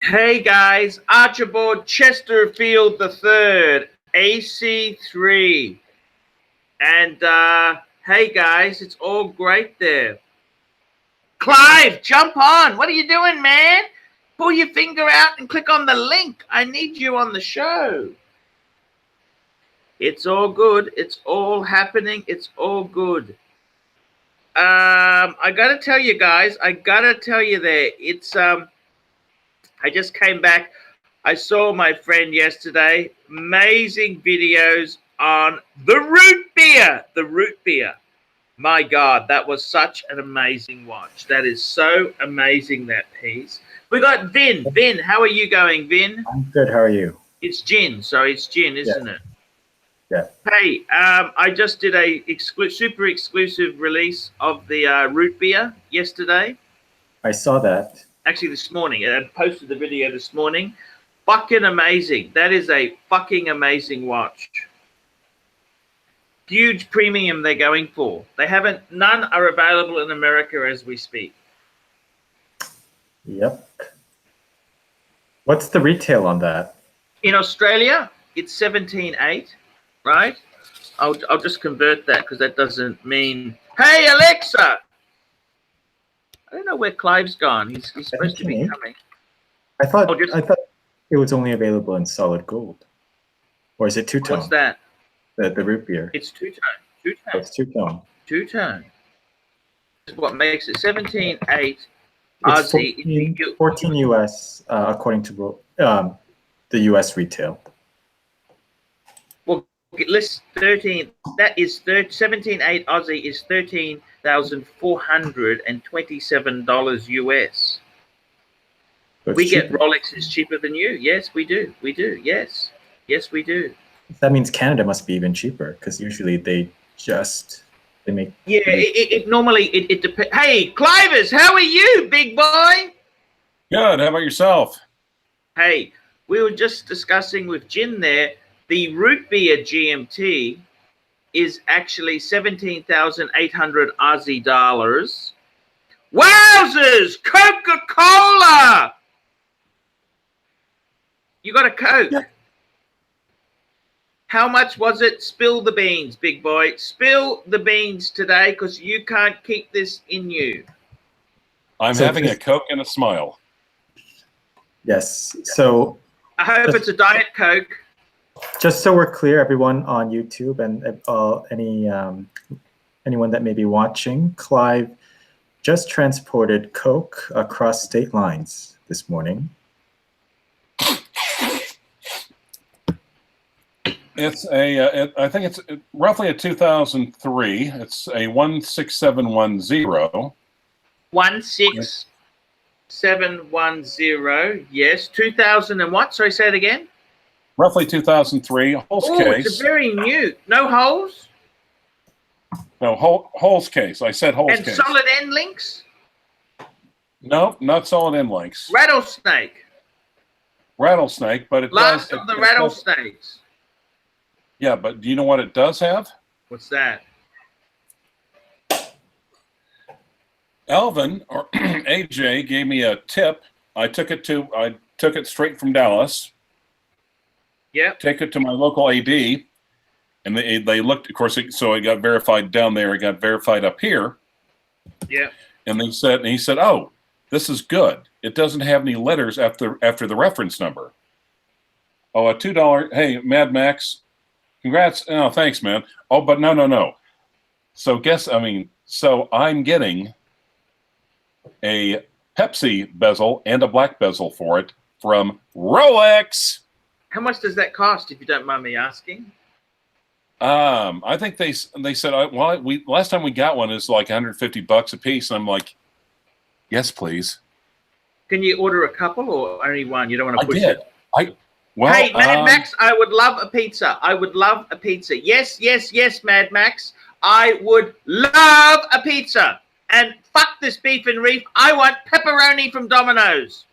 Hey guys, Archibald Chesterfield III, AC3. And hey guys, it's all great there. Clive, jump on. What are you doing, man? Pull your finger out and click on the link. I need you on the show. It's all good. It's all happening. It's all good. I gotta tell you guys, it's I just came back. I saw my friend yesterday. Amazing videos on the root beer. The root beer. My God, that was such an amazing watch. That is so amazing, that piece. We got Vin. Vin, how are you going, Vin? I'm good. How are you? It's gin. Sorry, it's gin, isn't it? Yeah. Hey, I just did a super exclusive release of the root beer yesterday. I saw that. Actually, this morning. I posted the video this morning. Fucking amazing. That is a fucking amazing watch. Huge premium they're going for. They haven't, none are available in America as we speak. Yep. What's the retail on that? In Australia, it's 17.8, right? I'll just convert that because that doesn't mean. Hey Alexa! I don't know where Clive's gone. He's supposed to be coming. I thought it was only available in solid gold. Or is it two-tone? What's that? The root beer. It's two-tone. Two-tone. It's two-tone. Two-tone. That's what makes it 17.8 Aussie. 14 US according to the US retail. Well, list 13. That is 17.8 Aussie is $13,427 US. We get Rolexes cheaper than you. Yes, we do. We do. Yes. Yes, we do. That means Canada must be even cheaper because usually they make. Yeah, it normally depends. Hey, CLYVERS, how are you, big boy? Good. How about yourself? Hey, we were just discussing with Jin there. The root beer GMT is actually 17,800 Aussie dollars. Wowzers! Coca-Cola! You got a Coke? Yeah. How much was it? Spill the beans, big boy. Spill the beans today because you can't keep this in you. I'm having a Coke and a smile. Yes. So I hope it's a Diet Coke. Just so we're clear, everyone on YouTube and anyone that may be watching, Clive just transported Coke across state lines this morning. It's I think it's roughly a 2003. It's a 16710. 16710. Yes, 2000 and what? Sorry, say it again. Roughly 2003. Holes case. It's a very new. No holes. No holes case. I said holes case. And solid end links. No, not solid end links. Rattlesnake. Rattlesnake, but it Last does. of the rattlesnakes. Yeah, but do you know what it does have? What's that? Alvin or AJ gave me a tip. I took it straight from Dallas. Yeah. Take it to my local AD, and they looked. Of course, so it got verified down there. It got verified up here. Yeah. And he said, "Oh, this is good. It doesn't have any letters after the reference number." Oh, a $2. Hey, Mad Max. Congrats. Oh, thanks, man. Oh, but no. So so I'm getting a Pepsi bezel and a black bezel for it from Rolex. How much does that cost, if you don't mind me asking? I think they said, well, last time we got one is like $150 a piece. And I'm like, yes, please. Can you order a couple or only one? You don't want to push it. Well, hey, Mad Max, I would love a pizza. I would love a pizza. Yes, Mad Max. I would love a pizza. And fuck this beef and reef. I want pepperoni from Domino's.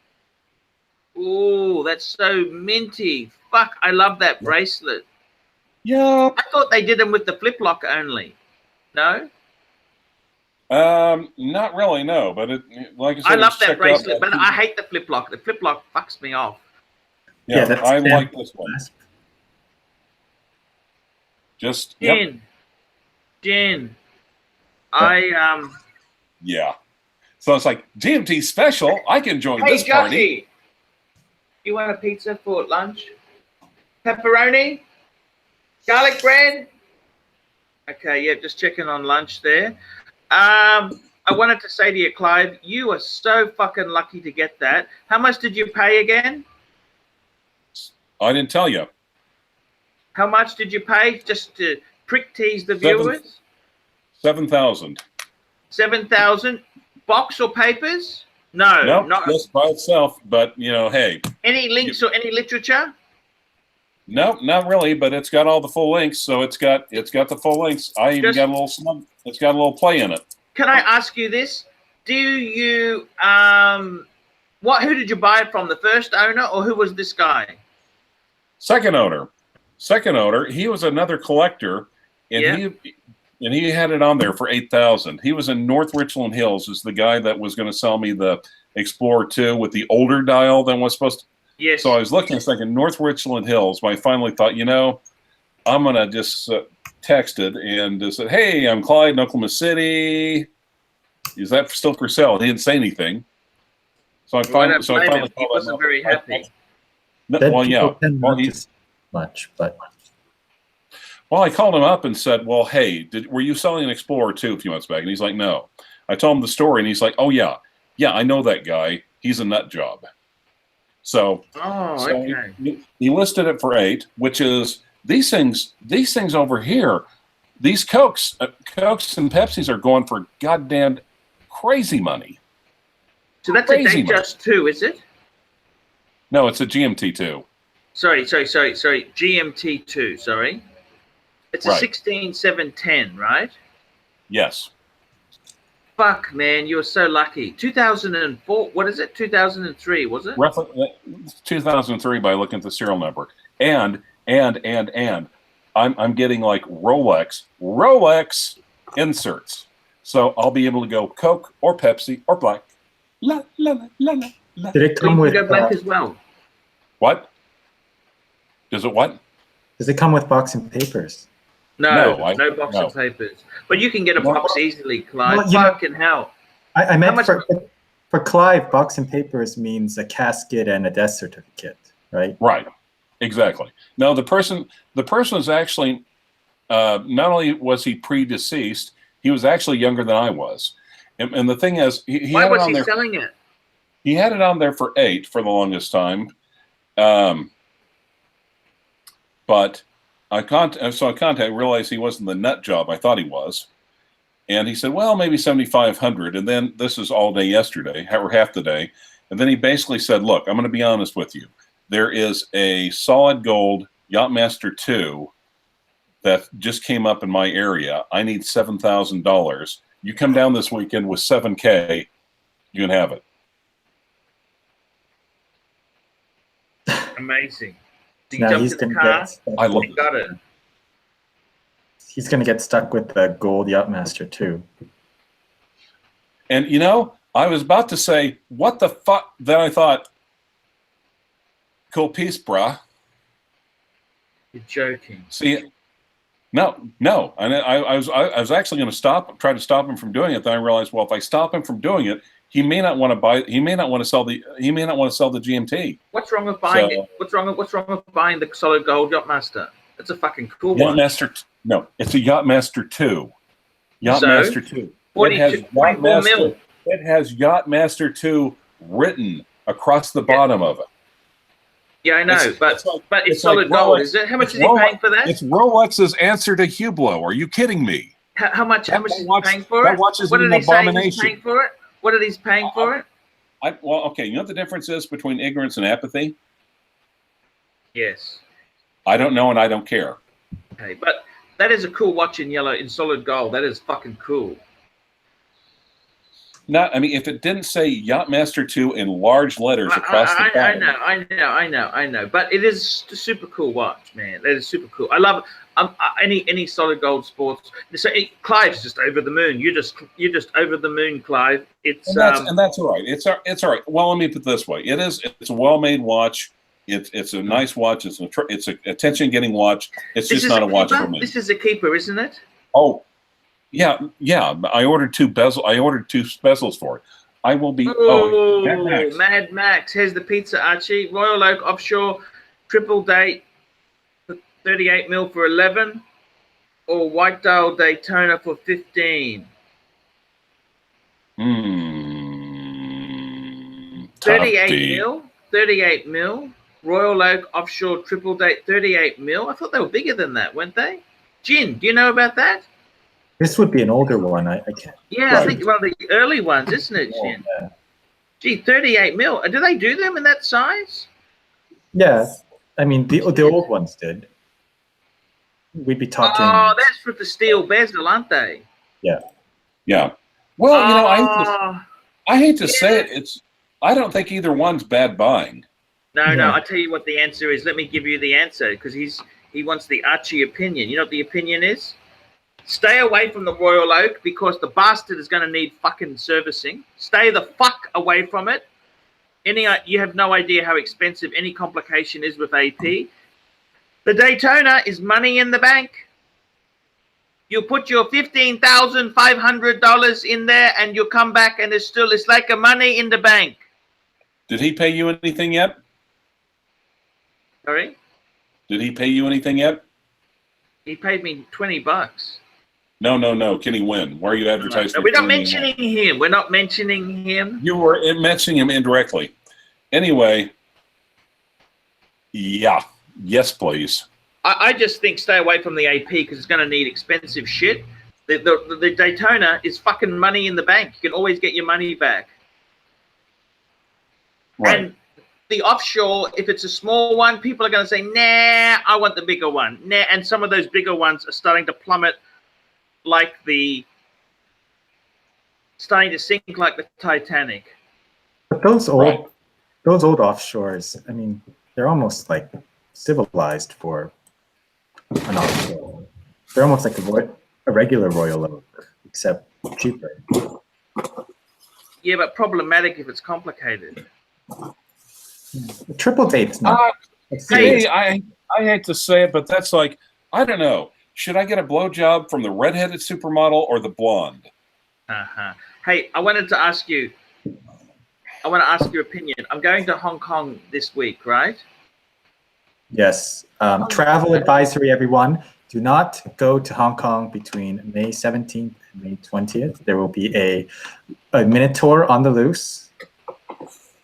Ooh, that's so minty. Fuck, I love that bracelet. Yeah. I thought they did them with the flip lock only. No? Not really, no. But it, like I said, I love it's that checked out bracelet, by but I hate the flip lock. The flip lock fucks me off. Yeah, that's I damn like this one. clasp. Just yep, Jen, I yeah. So it's like GMT special. I can join Hey this party. Joshy, you want a pizza for lunch? Pepperoni, garlic bread. Okay, yeah, just checking on lunch there. I wanted to say to you, Clive, you are so fucking lucky to get that. How much did you pay again? I didn't tell you. How much did you pay? Just to prick tease the viewers. 7,000. 7,000. Box or papers? No, No, not just by itself. But you know, hey. Any links or any literature? No, not really. But it's got all the full links, so it's got the full links. I even got a little snub. It's got a little play in it. Can I ask you this? Do you who did you buy it from? The first owner, or who was this guy? Second owner. He was another collector, and he had it on there for 8,000. He was in North Richland Hills. Is the guy that was going to sell me the Explorer 2 with the older dial than was supposed to. Yes. So I was looking, thinking North Richland Hills. But I finally thought, you know, I'm gonna just texted and said, "Hey, I'm Clyde in Oklahoma City. Is that still for sale?" He didn't say anything. So I finally he wasn't very happy. Well, yeah. Well, much, but well, I called him up and said, "Well, hey, were you selling an Explorer 2 a few months back?" And he's like, "No." I told him the story, and he's like, "Oh yeah, I know that guy. He's a nut job." So, okay. He listed it for 8, which is these things over here. These Cokes and Pepsis are going for goddamn crazy money. So that's a Datejust 2, is it? No, it's a GMT 2. Sorry. GMT 2, sorry. It's a Right. 16710, right? Yes. Fuck, man, you're so lucky. 2004, what is it? 2003, was it? Roughly 2003 by looking at the serial number. And I'm getting like Rolex inserts. So I'll be able to go Coke or Pepsi or black. La la la la la. did it come with black as well? What? Does it what? Does it come with box and papers? No box and papers. But you can get a box easily, Clive. Well, fucking hell. I meant for Clive, box and papers means a casket and a death certificate, right? Right. Exactly. No, the person is actually not only was he predeceased, he was actually younger than I was. And the thing is, why was he selling it? He had it on there for 8 for the longest time. But I realized he wasn't the nut job I thought he was. And he said, well, maybe 7,500. And then this is all day yesterday, or half the day. And then he basically said, look, I'm going to be honest with you. There is a solid gold Yacht-Master II that just came up in my area. I need $7,000. You come down this weekend with $7K, you can have it. Amazing. Now he's going to got it. He's going to get stuck with the gold Yacht-Master II. And, you know, I was about to say, what the fuck? Then I thought, cool piece, brah. You're joking. See, no. And I was actually going to try to stop him from doing it. Then I realized, well, if I stop him from doing it, he may not want to buy. He may not want to sell the GMT. What's wrong with buying it? What's wrong with buying the solid gold Yacht-Master? It's a fucking cool one. Yacht-Master. No, it's a Yacht-Master II. Yacht-Master II. It has Yacht-Master II written across the bottom of it. Yeah, I know, but it's solid like gold, is it? How much is he paying for that? It's Rolex's answer to Hublot. Are you kidding me? How much is he paying for it? What are they saying he's paying for it? What are these paying for it? Well, okay, you know what the difference is between ignorance and apathy? Yes. I don't know and I don't care. Okay, but that is a cool watch in yellow, in solid gold. That is fucking cool. not. I mean, if it didn't say Yacht-Master II in large letters across the bottom. I know. But it is a super cool watch, man. That is super cool. I love any solid gold sports. So Clive's just over the moon. You're just over the moon, Clive. It's and that's all right. It's all right. Well, let me put it this way. It's a well-made watch. It's a nice watch. It's an attention-getting watch. It's just not a watch for me. This is a keeper, isn't it? Oh, yeah. I ordered two bezels for it. I will be. Mad Max. Here's the pizza, Archie. Royal Oak offshore, triple date, 38 mil for 11, or White Dial Daytona for 15. 38 mil. Royal Oak offshore triple date, 38 mil. I thought they were bigger than that, weren't they? Jin, do you know about that? This would be an older one. I can't. Yeah, right. I think one of the early ones, isn't it, Jin? Yeah. Gee, 38 mil. Do they do them in that size? Yeah, I mean the old ones did. We'd be talking. Oh, that's with the steel bezel, aren't they? Yeah. Yeah. Well, I hate to say it. I don't think either one's bad buying. No, I tell you what the answer is. Let me give you the answer because he wants the Archie opinion. You know what the opinion is? Stay away from the Royal Oak because the bastard is going to need fucking servicing. Stay the fuck away from it. You have no idea how expensive any complication is with AP. The Daytona is money in the bank. You put your $15,500 in there and you come back and it's like a money in the bank. Did he pay you anything yet? Sorry? Did he pay you anything yet? He paid me $20. No, Kenny Nguyen. Why are you advertising? No, we're not mentioning him. We're not mentioning him. You were mentioning him indirectly. Anyway, yeah. Yes, please. I just think stay away from the AP because it's going to need expensive shit. The Daytona is fucking money in the bank. You can always get your money back. Right. And the offshore, if it's a small one, people are going to say, nah, I want the bigger one. Nah, and some of those bigger ones are starting to plummet starting to sink like the Titanic. But those old offshores, I mean, they're almost like civilized for an offshore. They're almost like a regular Royal Oak, except cheaper. Yeah, but problematic if it's complicated. The triple date's not. Hey, I hate to say it, but that's like, I don't know. Should I get a blowjob from the redheaded supermodel or the blonde? Hey, I wanted to ask you. I want to ask your opinion. I'm going to Hong Kong this week, right? Yes. Travel advisory, everyone. Do not go to Hong Kong between May 17th and May 20th. There will be a Minotaur on the loose.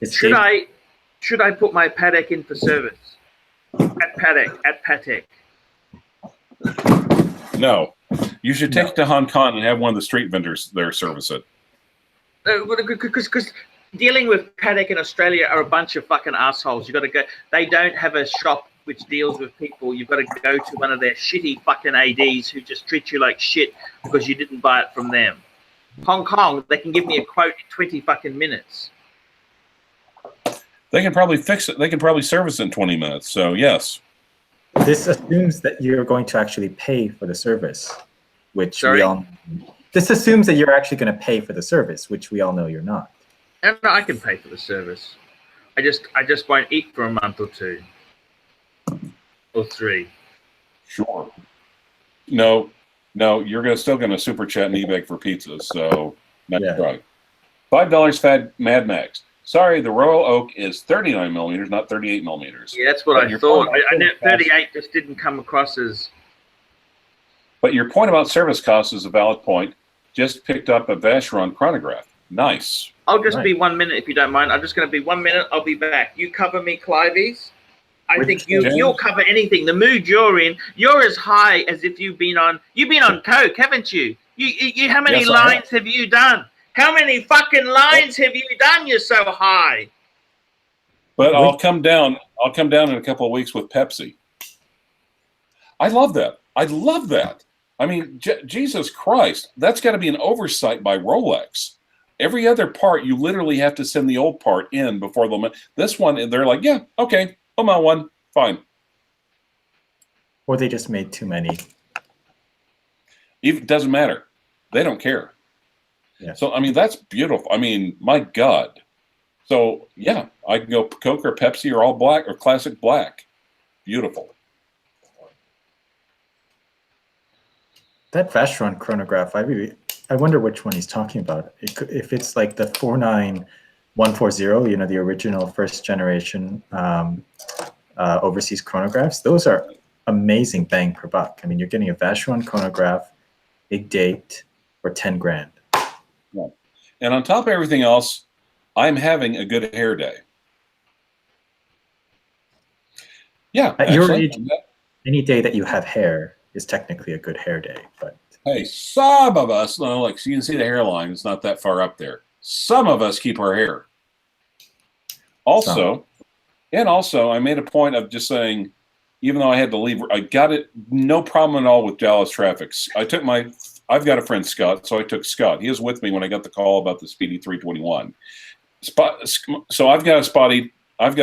Should I put my Patek in for service? At Patek. No. You should take it to Hong Kong and have one of the street vendors there service it. Because dealing with Patek in Australia are a bunch of fucking assholes. You got to go. They don't have a shop which deals with people. You've got to go to one of their shitty fucking ADs who just treat you like shit because you didn't buy it from them. Hong Kong, they can give me a quote in 20 fucking minutes. They can probably fix it. They can probably service it in 20 minutes. So yes. This assumes that you're going to actually pay for the service, which this assumes that you're actually going to pay for the service, which we all know you're not. No, I can pay for the service. I just won't eat for a month or two. Or 3. Sure. No, you're still going to super chat and eBay for pizzas. So that's right. $5 Fad Mad Max. Sorry, the Royal Oak is 39 millimeters, not 38 millimeters. Yeah, that's what I thought. I know 38 just didn't come across as. But your point about service costs is a valid point. Just picked up a Vacheron chronograph. Nice. I'll just be 1 minute if you don't mind. I'm just going to be 1 minute. I'll be back. You cover me, CLYVERS. I think you'll cover anything. The mood you're in, you're as high as if you've been on coke, haven't you? You how many lines have you done? How many fucking lines have you done? You're so high. But I'll come down in a couple of weeks with Pepsi. I love that. I mean, Jesus Christ, that's got to be an oversight by Rolex. Every other part, you literally have to send the old part in before they'll. This one, they're like, yeah, okay, I'm on one, fine. Or they just made too many. It doesn't matter. They don't care. Yeah. So, I mean, that's beautiful. I mean, my God. So, yeah, I can go Coke or Pepsi or all black or classic black. Beautiful. That Vacheron chronograph, I wonder which one he's talking about. If it's like the 49140, you know, the original first generation overseas chronographs, those are amazing bang per buck. I mean, you're getting a Vacheron chronograph, big date, for 10 grand. Yeah. And on top of everything else, I'm having a good hair day. Yeah. At your age, any day that you have hair is technically a good hair day. But hey, some of us, no, like so you can see the hairline, it's not that far up there. Some of us keep our hair. Also, I made a point of just saying, even though I had to leave, I got it, no problem at all with Dallas traffic. I've got a friend, Scott, so I took Scott. He was with me when I got the call about the Speedy 321. So I've got a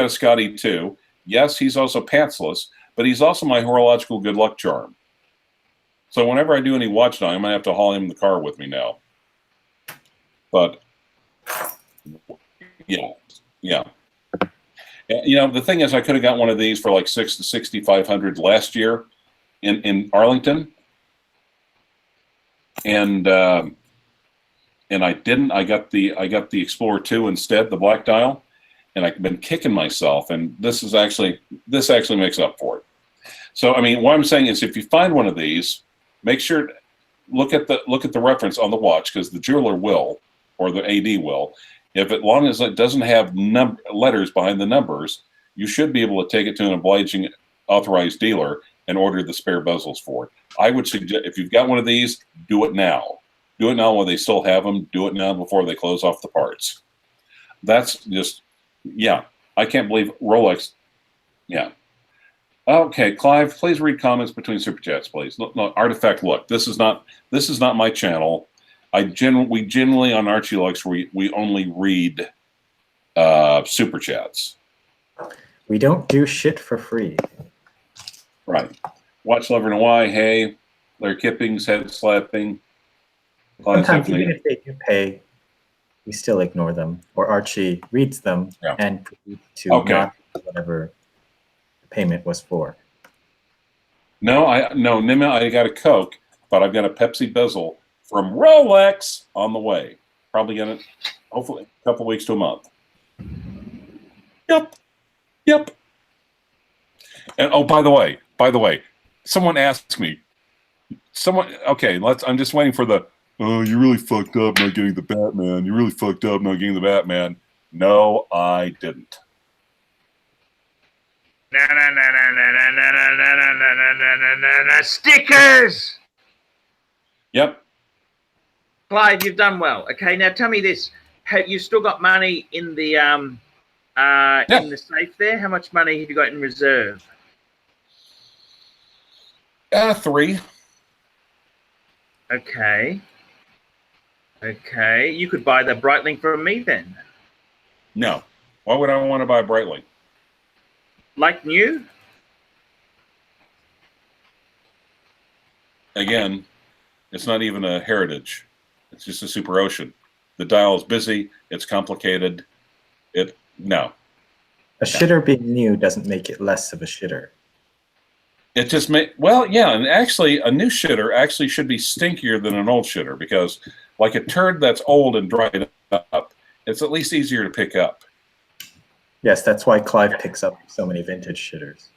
Scotty too. Yes, he's also pantsless, but he's also my horological good luck charm. So whenever I do any watch night, I'm going to have to haul him in the car with me now. But, yeah. You know, the thing is, I could have got one of these for like $600 to $6,500 last year in Arlington. And I didn't. I got the Explorer 2 instead, the black dial. And I've been kicking myself, and this actually makes up for it. So I mean, what I'm saying is, if you find one of these, make sure look at the reference on the watch, because the jeweler will, or the AD will. As long as it doesn't have letters behind the numbers, you should be able to take it to an obliging authorized dealer and order the spare bezels for it. I would suggest, if you've got one of these, do it now. Do it now while they still have them. Do it now before they close off the parts. That's just, yeah. I can't believe Rolex. Yeah. Okay, Clive, please read comments between super chats, please. No, Artifact, look, this is not my channel. We generally on ArchieLux we only read super chats. We don't do shit for free. Right. Watch Lover and Why, hey, Larry Kipping's head slapping. Sometimes even if they do pay, we still ignore them. Or Archie reads them and proceeds to not whatever the payment was for. No, Nima, I got a Coke, but I've got a Pepsi bezel from Rolex on the way. Probably get it, hopefully, a couple weeks to a month. Yep. And oh, by the way, someone asked me. I'm just waiting for the. Oh, you really fucked up not getting the Batman. You really fucked up not getting the Batman. No, I didn't. Stickers. Yep. Clive, you've done well. Okay, now tell me this: have you still got money in the in the safe there? How much money have you got in reserve? 3. Okay. You could buy the Breitling from me then. No. Why would I want to buy a Breitling? Like new? Again, it's not even a heritage. It's just a Super Ocean. The dial is busy. It's complicated. No. A shitter being new doesn't make it less of a shitter. It just and actually a new shitter actually should be stinkier than an old shitter, because like a turd that's old and dried up, it's at least easier to pick up. Yes, that's why Clive picks up so many vintage shitters.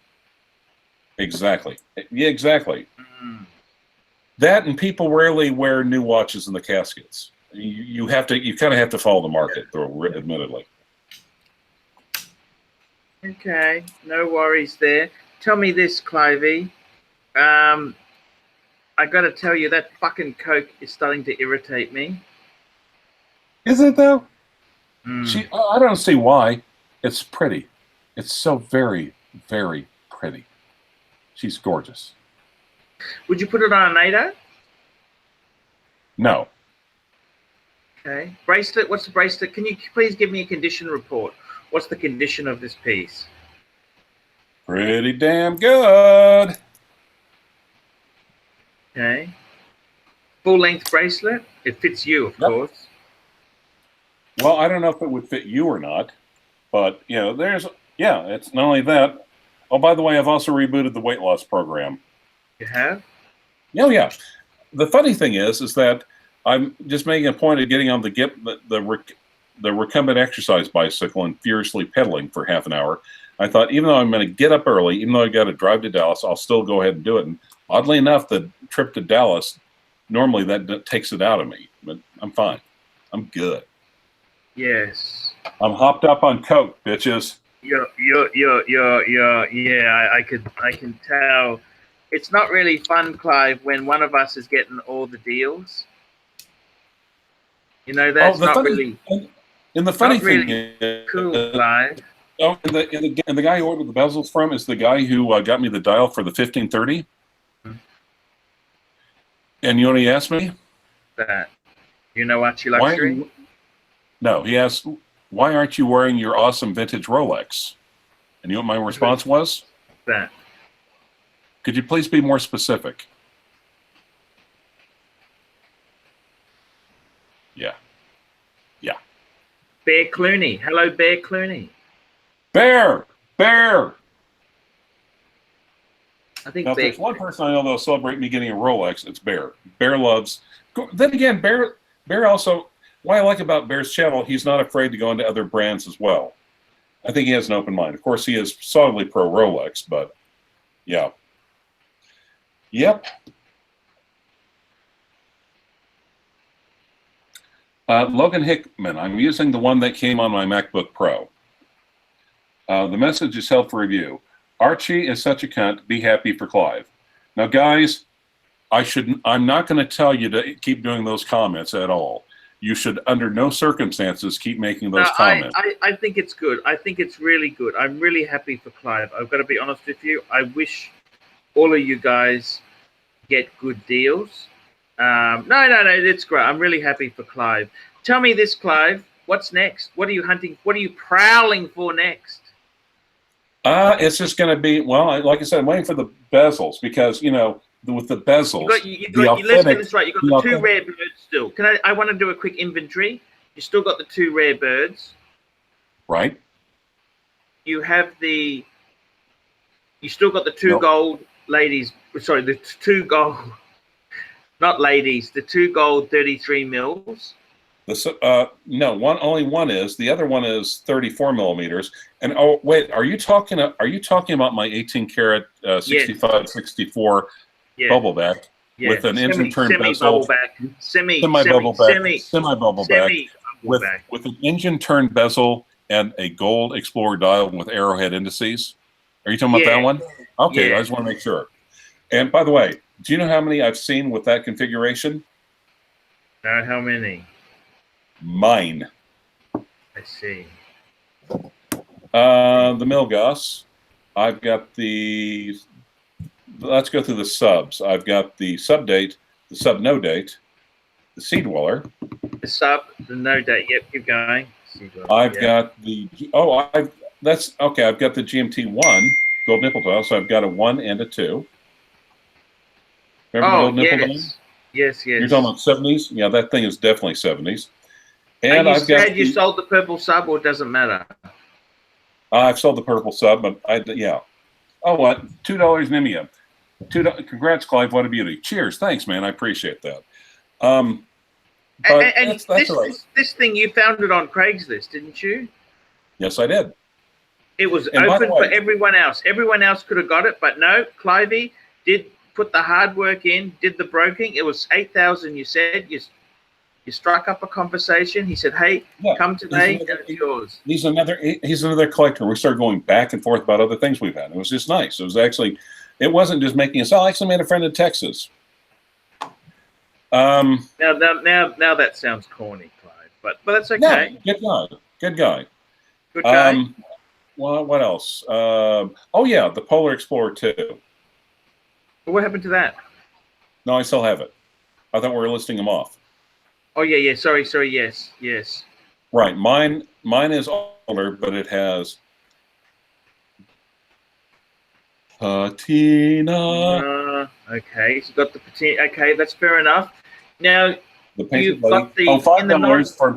Exactly. Yeah, exactly. That, and people rarely wear new watches in the caskets. You kind of have to follow the market, though, admittedly. Okay, no worries there. Tell me this, Clivey. I got to tell you, that fucking Coke is starting to irritate me. Is it, though? I don't see why. It's pretty. It's so very, very pretty. She's gorgeous. Would you put it on a NATO? No. Okay. Bracelet. What's the bracelet? Can you please give me a condition report? What's the condition of this piece? Pretty damn good. Okay. Full length bracelet. It fits you, of course. Well, I don't know if it would fit you or not, but you know, it's not only that. Oh, by the way, I've also rebooted the weight loss program. You have? Oh, yeah. The funny thing is that I'm just making a point of getting on the recumbent exercise bicycle and furiously pedaling for half an hour. I thought, even though I'm going to get up early, even though I got to drive to Dallas, I'll still go ahead and do it. And oddly enough, the trip to Dallas, normally that takes it out of me, but I'm fine. I'm good. Yes. I'm hopped up on Coke, bitches. Yeah. I can tell. It's not really fun, Clive, when one of us is getting all the deals. You know, that's not really. And the funny thing is, cool, Clive. Oh, and the guy who ordered the bezels from is the guy who got me the dial for the 1530. And you know what he asked me? That you know Archie Luxury? No, he asked, why aren't you wearing your awesome vintage Rolex? And you know what my response was? That. Could you please be more specific? Yeah. Yeah. Bear Clooney. Hello, Bear Clooney. Bear! I think now, if there's one person I know that'll celebrate me getting a Rolex, it's Bear. Bear loves. Then again, Bear also. What I like about Bear's channel, he's not afraid to go into other brands as well. I think he has an open mind. Of course, he is solidly pro Rolex, but yeah. Yep. Logan Hickman, I'm using the one that came on my MacBook Pro. The message is held for review. Archie is such a cunt. Be happy for Clive. Now, guys, I'm not going to tell you to keep doing those comments at all. You should, under no circumstances, keep making those comments. I think it's good. I think it's really good. I'm really happy for Clive. I've got to be honest with you. I wish all of you guys get good deals. No, it's great. I'm really happy for Clive. Tell me this, Clive. What's next? What are you hunting? What are you prowling for next? It's just going to be, well, like I said, I'm waiting for the bezels because, you know, with the bezels, let's get this right. You've got the two rare birds still. I want to do a quick inventory. You still got the two rare birds. Right. You have you still got the two gold ladies. Sorry, the two gold, not ladies, the two gold 33 mils. No, only one is. The other one is 34 millimeters. And oh wait, are you talking about my 18 karat 65 64 bubble back with an engine turned bezel, semi bubble back with an engine turned bezel and a gold Explorer dial with arrowhead indices? Are you talking about that one? Okay, I just want to make sure. And by the way, do you know how many I've seen with that configuration? How many? Mine. I see. The Milgauss. I've got the. Let's go through the subs. I've got the sub date, the sub no date, the Sea Dweller. The sub, the no date. Yep, keep going. I've got the. That's okay. I've got the GMT 1 gold nipple dial, so I've got a 1 and a 2. Remember the gold nipple dial? Yes. You're talking about 70s? Yeah, that thing is definitely 70s. And I've got you sold the purple sub, or it doesn't matter? I've sold the purple sub, but yeah. Oh, what? $2 Mania. Congrats, Clive. What a beauty. Cheers. Thanks, man. I appreciate that. And that's right. This thing, you found it on Craigslist, didn't you? Yes, I did. It was open for everyone else. Everyone else could have got it, but no. Clivey did put the hard work in, did the broking. It was 8,000. You said you struck up a conversation. He said, "Hey, come today, and it's yours." He's another collector. We started going back and forth about other things we've had. It was just nice. It was actually, it wasn't just making us. I actually made a friend in Texas. Now that sounds corny, Clive, but that's okay. No, good guy. Good guy. Well, what else? Oh yeah, the Polar Explorer 2. What happened to that? No, I still have it. I thought we were listing them off. Oh yeah, yeah. Sorry. Yes, yes. Right. Mine is older, but it has patina. Okay, so you got the patina. Okay, that's fair enough. Now The painted you've lady. got the Oh, in the non. $5 for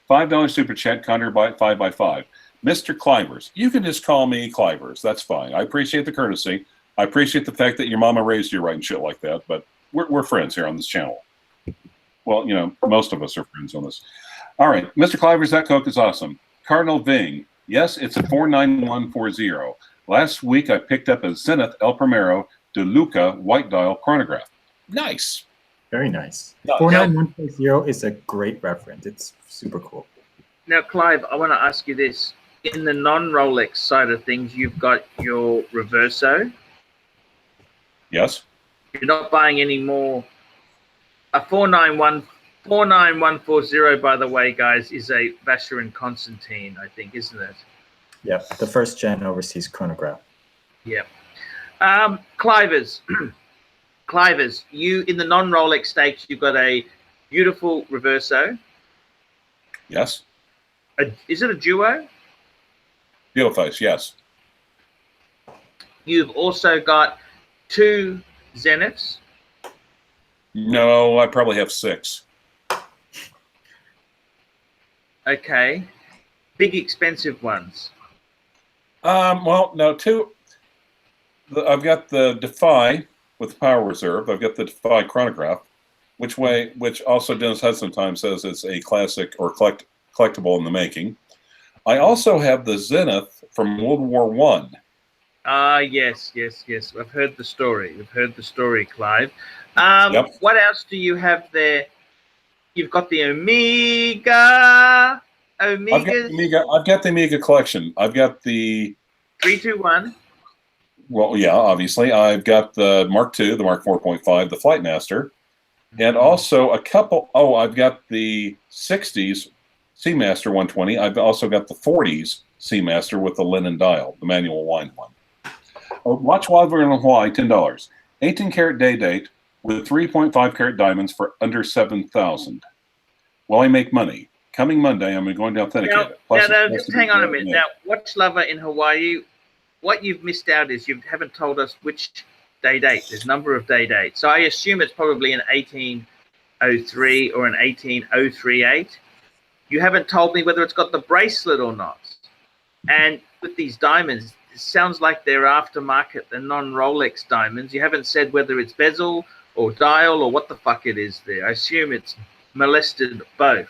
$5 super chat. Conner by 5x5. Mr. Clivers, you can just call me Clivers. That's fine. I appreciate the courtesy. I appreciate the fact that your mama raised you right and shit like that. But we're friends here on this channel. Well, you know, most of us are friends on this. All right, Mr. Clivers, that Coke is awesome. Cardinal Ving, yes, it's a 49140. Last week I picked up a Zenith El Primero de Luca white dial chronograph. Nice. Very nice. No, 49140 is a great reference. It's super cool. Now, Clive, I want to ask you this: in the non-Rolex side of things, you've got your Reverso. Yes. You're not buying any more. A 49140, by the way, guys, is a Vacher and Constantine, I think, isn't it? Yep, the first gen overseas chronograph. Yep. Clivers. Clivers, you in the non-Rolex stakes, you've got a beautiful Reverso. Yes. Is it a duo? Deal face, yes. You've also got 2 Zeniths. No, I probably have 6. Okay. Big expensive ones. Well, no, 2. I've got the Defy with the power reserve. I've got the Defy chronograph, which also Dennis Hudson sometimes says it's a classic or collectible in the making. I also have the Zenith from World War I. Yes. I've heard the story. We've heard the story, Clive. Yep. What else do you have there? You've got the Omega. I've got the Omega collection. I've got the 321. Well, yeah, obviously. I've got the Mark II, the Mark 4.5, the Flightmaster, and also a couple. Oh, I've got the 60s Seamaster 120. I've also got the 40s Seamaster with the linen dial, the manual wind one. Watch while we're in Hawaii, $10. 18-karat day-date with 3.5 karat diamonds for under $7,000. Well, I make money. Coming Monday, I'm going to authenticate it. Now, just hang on a minute. Now, Watch Lover in Hawaii, what you've missed out is you haven't told us which day date. There's a number of day dates. So I assume it's probably an 1803 or an 18038. You haven't told me whether it's got the bracelet or not. And with these diamonds, it sounds like they're aftermarket, the non-Rolex diamonds. You haven't said whether it's bezel or dial or what the fuck it is there. I assume it's molested both.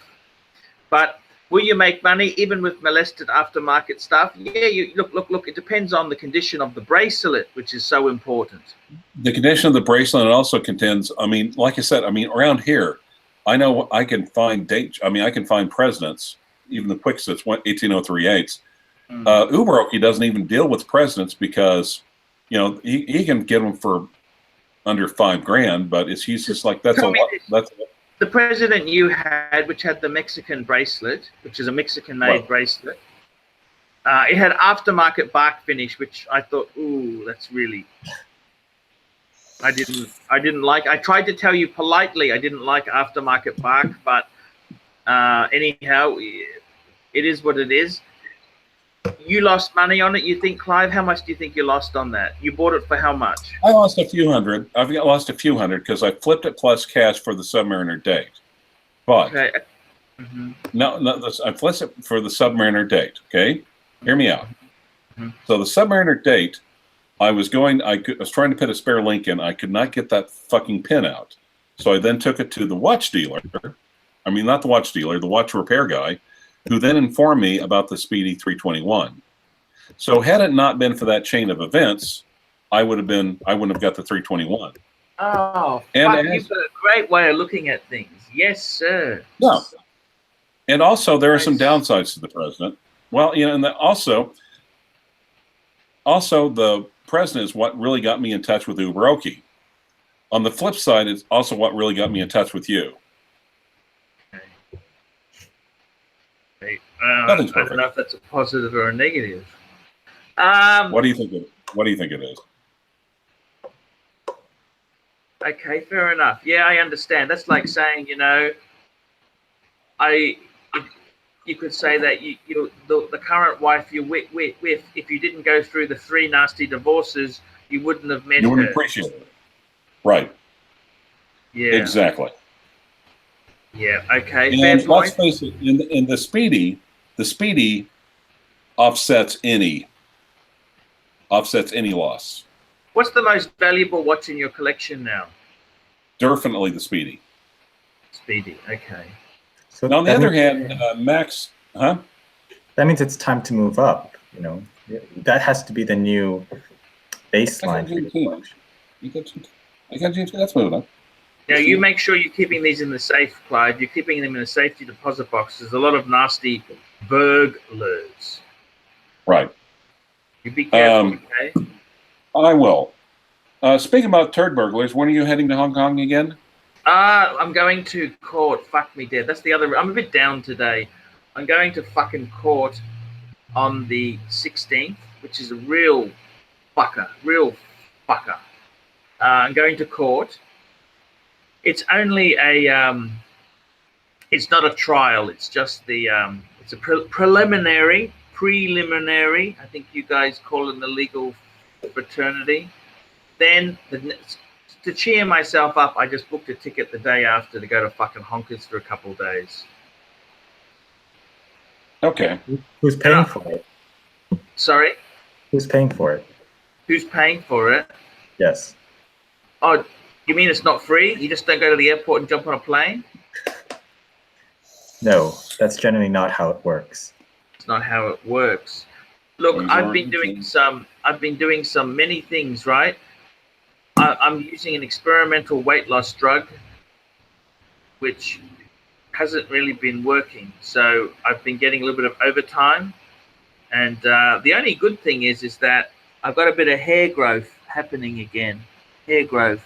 But will you make money even with molested aftermarket stuff? Yeah, you look, it depends on the condition of the bracelet, which is so important. The condition of the bracelet also contends, I mean, like I said, I mean, around here, I know I can find dates. I mean, I can find presidents, even the Quixotes, 18038s. Uberoki doesn't even deal with presidents because, you know, he can get them for under $5,000, but he's just like, that's a lot. That's the president you had, which had the Mexican bracelet, which is a Mexican-made bracelet, it had aftermarket bark finish, which I thought, ooh, that's really. I didn't like. I tried to tell you politely I didn't like aftermarket bark, but anyhow, it is what it is. You lost money on it, you think, Clive? How much do you think you lost on that? You bought it for how much? I lost a few hundred. I've lost a few hundred because I flipped it plus cash for the Submariner date. But okay. I flipped it for the Submariner date. Okay, hear me out. So the Submariner date, I was trying to put a spare link in. I could not get that fucking pin out. So I then took it to the watch dealer. I mean, not the watch dealer, the watch repair guy, who then informed me about the Speedy 321. So had it not been for that chain of events, I wouldn't have got the 321. Oh, and you've got a great way of looking at things. Yes, sir. Yeah. And also there are some downsides to the president. Well, you know, and also the president is what really got me in touch with Uberoki. On the flip side, it's also what really got me in touch with you. I don't know if that's a positive or a negative. What do you think it is? Okay, fair enough. Yeah, I understand. That's like saying, you know, I you could say that the current wife you're with, if you didn't go through the 3 nasty divorces, you wouldn't have met You would her. appreciate it. Right. Yeah. Exactly. Yeah. Okay. And Fair let's point. face it, in the Speedy offsets any loss. What's the most valuable watch in your collection now? Definitely the Speedy. Speedy. Okay. So Now, on the that other means- hand, Max, huh? That means it's time to move up. You know, that has to be the new baseline. I got GMT. That's moving up. Now you make sure you're keeping these in the safe, Clive. You're keeping them in a safety deposit box. There's a lot of nasty burglars. Right. You be careful, okay? I will. Speaking about turd burglars, when are you heading to Hong Kong again? I'm going to court. Fuck me dead. That's the other. I'm a bit down today. I'm going to fucking court on the 16th, which is a real fucker. Real fucker. I'm going to court. It's only a. It's not a trial. It's just the. It's a preliminary. Preliminary. I think you guys call it in the legal fraternity. Then to cheer myself up, I just booked a ticket the day after to go to fucking Honkers for a couple of days. Okay. Who's paying for it? Sorry? Who's paying for it? Who's paying for it? Yes. Oh, you mean it's not free? You just don't go to the airport and jump on a plane? No, that's generally not how it works. It's not how it works. Look, I've been doing some many things, right? I'm using an experimental weight loss drug, which hasn't really been working. So I've been getting a little bit of overtime. And the only good thing is that I've got a bit of hair growth happening again. Hair growth.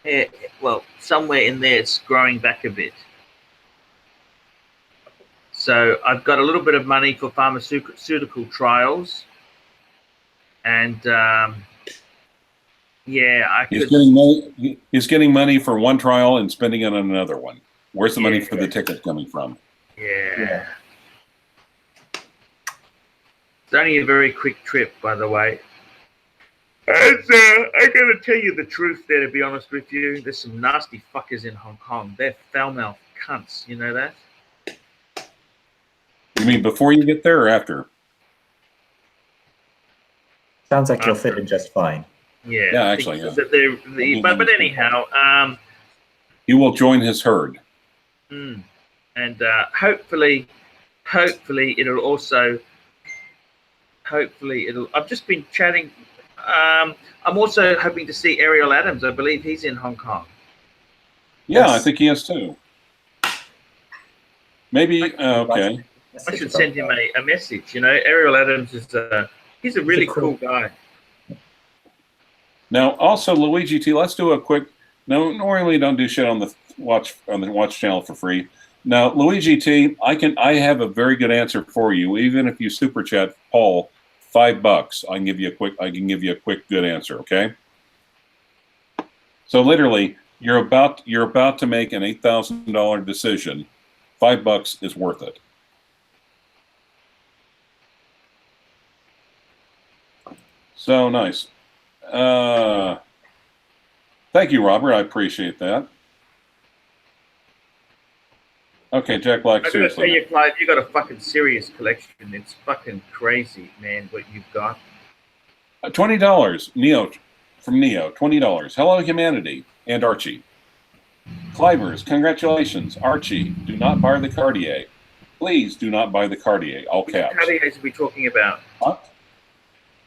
Hair, well, somewhere in there it's growing back a bit. So I've got a little bit of money for pharmaceutical trials. And yeah, I could. He's getting money for one trial and spending it on another one. Where's the money for the ticket coming from? Yeah. It's only a very quick trip, by the way. And, I gotta tell you the truth there, to be honest with you. There's some nasty fuckers in Hong Kong. They're foul-mouthed cunts. You know that? You mean before you get there or after? Sounds like you'll fit in just fine. Yeah. Yeah, actually, yeah. But anyhow, he will join his herd. And hopefully it'll also. I've just been chatting. I'm also hoping to see Ariel Adams. I believe he's in Hong Kong. Yeah, Yes. I think he is too. Maybe okay. I should send him a message. You know, Ariel Adams is he's a really cool guy. Now, also Luigi T. Let's do a quick. No, normally don't do shit on the watch channel for free. Now, Luigi T. I have a very good answer for you. Even if you super chat Paul $5, I can give you a quick good answer. Okay. So literally, you're about to make an $8,000 decision. $5 is worth it. So nice. Thank you, Robert. I appreciate that. Okay, Jack Black, I gotta tell seriously. you, Clive, you got a fucking serious collection. It's fucking crazy, man, what you've got. $20, Neo, from Neo, $20. Hello, humanity, and Archie. CLYVERS, congratulations. Archie, do not buy the Cartier. Please do not buy the Cartier, all caps. What Cartiers are we talking about? What?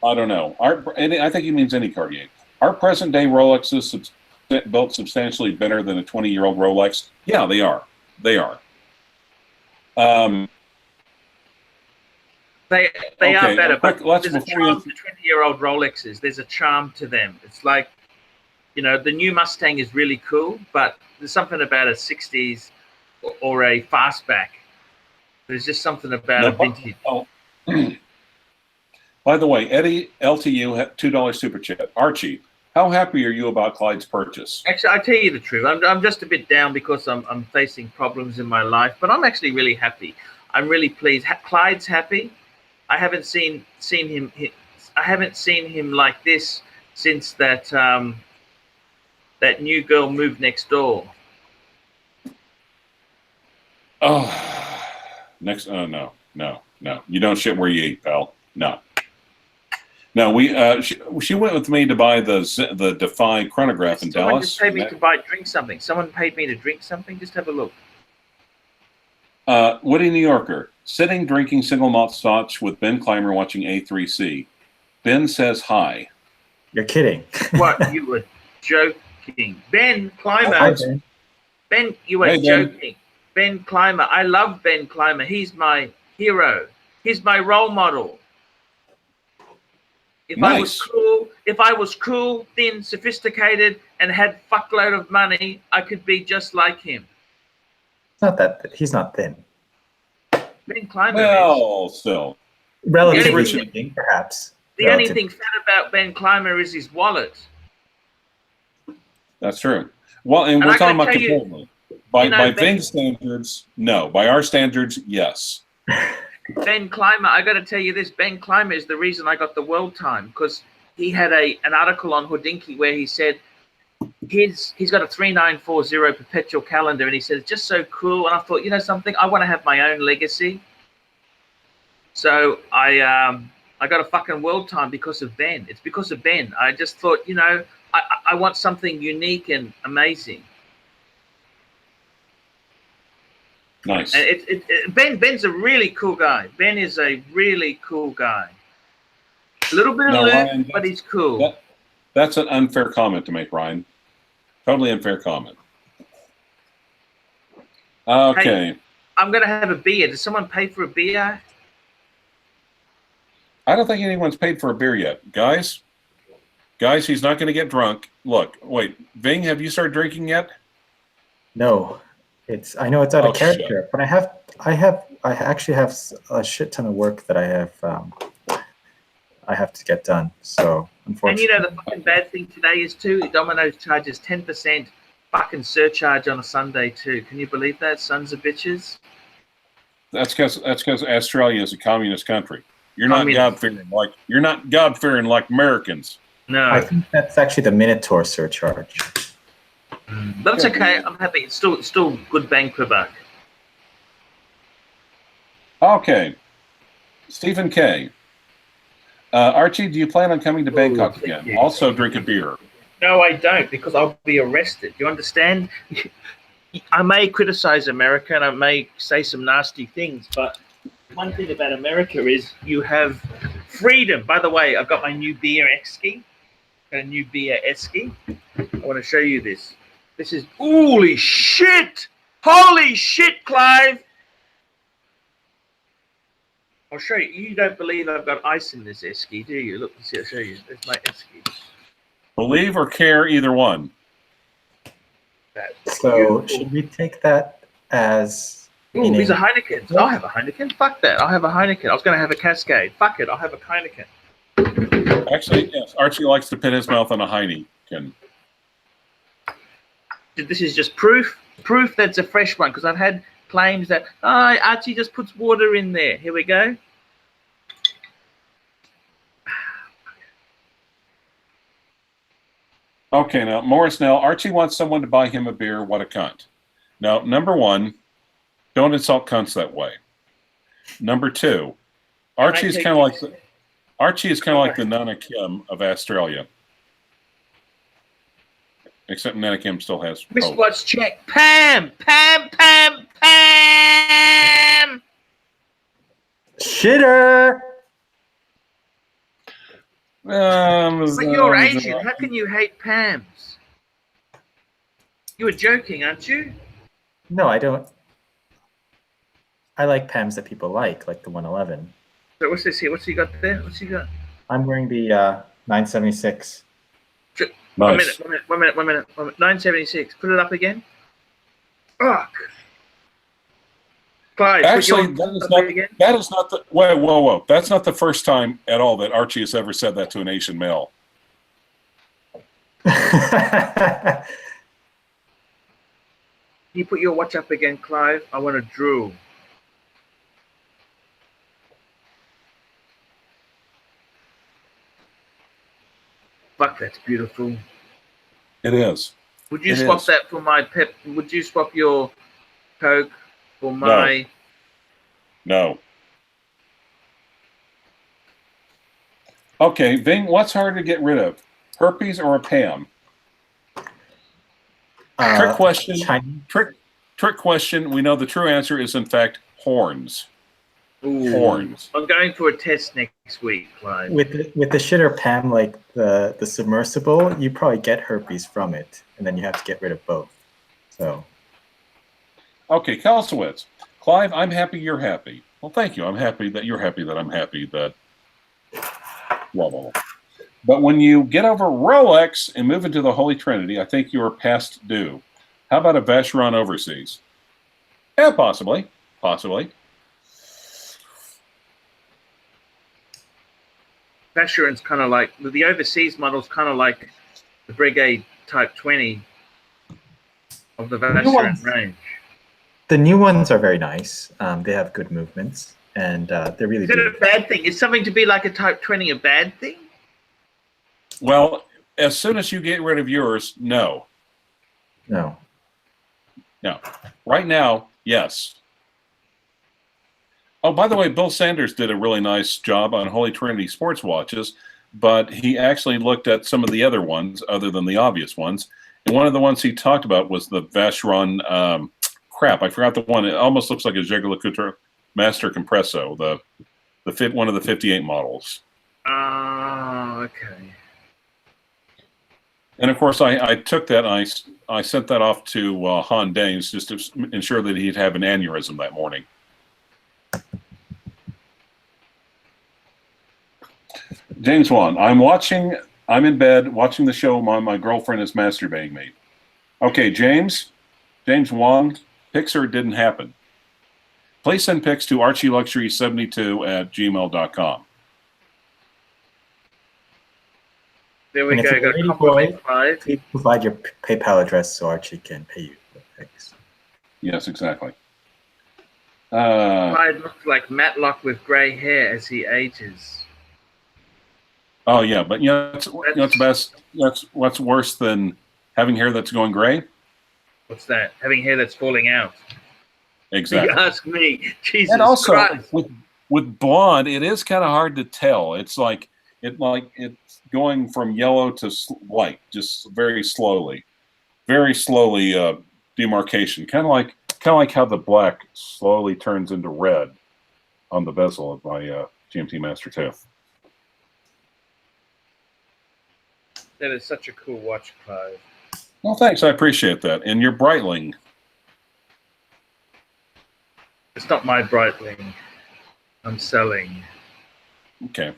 I don't know. I think he means any Cartier. Are present-day Rolexes built substantially better than a 20-year-old Rolex? Yeah, they are. They are. They okay, are better, but let's there's a charm to 20-year-old Rolexes. There's a charm to them. It's like, you know, the new Mustang is really cool, but there's something about a 60s or a fastback. There's just something about a vintage. Oh. By the way, Eddie LTU $2 super chat. Archie, How happy are you about Clyde's purchase? Actually, I tell you the truth. I'm just a bit down because I'm facing problems in my life, but I'm actually really happy. I'm really pleased. Clyde's happy. I haven't seen him. I haven't seen him like this since that that new girl moved next door. Oh, next. Oh no. You don't shit where you eat, pal. No. No, she went with me to buy the Defy chronograph in Someone Dallas. just paid me to drink something. Someone paid me to drink something. Just have a look. Woody New Yorker, sitting drinking single malt scotch with Ben Clymer watching A3C. Ben says hi. You're kidding. What? You were joking. Ben Clymer. Hi, Ben. Ben, you were joking. Ben Clymer. I love Ben Clymer. He's my hero. He's my role model. If I was cool, thin, sophisticated, and had fuckload of money, I could be just like him. It's not that he's not thin. Ben Clymer well, still. Relatively speaking, perhaps. The only thing fat about Ben Clymer is his wallet. That's true. Well, and we're talking about Chipotle. By Ving's standards, no. By our standards, yes. Ben Clymer, I got to tell you this. Ben Clymer is the reason I got the World Time, because he had an article on Houdinki where he said he's got a 3940 perpetual calendar, and he said it's just so cool. And I thought, you know something, I want to have my own legacy. So I got a fucking World Time because of Ben. It's because of Ben. I just thought, you know, I want something unique and amazing. Nice. And Ben's a really cool guy. Ben is a really cool guy. A little bit aloof, Ryan, but he's cool. That's an unfair comment to make, Ryan. Totally unfair comment. Okay. Hey, I'm going to have a beer. Does someone pay for a beer? I don't think anyone's paid for a beer yet. Guys, he's not going to get drunk. Look, wait. Ving, have you started drinking yet? No. I know it's out of character, but I actually have a shit ton of work that I have to get done. So unfortunately. And you know the fucking bad thing today is too, Domino's charges 10% fucking surcharge on a Sunday too. Can you believe that, sons of bitches? That's because Australia is a communist country. You're not God-fearing like Americans. No. I think that's actually the Minotaur surcharge. But it's okay. I'm happy. It's still good bang per buck. Okay. Stephen K. Archie, do you plan on coming to Bangkok again? Also drink a beer. No, I don't, because I'll be arrested. You understand? I may criticize America and I may say some nasty things, but one thing about America is you have freedom. By the way, I've got my new beer esky. A new beer esky. I want to show you this. This is holy shit! Holy shit, Clive! I'll show you. You don't believe I've got ice in this esky, do you? Look, see, I'll show you. There's my esky. Believe or care, either one. So should we take that as? Ooh, these are Heinekens. I'll have a Heineken. Fuck that. I'll have a Heineken. I was going to have a Cascade. Fuck it. I'll have a Heineken. Actually, yes. Archie likes to pin his mouth on a Heineken. This is just proof that's a fresh one, because I've had claims that Archie just puts water in there. Here we go. Okay, now Morris Nell, Archie wants someone to buy him a beer. What a cunt. Now, number one, don't insult cunts that way. Number two, Archie is kind of like the Nana Kim of Australia. Except Nana Kim still has hope. What's check? Pam! Shitter! But you're Asian. How can you hate Pams? You were joking, aren't you? No, I don't. I like Pams that people like the 111. So what's this here? What's he got there? What's he got? I'm wearing the 976. Nice. One minute. 976. Put it up again. Fuck. Clive, actually, that is not the whoa. That's not the first time at all that Archie has ever said that to an Asian male. Can you put your watch up again, Clive? I want to drool. Fuck, that's beautiful. It is. Would you swap that for my Pep? Would you swap your Coke for my? No. Okay, Ving, what's hard to get rid of? Herpes or a Pam? Trick question. Trick question. We know the true answer is in fact horns. Ooh. Horns. I'm going for a test next week, Clive. With the shitter Pam, like the submersible, you probably get herpes from it, and then you have to get rid of both. So. Okay, Kalsowitz. Clive, I'm happy you're happy. Well, thank you. I'm happy that you're happy that I'm happy that. Blah, blah, blah. But when you get over Rolex and move into the Holy Trinity, I think you are past due. How about a Vacheron overseas? Yeah, possibly. Possibly. Vacheron's kind of like the overseas model's kind of like the Breguet Type 20 of the Vacheron range. The new ones are very nice. They have good movements, and they're really. Is it a bad thing? Is something to be like a Type 20 a bad thing? Well, as soon as you get rid of yours, no. No. No. Right now, yes. Oh, by the way, Bill Sanders did a really nice job on Holy Trinity sports watches, but he actually looked at some of the other ones other than the obvious ones. And one of the ones he talked about was the Vacheron, crap, I forgot the one. It almost looks like a JEWELLERY Master Compresso, one of the 58 models. Oh, okay. And of course, I took that and I sent that off to Han Danes just to ensure that he'd have an aneurysm that morning. James Wan, I'm in bed watching the show while my girlfriend is masturbating me. Okay, James Wan, pics or it didn't happen. Please send pics to archieluxury72@gmail.com. There we and go. Got a compliment, Clive. Please provide your PayPal address so Archie can pay you the pics. Yes, exactly. Clive looks like Matlock with grey hair as he ages. Oh yeah, but what's the best? What's worse than having hair that's going gray? What's that? Having hair that's falling out. Exactly. You ask me. Jesus and also, Christ. with blonde, it is kind of hard to tell. It's it's going from yellow to white, just very slowly demarcation. Kind of like how the black slowly turns into red on the bezel of my GMT Master II. That is such a cool watch, Clive. Well, thanks. I appreciate that. And your Breitling. It's not my Breitling. I'm selling. Okay.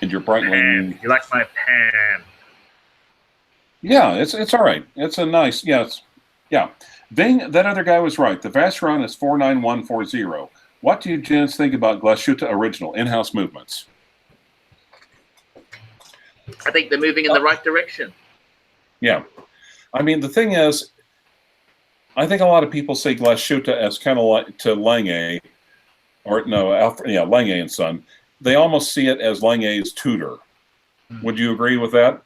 And your Breitling. Pan. You like my pan? Yeah, it's all right. It's a nice, yeah. Ving, that other guy was right. The Vacheron is 49140. What do you gents think about Glashütte original in-house movements? I think they're moving in the right direction. Yeah. I mean, the thing is, I think a lot of people say Glashütte as kind of like to Lange, or no, Lange and Son. They almost see it as Lange's tutor. Would you agree with that?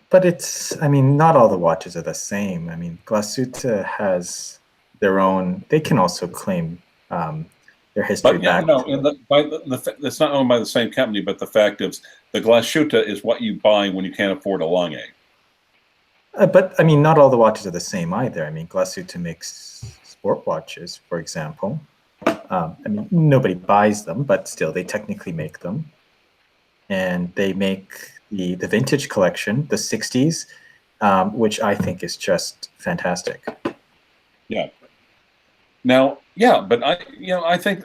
But not all the watches are the same. I mean, Glashütte has their own, they can also claim their history back. No, it's not owned by the same company, but the fact is the Glashütte is what you buy when you can't afford a Lange. But, I mean, not all the watches are the same either. I mean, Glashütte makes sport watches, for example. I mean, nobody buys them, but still, they technically make them. And they make the vintage collection, the 60s, which I think is just fantastic. Yeah. Now, yeah, but I think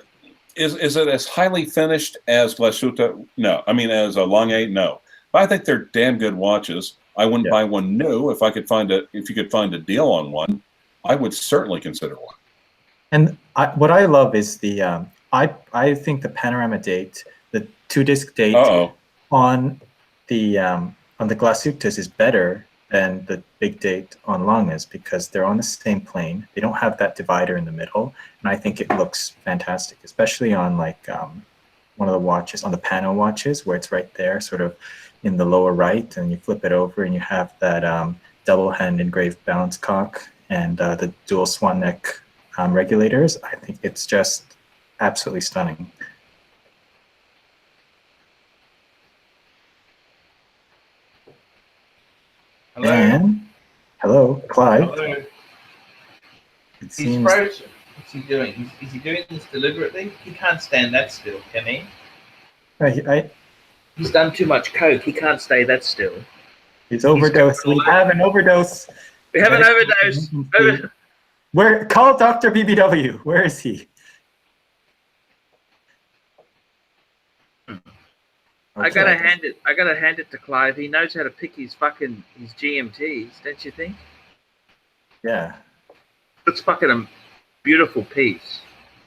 is it as highly finished as Glashütte? No. I mean, as a Lange, no. But I think they're damn good watches. I wouldn't buy one new if you could find a deal on one. I would certainly consider one. And what I love is the I think the Panorama Date, the 2-disc date, on the Glashüttes is better than the big date on long is because they're on the same plane. They don't have that divider in the middle, and I think it looks fantastic, especially on like one of the watches, on the Pano watches, where it's right there, sort of in the lower right, and you flip it over and you have that double hand engraved balance cock and the dual swan neck regulators. I think it's just absolutely stunning. Hello. And hello, Clive. Hello. It He's seems frozen. What's he doing? Is he doing this deliberately? He can't stand that still, can he? He's done too much coke. He can't stay that still. He's overdosed. We have an overdose. We have an overdose. Where? Call Dr. BBW. Where is he? I gotta hand it to Clive. He knows how to pick his GMTs, don't you think? Yeah. It's fucking a beautiful piece.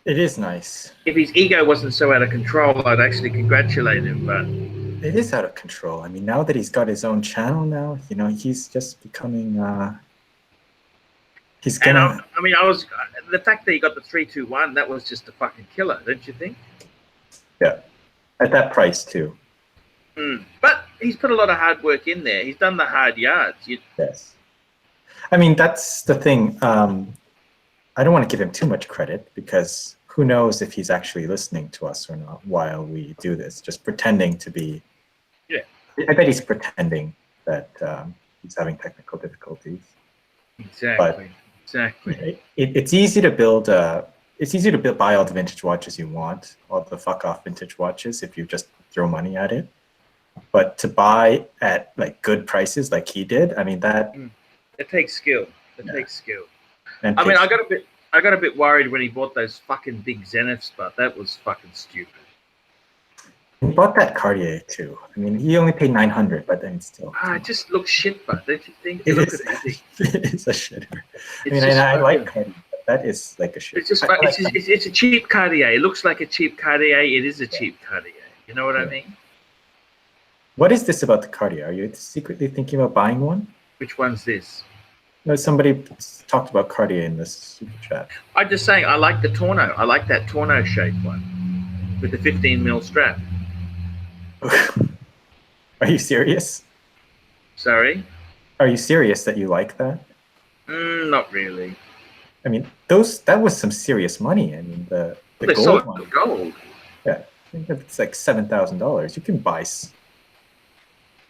It is nice. If his ego wasn't so out of control, I'd actually congratulate him, but it is out of control. I mean, now that he's got his own channel now, you know, he's just becoming he's gonna the fact that he got the 321, that was just a fucking killer, don't you think? Yeah. At that price too. But he's put a lot of hard work in there. He's done the hard yards. Yes. I mean, that's the thing. I don't want to give him too much credit because who knows if he's actually listening to us or not while we do this, just pretending to be. Yeah. I bet he's pretending that he's having technical difficulties. Exactly. But it's easy to build buy all the vintage watches you want, all the fuck off vintage watches if you just throw money at it. But to buy at like good prices like he did, I mean that it takes skill. It takes skill. And I got a bit worried when he bought those fucking big Zeniths, but that was fucking stupid. He bought that Cartier too. I mean, he only paid $900, but then still. It just looks shit, but don't you think? It is a shitter. I like Cartier. That is like a shit. It's just it's a cheap Cartier. It looks like a cheap Cartier. It is a cheap Cartier. You know what I mean? What is this about the Cartier? Are you secretly thinking about buying one? Which one's this? No, somebody talked about Cartier in this super chat. I'm just saying I like the Torno. I like that Torno shaped one with the 15 mil strap. Are you serious? Sorry? Are you serious that you like that? Not really. I mean, that was some serious money. I mean, the gold one. Gold. Yeah, I think it's like $7,000. You can buy.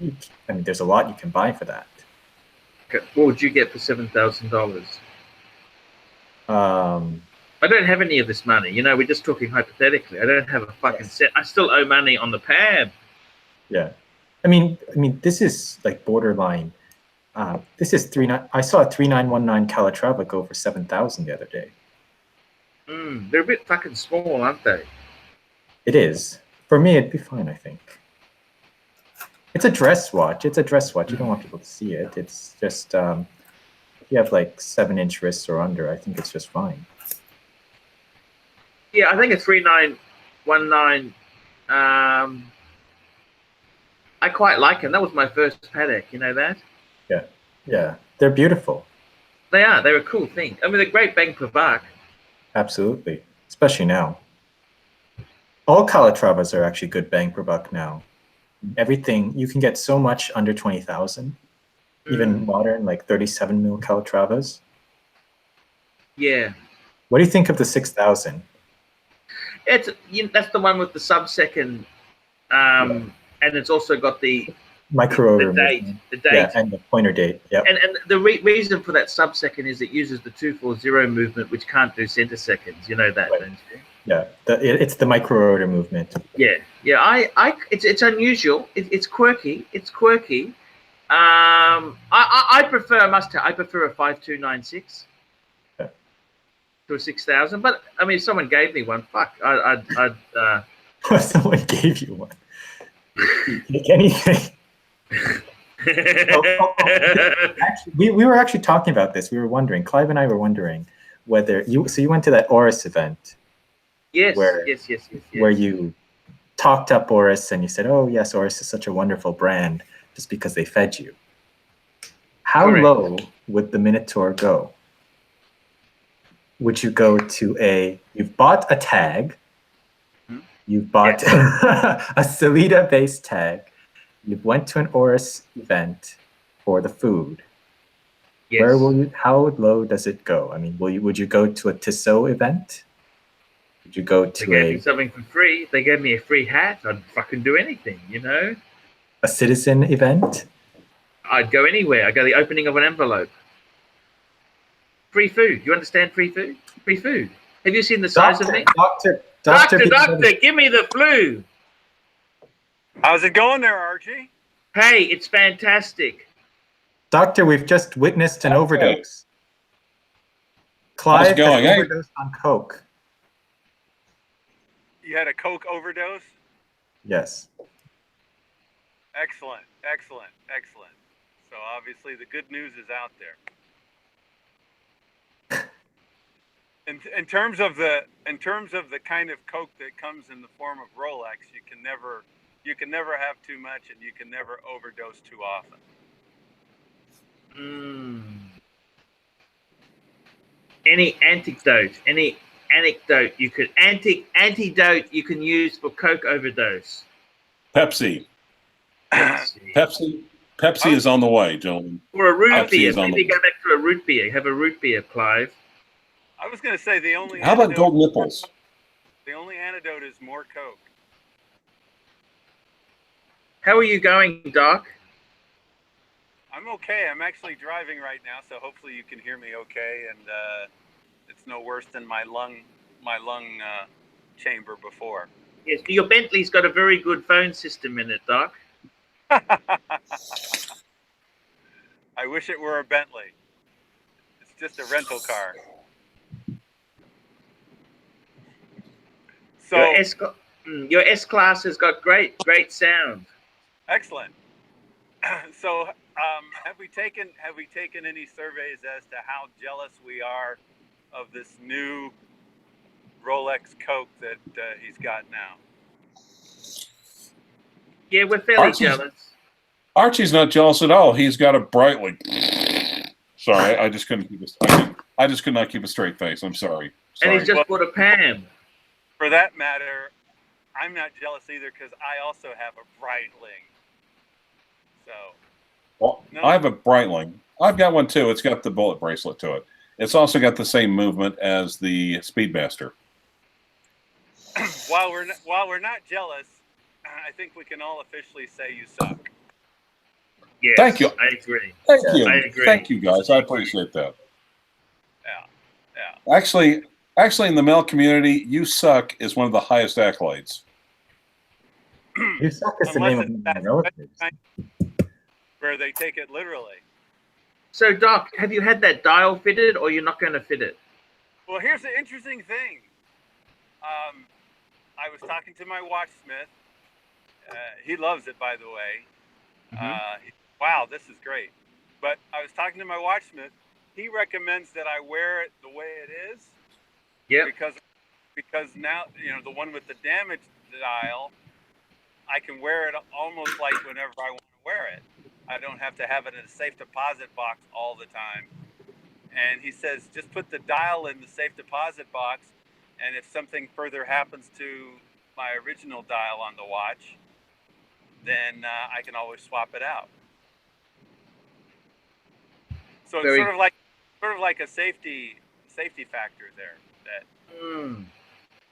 I mean, there's a lot you can buy for that. Okay. What would you get for $7,000? I don't have any of this money. You know, we're just talking hypothetically. I don't have a fucking set. I still owe money on the pad. Yeah, I mean, this is like borderline. This is I saw a 3919 Calatrava go for $7,000 the other day. They're a bit fucking small, aren't they? It is. For me, it'd be fine, I think. It's a dress watch. It's a dress watch. You don't want people to see it. It's just if you have like 7-inch wrists or under, I think it's just fine. Yeah, I think a 3919. I quite like them. That was my first Patek. You know that? Yeah, they're beautiful. They are. They're a cool thing. I mean, they're great bang per buck. Absolutely, especially now. All Calatravas are actually good bang per buck now. Everything you can get so much under 20,000, even modern like 37 mil Calatravas. Yeah. What do you think of the 6,000? That's the one with the sub-second, and it's also got the micro the date, and the pointer date. Yeah. And the reason for that sub-second is it uses the 240 movement, which can't do center seconds. You know that, don't you? Yeah, it's the micro rotor movement. Yeah. It's unusual. It's quirky. It's quirky. I prefer a 5296 to a 6,000. But I mean, if someone gave me one, fuck, I'd someone gave you one. Take anything. Actually, we were actually talking about this. We were wondering. Clive and I were wondering whether you went to that Oris event. Yes, where you talked up Oris and you said, oh yes, Oris is such a wonderful brand just because they fed you. How Correct. low would the Minotaur go? Would you go to you've bought a tag, you've bought a Sellita-based tag, you went to an Oris event for the food. Yes. Where will you? How low does it go? I mean, would you go to a Tissot event? Would you go to They gave me something for free. If they gave me a free hat, I'd fucking do anything, you know? a Citizen event? I'd go anywhere. I'd go to the opening of an envelope. Free food. You understand free food? Free food. Have you seen the size of me? Doctor, Give me the flu. How's it going there, Archie? Hey, it's fantastic. Doctor, we've just witnessed an overdose. How's Clive it going, has overdosed on Coke. You had a Coke overdose? Yes. Excellent, excellent, excellent. So obviously the good news is out there. In terms of the kind of Coke that comes in the form of Rolex, you can never have too much and you can never overdose too often. Any antidote you could antidote you can use for Coke overdose? Pepsi. Pepsi is on the way, gentlemen. Or a root Pepsi beer. is on Maybe the go back to a root beer. Have a root beer, Clive. I was going to say the only How about gold nipples? The only antidote is more Coke. How are you going, Doc? I'm okay. I'm actually driving right now, so hopefully you can hear me okay, and it's no worse than my lung chamber before. Yes, your Bentley's got a very good phone system in it, Doc. I wish it were a Bentley. It's just a rental car. So your S-Class has got great sound. Excellent. So have we taken any surveys as to how jealous we are of this new Rolex Coke that he's got now? Yeah, we're fairly jealous. Archie's not jealous at all. He's got a Breitling. Sorry, I just couldn't keep I just could not keep a straight face. I'm sorry. And he's just bought a Pam. For that matter, I'm not jealous either because I also have a Breitling. So, well, no. I have a Breitling. I've got one too. It's got the bullet bracelet to it. It's also got the same movement as the Speedmaster. While we're not jealous, I think we can all officially say you suck. Yes, thank you. I agree. Thank you. I agree. Thank you, guys. I appreciate that. Yeah. Actually, in the male community, you suck is one of the highest accolades. You suck is the name of my relatives. Where they take it literally. So, Doc, have you had that dial fitted, or you're not going to fit it? Well, here's the interesting thing. I was talking to my watchsmith. He loves it, by the way. Wow, this is great. But I was talking to my watchsmith. He recommends that I wear it the way it is. Yeah. Because now, the one with the damaged dial, I can wear it almost like whenever I want to wear it. I don't have to have it in a safe deposit box all the time. And he says, just put the dial in the safe deposit box, and if something further happens to my original dial on the watch, then I can always swap it out. So it's sort of like a safety factor there, that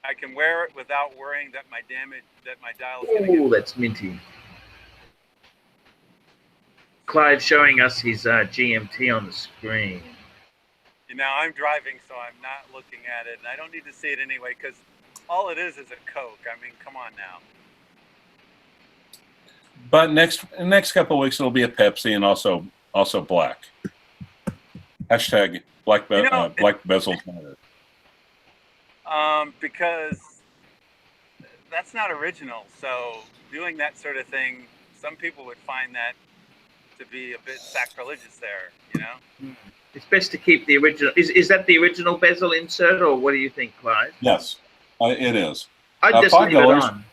I can wear it without worrying that my dial is going to get. Oh, that's minty. Clive showing us his GMT on the screen. I'm driving, so I'm not looking at it, and I don't need to see it anyway, because all it is a Coke. I mean, come on now. But next couple of weeks it'll be a Pepsi and also black. Hashtag black bezel. Because that's not original. So doing that sort of thing, some people would find that to be a bit sacrilegious there, It's best to keep the original. Is that the original bezel insert, or what do you think, Clive? Yes, it is. I'd just leave it on.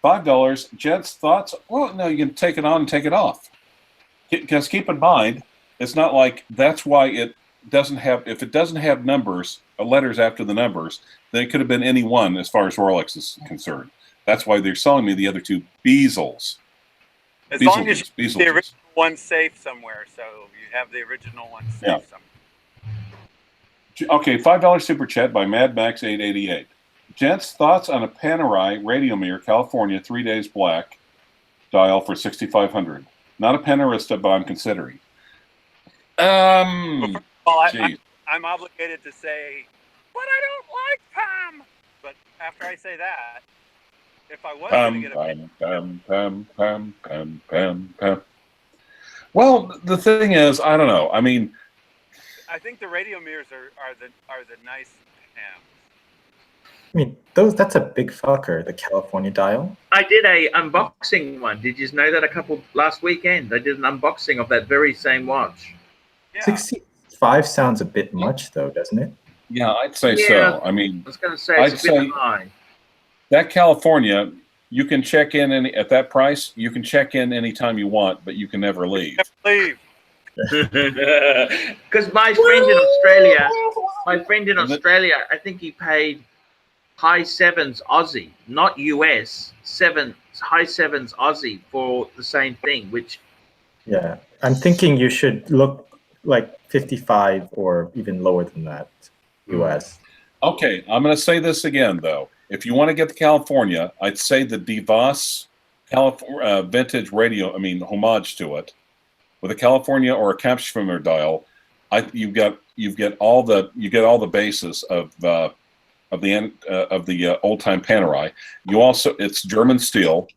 $5. Gents, thoughts? Well, no, you can take it on and take it off. Because keep in mind, it's not like that's why it doesn't have, if it doesn't have numbers, letters after the numbers, then it could have been any one as far as Rolex is concerned. That's why they're selling me the other two Bezels. As long as you have the original one safe somewhere, so you have the original one safe somewhere. Okay, $5 super chat by Mad Max 888. Gents, thoughts on a Panerai Radiomir California 3 days black dial for $6,500? Not a Panelist, but I'm considering. Well, first of all, I'm obligated to say, but I don't like Pam. But after I say that, if I was going to get a Well, the thing is, I don't know. I mean, I think the radio mirrors are the nice Pams. I mean, that's a big fucker, the California dial. I did a unboxing one. Did you know that last weekend? I did an unboxing of that very same watch. Yeah. 65 sounds a bit much, though, doesn't it? Yeah, I'd say so. I mean, I was going to say it's a bit high. That California, you can check in at that price. You can check in anytime you want, but you can never leave. Leave. Because my friend in Australia, I think he paid high sevens Aussie, not US, high sevens Aussie for the same thing, which... Yeah, I'm thinking you should look like 55 or even lower than that, US. Okay, I'm going to say this again, though. If you want to get the California, I'd say the DeVos vintage radio, homage to it, with a California or a Capschumer dial, you get all the basis of the old time Panerai. It's German steel,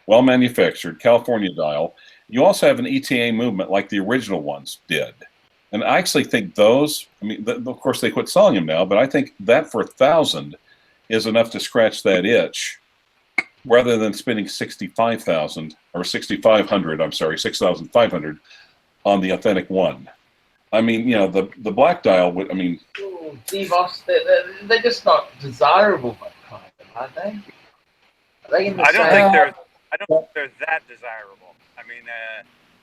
well manufactured, California dial. You also have an ETA movement like the original ones did, and I actually think those. Of course they quit selling them now, but I think that for $1,000 is enough to scratch that itch, rather than spending $65,000 or $6,500. I'm sorry, $6,500 on the authentic one. The black dial would. DeVos, they're just not desirable, aren't they? I don't think they're that desirable.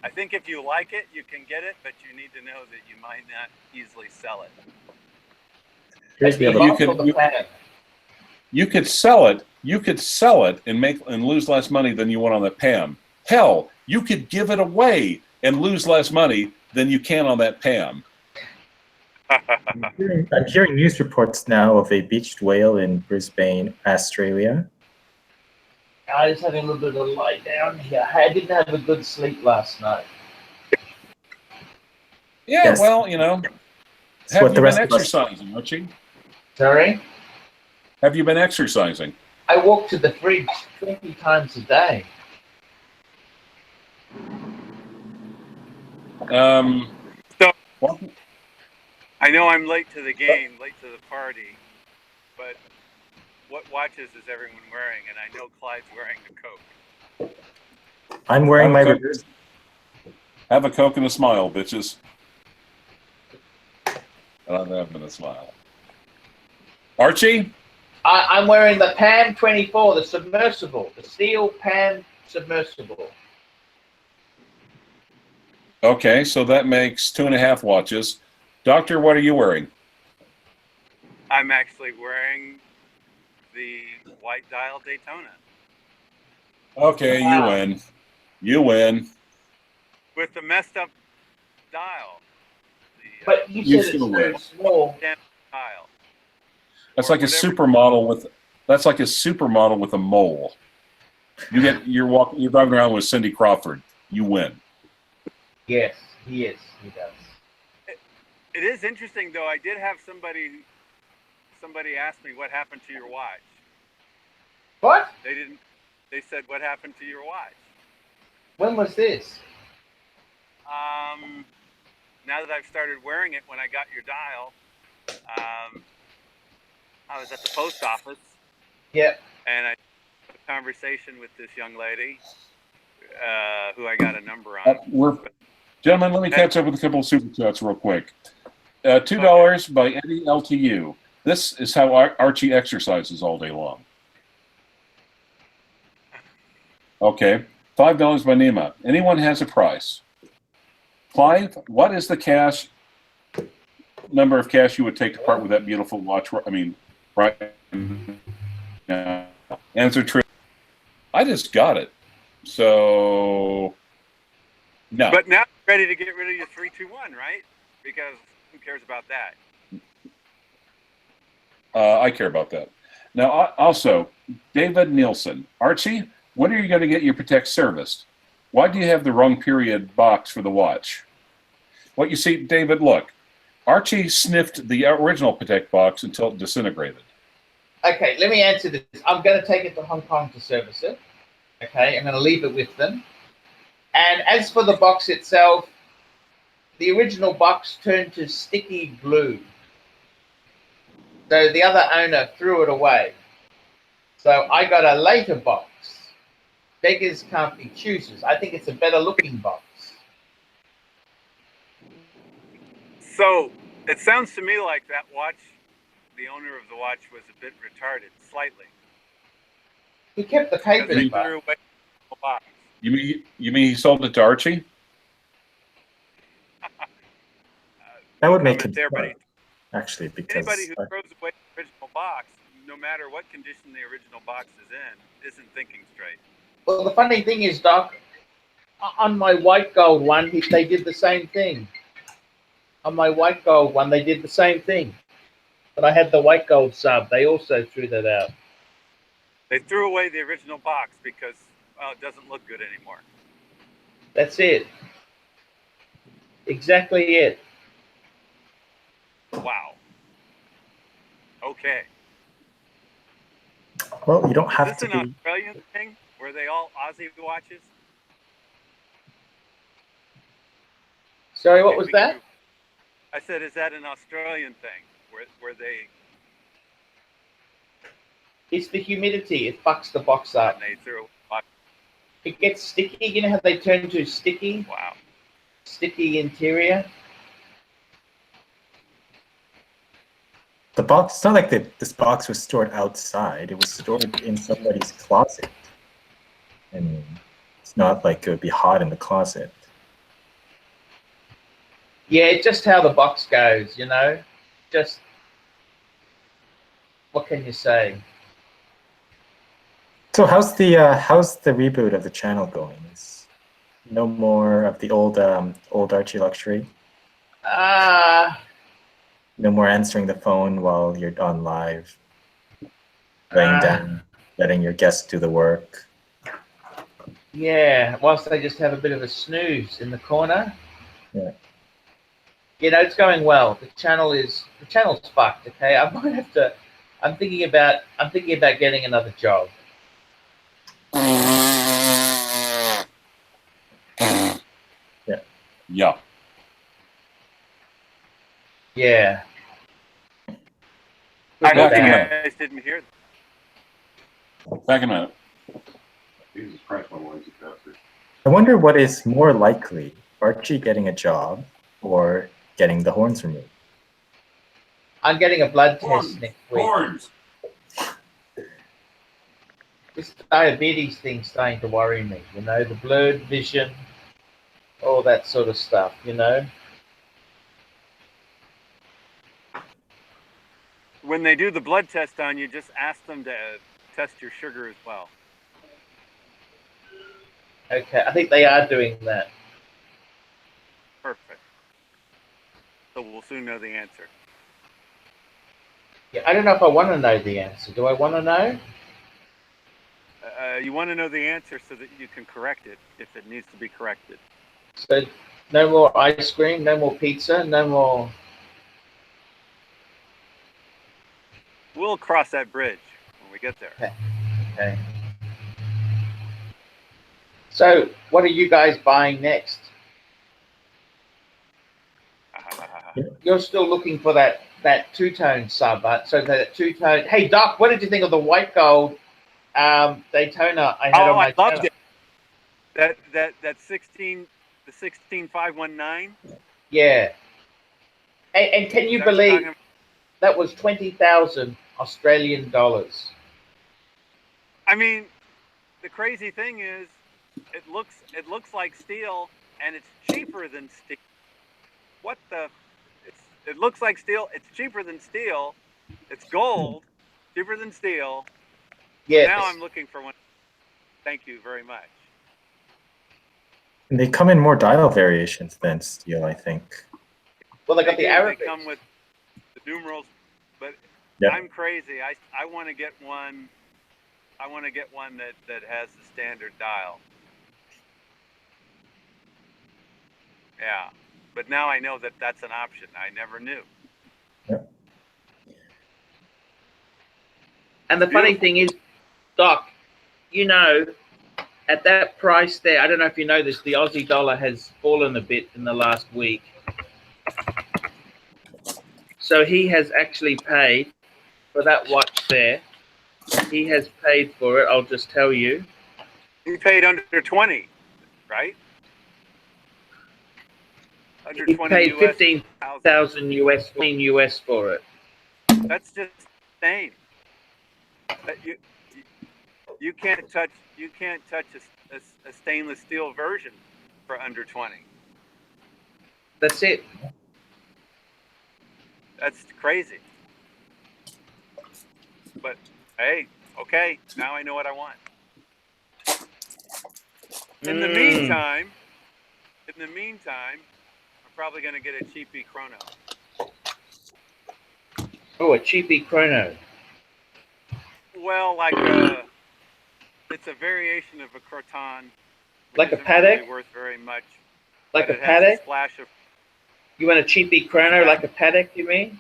I think if you like it, you can get it, but you need to know that you might not easily sell it. You could sell it. You could sell it and lose less money than you would on that Pam. Hell, you could give it away and lose less money than you can on that Pam. I'm hearing news reports now of a beached whale in Brisbane, Australia. I was having a little bit of a lie down here. I didn't have a good sleep last night. Yeah, yes. Well, have you been exercising, Archie? Sorry? Have you been exercising? I walk to the fridge 20 times a day. I know I'm late to the game, late to the party, but what watches is everyone wearing? And I know Clive's wearing a Coke. I'm wearing my reverse. Have a Coke and a smile, bitches. And I'm having a smile. Archie? I'm wearing the PAM 24, the submersible, the steel PAM submersible. Okay, so that makes 2.5 watches. Doctor, what are you wearing? I'm actually wearing the white dial Daytona. Okay, wow. You win. You win. With the messed up dial. But you said it's very small. Dial. That's like a supermodel with. That's like a supermodel with a mole. You're driving around with Cindy Crawford. You win. Yes, he is. He does. It is interesting, though. I did have somebody ask me what happened to your watch. What? They said, what happened to your watch? When was this? Now that I've started wearing it, when I got your dial, I was at the post office. Yeah. And I had a conversation with this young lady who I got a number on. Gentlemen, let me catch up with a couple of super chats real quick. $2 by Eddie LTU. This is how Archie exercises all day long. Okay. $5 by Nima. Anyone has a price. Clive, what is the cash number of cash you would take to part with that beautiful watch? I mean, right now. Answer true. I just got it. So, no. But now you're ready to get rid of your 321, right? Because who cares about that? I care about that. Now, also, David Nielsen. Archie, when are you going to get your Patek serviced? Why do you have the wrong period box for the watch? What you see, David, look. Archie sniffed the original Patek box until it disintegrated. Okay, let me answer this. I'm going to take it to Hong Kong to service it. Okay, I'm going to leave it with them. And as for the box itself, the original box turned to sticky glue. So the other owner threw it away. So I got a later box. Beggars can't be choosers. I think it's a better looking box. So it sounds to me like that watch, the owner of the watch was a bit retarded, slightly. He kept the paper Because they in threw away the box. You mean he sold it to Archie? That would make it there, but actually, because anybody who throws away the original box, no matter what condition the original box is in, isn't thinking straight. Well, the funny thing is, Doc, on my white gold one, they did the same thing. On my white gold one, they did the same thing. But I had the white gold sub. They also threw that out. They threw away the original box because, well, it doesn't look good anymore. That's it. Exactly it. Wow. Okay. well, you don't have Is to this an be. Australian thing? Were they all Aussie watches? Sorry, what was that? I said, is that an Australian thing? Where they... It's the humidity. It fucks the box up. And they threw box. It gets sticky. You know how they turn to sticky? Wow. Sticky interior. The box, it's not like this box was stored outside. It was stored in somebody's closet. I mean, it's not like it would be hot in the closet. Yeah, it's just how the box goes, you know? Just, what can you say? So how's the reboot of the channel going? Is no more of the old Archie luxury? No more answering the phone while you're on live, laying down, letting your guests do the work. Yeah, whilst they just have a bit of a snooze in the corner. Yeah. You know, it's going well. The channel's fucked, okay? I might have to I'm thinking about getting another job. Yeah. Yeah. Yeah. I hope you Back guys didn't hear that. Back in a minute. Jesus Christ, my voice is faster. I wonder what is more likely, Archie getting a job or getting the horns removed. I'm getting a blood test next week. Horns! This diabetes thing's starting to worry me, you know, the blurred vision, all that sort of stuff, you know. When they do the blood test on you, just ask them to test your sugar as well. Okay, I think they are doing that. Perfect. So we'll soon know the answer. Yeah, I don't know if I want to know the answer. Do I want to know? You want to know the answer so that you can correct it if it needs to be corrected. So no more ice cream, no more pizza, no more... We'll cross that bridge when we get there. Okay. Okay. So what are you guys buying next? You're still looking for that two-tone sub, so that two-tone... Hey, Doc, what did you think of the white gold Daytona I had on my I loved channel? it. That 16519. Yeah. And can you believe that was 20,000 Australian dollars? I mean, the crazy thing is, it looks like steel, and it's cheaper than steel. What the? It looks like steel. It's cheaper than steel. It's gold, cheaper than steel. Yes. Now I'm looking for one. Thank you very much. And they come in more dial variations than steel, I think. Well, they got the Arabic. They come with the numerals, but Yep. I'm crazy. I want to get one. I want to get one that has the standard dial. Yeah, but now I know that that's an option. I never knew. Yep. And the funny thing is, Doc, you know, at that price there, I don't know if you know this, the Aussie dollar has fallen a bit in the last week. So he has actually paid for that watch there. He has paid for it, I'll just tell you. He paid under 20, right? Under He 20 paid US. 15,000 US for it. That's just insane. But you can't touch a stainless steel version for under 20. That's it. That's crazy. But hey, okay, now I know what I want. In the meantime, I'm probably going to get a cheapy chrono. Oh, a cheapy chrono. Well, like it's a variation of a Croton. Like a isn't Patek? really worth very much. Like but a it has Patek? a splash of. You want a cheapy chrono like a Patek, you mean?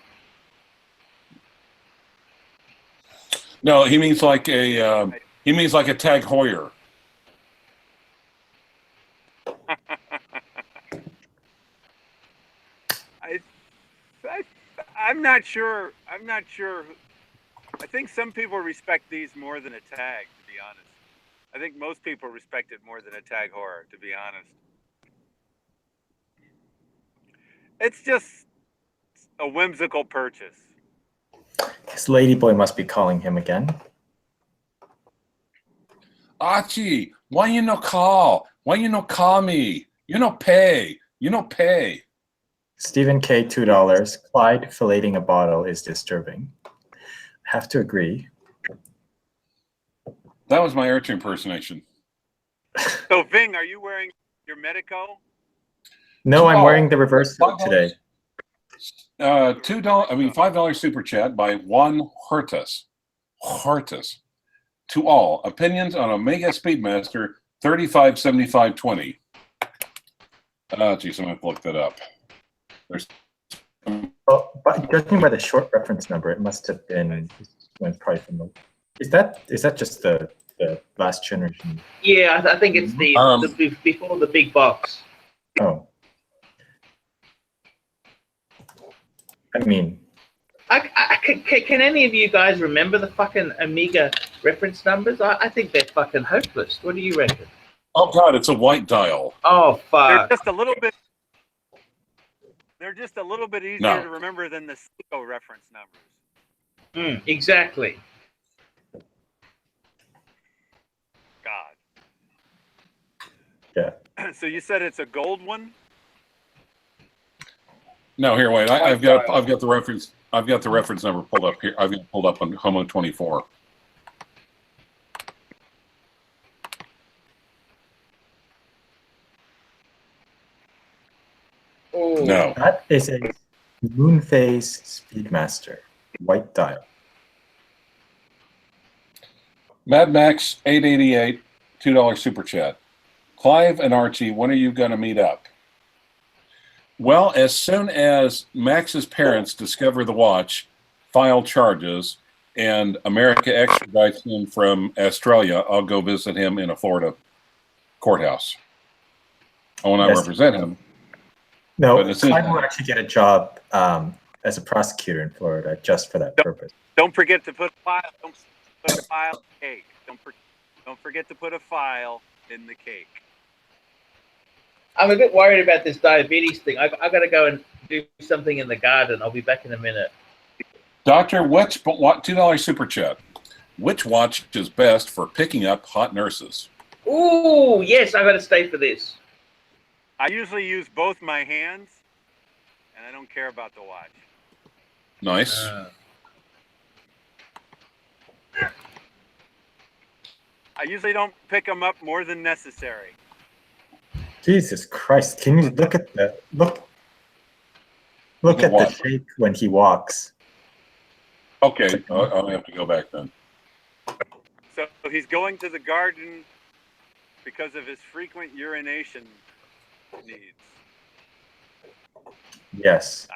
No, he means like a Tag Heuer. I'm not sure. I think some people respect these more than a Tag, to be honest. I think most people respect it more than a Tag Heuer, to be honest. It's just a whimsical purchase. His ladyboy must be calling him again. Archie, why you no call? Why you no call me? You no pay. You no pay. Stephen K, $2. Clyde filleting a bottle is disturbing. Have to agree. That was my Archie impersonation. So, Ving, are you wearing your Medico? No, I'm wearing the reverse today. $2. I mean, $5 super chat by Juan Hortus. Hortus. To all opinions on Omega Speedmaster 357520. Oh, geez, I'm gonna have to look that up. There's. Well, but judging by the short reference number, it must have been probably from the. Is that just the last generation? Yeah, I think it's the before the big box. Oh. I mean, can any of you guys remember the fucking Omega reference numbers? I think they're fucking hopeless. What do you reckon? Oh God, it's a white dial. Oh fuck! They're just a little bit. They're just a little bit easier to remember than the Seiko reference numbers. Exactly. God. yeah. So you said it's a gold one? No, here, wait. I've got the reference. I've got the reference number pulled up here. I've got it pulled up on Homo 24. Oh. No. That is a moon phase Speedmaster, white dial. Mad Max 888, $2 super chat. Clive and Archie, when are you going to meet up? Well, as soon as Max's parents discover the watch, file charges, and America extradites him from Australia, I'll go visit him in a Florida courthouse. I will not represent him. No, Clive will actually get a job as a prosecutor in Florida just for that purpose. Don't forget to put a file. Don't put a file in the cake. Don't forget to put a file in the cake. I'm a bit worried about this diabetes thing. I got to go and do something in the garden. I'll be back in a minute. Doctor, $2 super chat. Which watch is best for picking up hot nurses? Ooh, yes, I got to stay for this. I usually use both my hands, and I don't care about the watch. Nice. I usually don't pick them up more than necessary. Jesus Christ! Can you look at the look at the shape when he walks? Okay, I'll have to go back then. So he's going to the garden because of his frequent urination needs. Yes.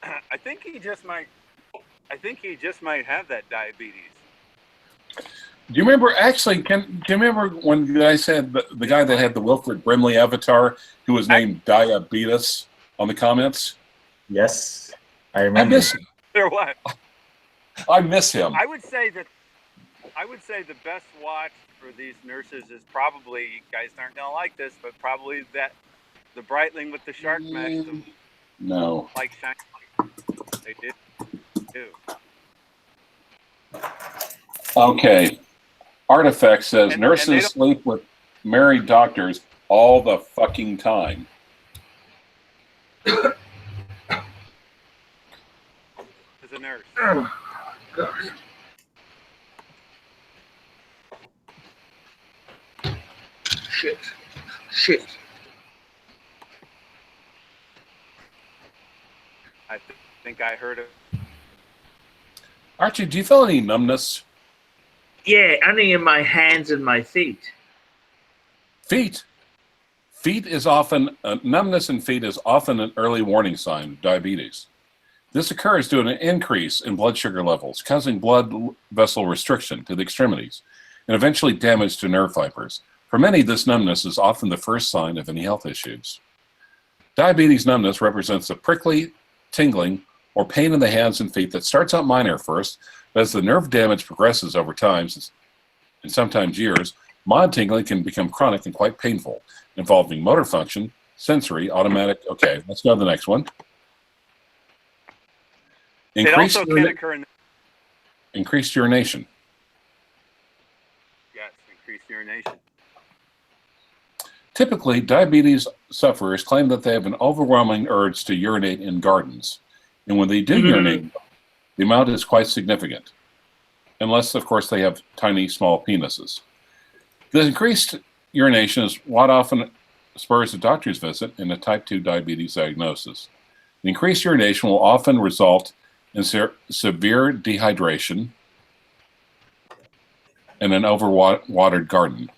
I think he just might have that diabetes. Do you remember, actually, do you remember when I said the guy that had the Wilfred Brimley avatar who was named Diabetes on the comments? Yes, I remember. I miss him. Or what? I miss him. I would say the best watch for these nurses is probably, you guys aren't gonna like this, but probably the Breitling with the shark mesh. No. Like shiny. They did too. Okay. Artifact says nurses sleep with married doctors all the fucking time. As a nurse. Oh, God. Shit. I think I heard it. Archie, do you feel any numbness? Yeah, only in my hands and my feet. Feet. Feet is often, numbness in feet is often an early warning sign of diabetes. This occurs due to an increase in blood sugar levels, causing blood vessel restriction to the extremities, and eventually damage to nerve fibers. For many, this numbness is often the first sign of any health issues. Diabetes numbness represents a prickly, tingling, or pain in the hands and feet that starts out minor first, but as the nerve damage progresses over time, and sometimes years, mild tingling can become chronic and quite painful, involving motor function, sensory, automatic. Okay, let's go to the next one. It also can occur in increased urination. Yes, increased urination. Typically, diabetes sufferers claim that they have an overwhelming urge to urinate in gardens. And when they do urinate, the amount is quite significant. Unless, of course, they have tiny, small penises. The increased urination is what often spurs a doctor's visit in a type 2 diabetes diagnosis. The increased urination will often result in severe dehydration and an overwatered garden.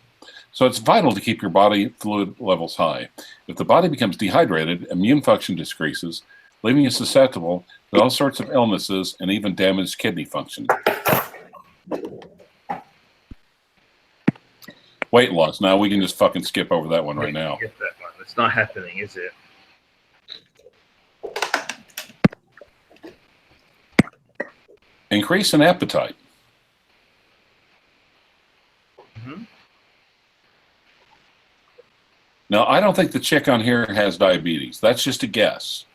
So it's vital to keep your body fluid levels high. If the body becomes dehydrated, immune function decreases, leaving you susceptible to all sorts of illnesses and even damaged kidney function. Weight loss. Now we can just fucking skip over that one right now. Get that one. It's not happening, is it? Increase in appetite. Now, I don't think the chick on here has diabetes. That's just a guess.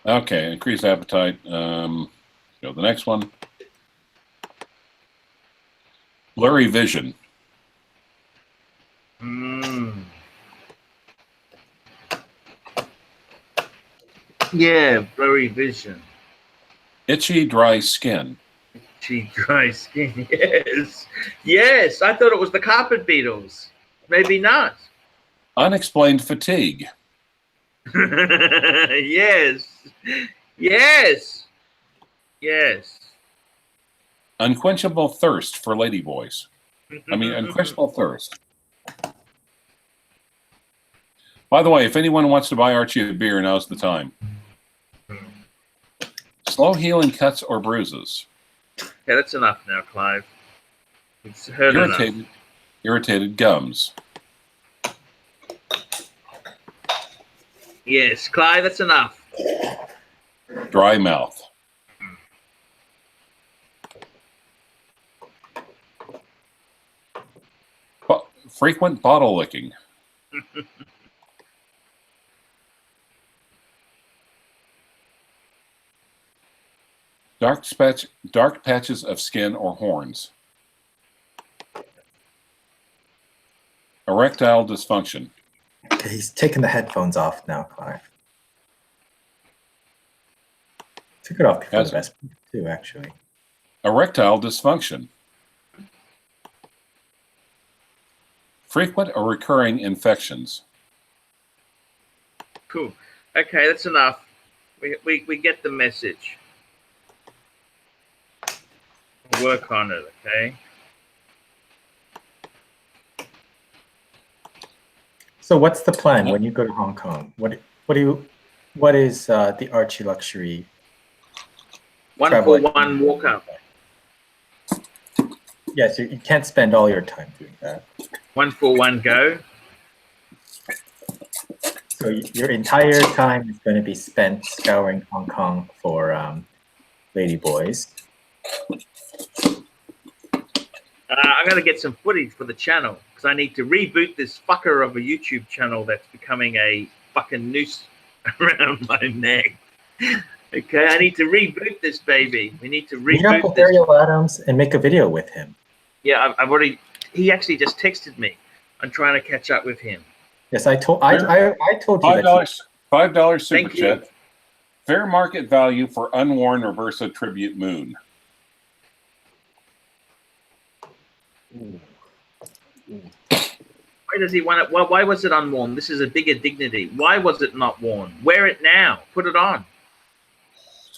Okay, increased appetite. Go the next one. Blurry vision. Yeah, blurry vision. Itchy, dry skin. Itchy, dry skin. Yes. Yes, I thought it was the carpet beetles. Maybe not. Unexplained fatigue. Yes. Yes. Yes. Unquenchable thirst for ladyboys. Unquenchable thirst. By the way, if anyone wants to buy Archie a beer, now's the time. Slow healing cuts or bruises. Yeah, that's enough now, Clive. It's hurt enough. Irritated gums. Yes, Clive, that's enough. Dry mouth. Frequent bottle licking. Dark patches of skin or horns. Erectile dysfunction. Okay, he's taking the headphones off now, Clive. Took it off before the best too, actually. Erectile dysfunction. Frequent or recurring infections. Cool. Okay, that's enough. We get the message. We'll work on it, okay? So what's the plan when you go to Hong Kong? What is the Archie Luxury? 1-for-1 walk up. Yes, you can't spend all your time doing that. 1-for-1 go. So your entire time is going to be spent scouring Hong Kong for ladyboys. I got to get some footage for the channel because I need to reboot this fucker of a YouTube channel that's becoming a fucking noose around my neck. Okay, I need to reboot this baby. We need to Meet up reboot with this. Ariel Adams and make a video with him. Yeah, I've already. He actually just texted me. I'm trying to catch up with him. Yes, I told you that. $5 super Thank you. chat. Fair market value for unworn Reverso Tribute Moon. Why does he want it? Why was it unworn? This is a bigger dignity. Why was it not worn? Wear it now. Put it on.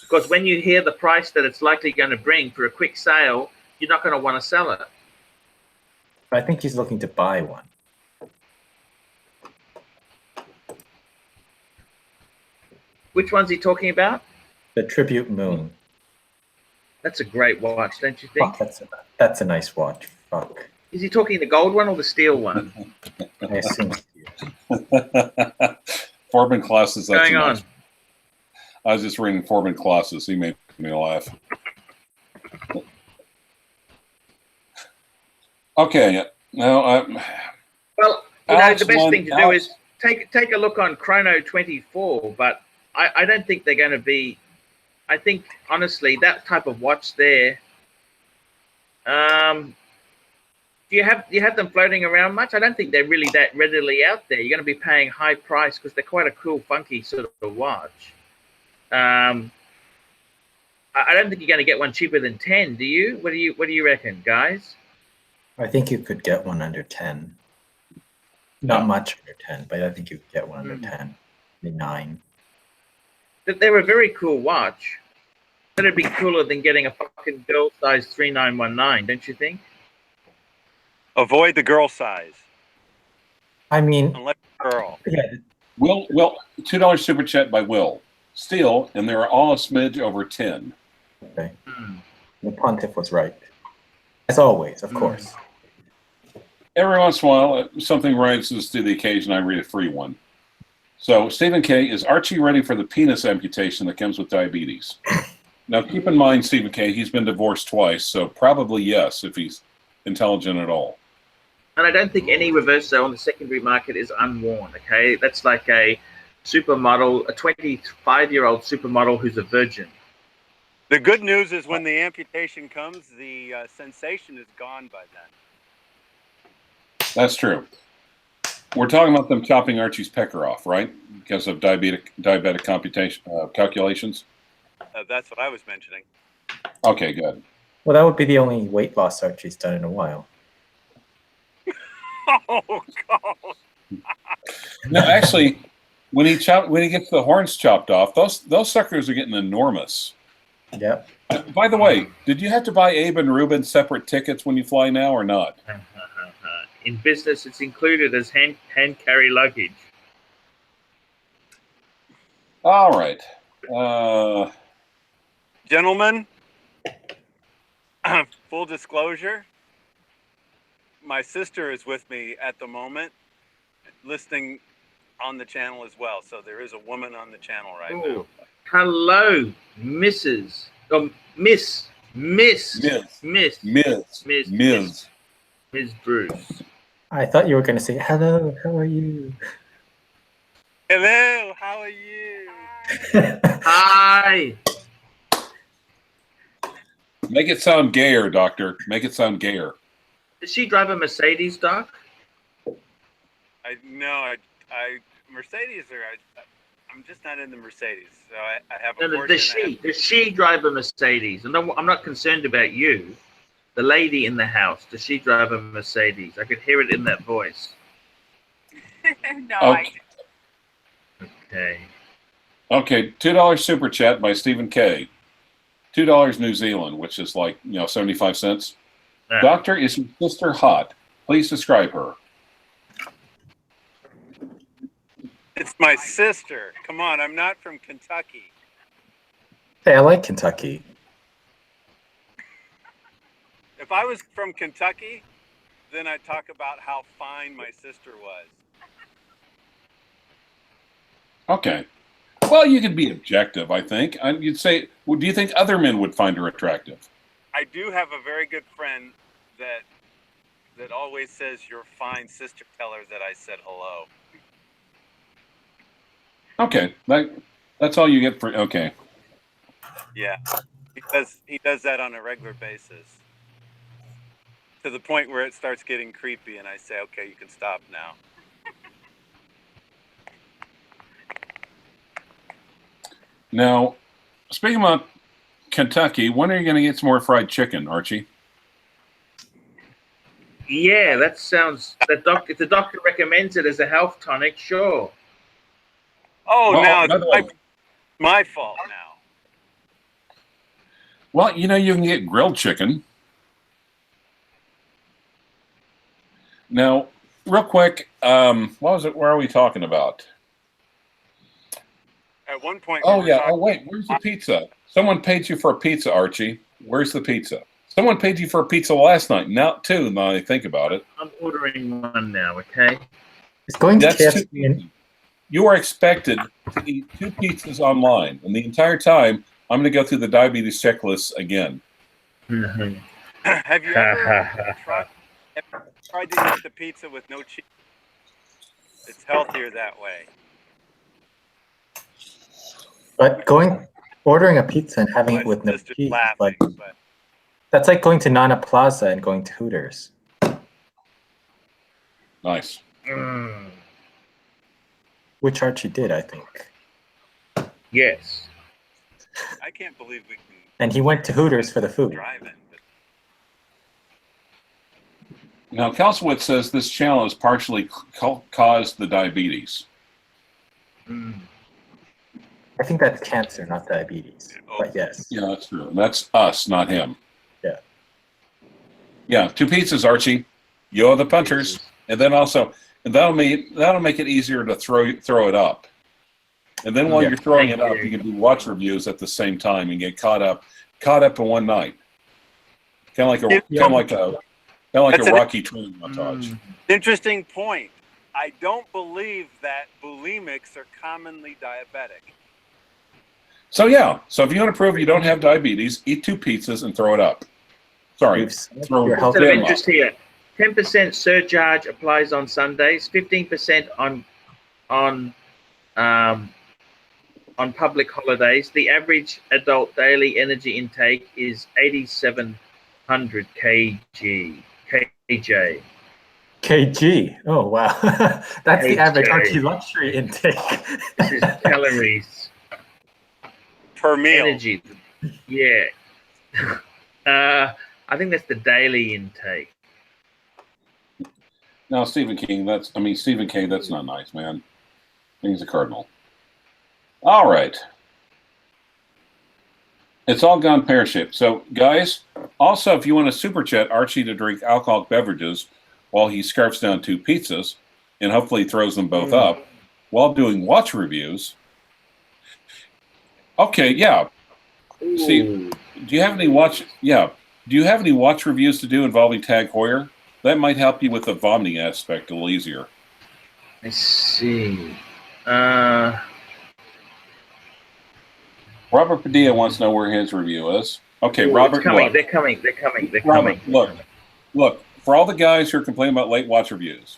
Because when you hear the price that it's likely going to bring for a quick sale, you're not going to want to sell it. I think he's looking to buy one. Which one's he talking about? The Tribute Moon. That's a great watch, don't you think? Fuck, that's a nice watch. Fuck. Is he talking the gold one or the steel one? I assume. Forbin Classes. What's going on? I was just reading Forbin Classes. He made me laugh. Okay. Now, well, you know, Alex the best thing to do Alex- is take a look on Chrono 24, but I don't think they're going to be. I think honestly that type of watch there. Do you have them floating around much? I don't think they're really that readily out there. You're going to be paying high price because they're quite a cool, funky sort of watch. I don't think you're going to get one cheaper than 10. Do you? What do you reckon, guys? I think you could get one under 10. Not much under 10, but I think you could get one under 10. Maybe 9. They're a very cool watch. That'd be cooler than getting a fucking girl size 3919, don't you think? Avoid the girl size. I mean, Unless you're a girl. yeah, Will $2 super chat by Will. Still, and they're all a smidge over 10. okay. The pontiff was right. As always, of course. Every once in a while, something rises to the occasion. I read a free one. So, Stephen K., is Archie ready for the penis amputation that comes with diabetes? Now, keep in mind, Stephen K., he's been divorced twice, so probably yes, if he's intelligent at all. And I don't think any Reverso on the secondary market is unworn, okay? That's like a supermodel, a 25-year-old supermodel who's a virgin. The good news is when the amputation comes, the sensation is gone by then. That's true. We're talking about them chopping Archie's pecker off, right? Because of diabetic computation calculations? That's what I was mentioning. Okay, good. Well, that would be the only weight loss Archie's done in a while. Oh, God. No, actually, when he gets the horns chopped off, those suckers are getting enormous. Yep. By the way, did you have to buy Abe and Ruben separate tickets when you fly now or not? In business, it's included as hand carry luggage. All right. Gentlemen, full disclosure, my sister is with me at the moment, listening on the channel as well. So there is a woman on the channel right now. Hello, Mrs. Miss Bruce. I thought you were going to say, hello, how are you? Hello, how are you? Hi. Make it sound gayer, Doctor. Make it sound gayer. Does she drive a Mercedes, Doc? Mercedes I'm just not in the Mercedes. So I have a No, Porsche. Does she drive a Mercedes? And I'm not concerned about you. The lady in the house, does she drive a Mercedes? I could hear it in that voice. No, Okay. Okay. Okay, $2 super chat by Stephen K. $2 New Zealand, which is like 75 cents. Ah. Doctor, is your sister hot? Please describe her. It's my sister. Come on, I'm not from Kentucky. Hey, I like Kentucky. If I was from Kentucky, then I'd talk about how fine my sister was. Okay. Well, you could be objective, I think. You'd say, well, do you think other men would find her attractive? I do have a very good friend that always says, "You're fine, sister. Tell her that I said hello." Okay. That's all you get for, okay. Yeah, he does that on a regular basis. To the point where it starts getting creepy, and I say, "Okay, you can stop now." Now, speaking about Kentucky, when are you going to get some more fried chicken, Archie? Yeah, that sounds. If the doctor recommends it as a health tonic, sure. Oh, Well, now by the it's way- my fault now. Well, you can get grilled chicken. Now, real quick, what was it? Where are we talking about? At one point, Oh, we were yeah. talking- Oh, wait. Where's the pizza? Someone paid you for a pizza, Archie. Where's the pizza? Someone paid you for a pizza last night. Now, too, now I think about it. I'm ordering one now, okay? It's going to That's KFC and You are expected to eat 2 pizzas online. And the entire time, I'm going to go through the diabetes checklist again. Have you ever tried to eat the pizza with no cheese? It's healthier that way. but ordering a pizza and having My it with no sister's cheese, laughing, but that's like going to Nana Plaza and going to Hooters. Nice. Which Archie did, I think. Yes. I can't believe we can. And he went to Hooters for the food. Drive-in, but Now, Kalsowitz says this channel has partially caused the diabetes. I think that's cancer, not diabetes. But yes. Yeah, that's true. That's us, not him. Yeah. Yeah, 2 pizzas, Archie. Yo, the punters. And then also, and that'll make it easier to throw it up. And then while you're throwing it up, you can do watch reviews at the same time and get caught up in one night. Kind of like a Rocky training montage. interesting point. I don't believe that bulimics are commonly diabetic. So yeah, so if you want to prove you don't have diabetes, eat 2 pizzas and throw it up. Sorry, throw your health Bit of them up. interest here. 10% surcharge applies on Sundays. 15% on public holidays. The average adult daily energy intake is 8,700 kg. KJ. kg. Oh, wow. That's the average KJ. Archie luxury intake. This is calories. Per meal. Energy. Yeah. I think that's the daily intake. No, Stephen K, that's not nice, man. He's a cardinal. All right. It's all gone pear-shaped. So, guys, also, if you want to super chat Archie to drink alcoholic beverages while he scarfs down 2 pizzas and hopefully throws them both up while doing watch reviews. Okay, yeah. See, do you have any watch reviews to do involving Tag Heuer? That might help you with the vomiting aspect a little easier. Let's see. Robert Padilla wants to know where his review is. Okay, Robert, They're coming. Robert, look, for all the guys who are complaining about late watch reviews,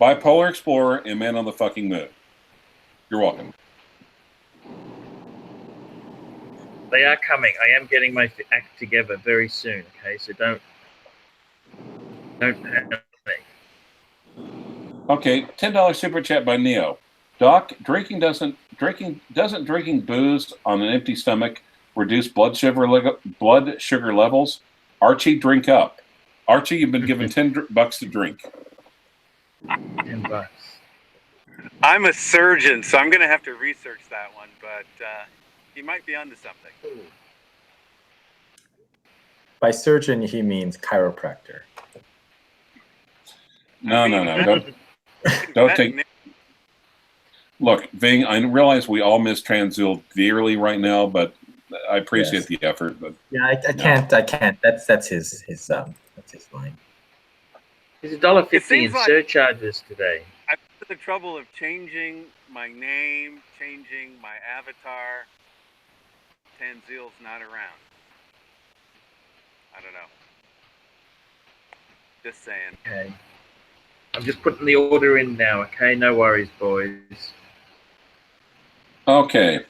Bipolar Explorer and Man on the Fucking Moon. You're welcome. They are coming. I am getting my act together very soon. Okay, so don't panic. Okay, $10 super chat by Neo. Doc, doesn't drinking booze on an empty stomach reduce blood sugar levels? Archie, drink up. Archie, you've been given $10 to drink. $10. I'm a surgeon, so I'm going to have to research that one, but he might be onto something. By surgeon, he means chiropractor. No. Don't take. Look, Ving, I realize we all miss Transil dearly right now, but I appreciate the effort. But yeah, I can't. That's his line. There's $1.50 in like surcharges today. I've had the trouble of changing my name, changing my avatar. Tanzil's not around. I don't know. Just saying. Okay. I'm just putting the order in now, okay? No worries, boys. okay.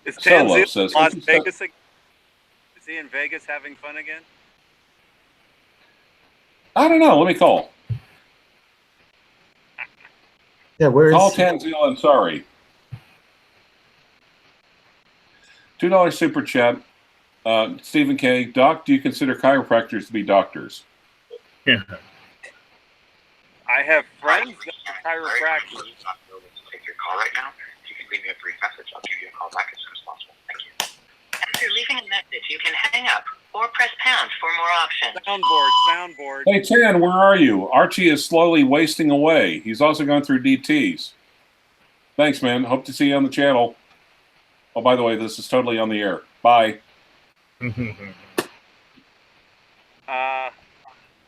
Is Solo Tanzil says, in Las Vegas again? Is he in Vegas having fun again? I don't know. Let me call. Yeah, where is Call he? Tanzil. I'm sorry. $2 super chat. Stephen K. Doc, do you consider chiropractors to be doctors? Yeah. I have friends that are chiropractors. Take your call right now. You can leave me a brief message. I'll give you a call back as soon as possible. Thank you. After leaving a message, you can hang up or press pound for more options. Soundboard. Hey, Tan, where are you? Archie is slowly wasting away. He's also going through DTs. Thanks, man. Hope to see you on the channel. Oh, by the way, this is totally on the air. Bye.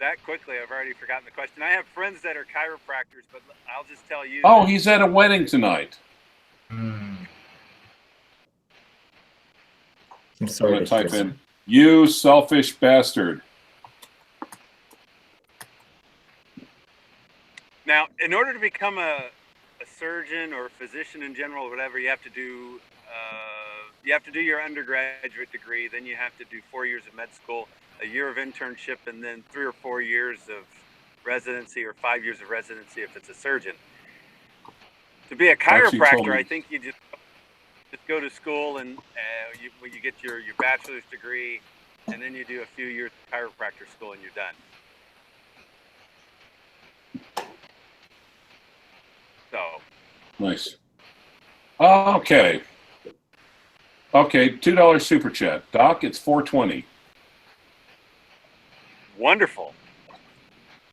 That quickly, I've already forgotten the question. I have friends that are chiropractors, but I'll just tell you. Oh, he's at a wedding tonight. I'm I'm sorry going to to type hear in, you selfish bastard. Now, in order to become a surgeon or a physician in general, or whatever, you have to do your undergraduate degree. Then you have to do 4 years of med school, a year of internship, and then 3 or 4 years of residency, or 5 years of residency if it's a surgeon. To be a chiropractor, I think you just go to school and you get your bachelor's degree, and then you do a few years of chiropractor school and you're done. So Nice. Okay. Okay, $2 super chat. Doc, it's 420. wonderful.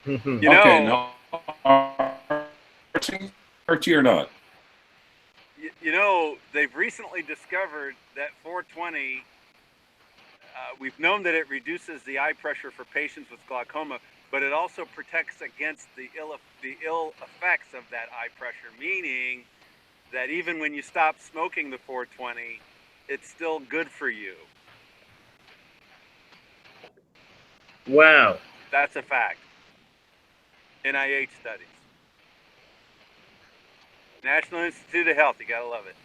You Okay, know, now, Archie or not? you know, they've recently discovered that 420, we've known that it reduces the eye pressure for patients with glaucoma, but it also protects against the ill effects of that eye pressure, meaning that even when you stop smoking the 420, it's still good for you. Wow. That's a fact. NIH studies. National Institute of Health, you gotta love it.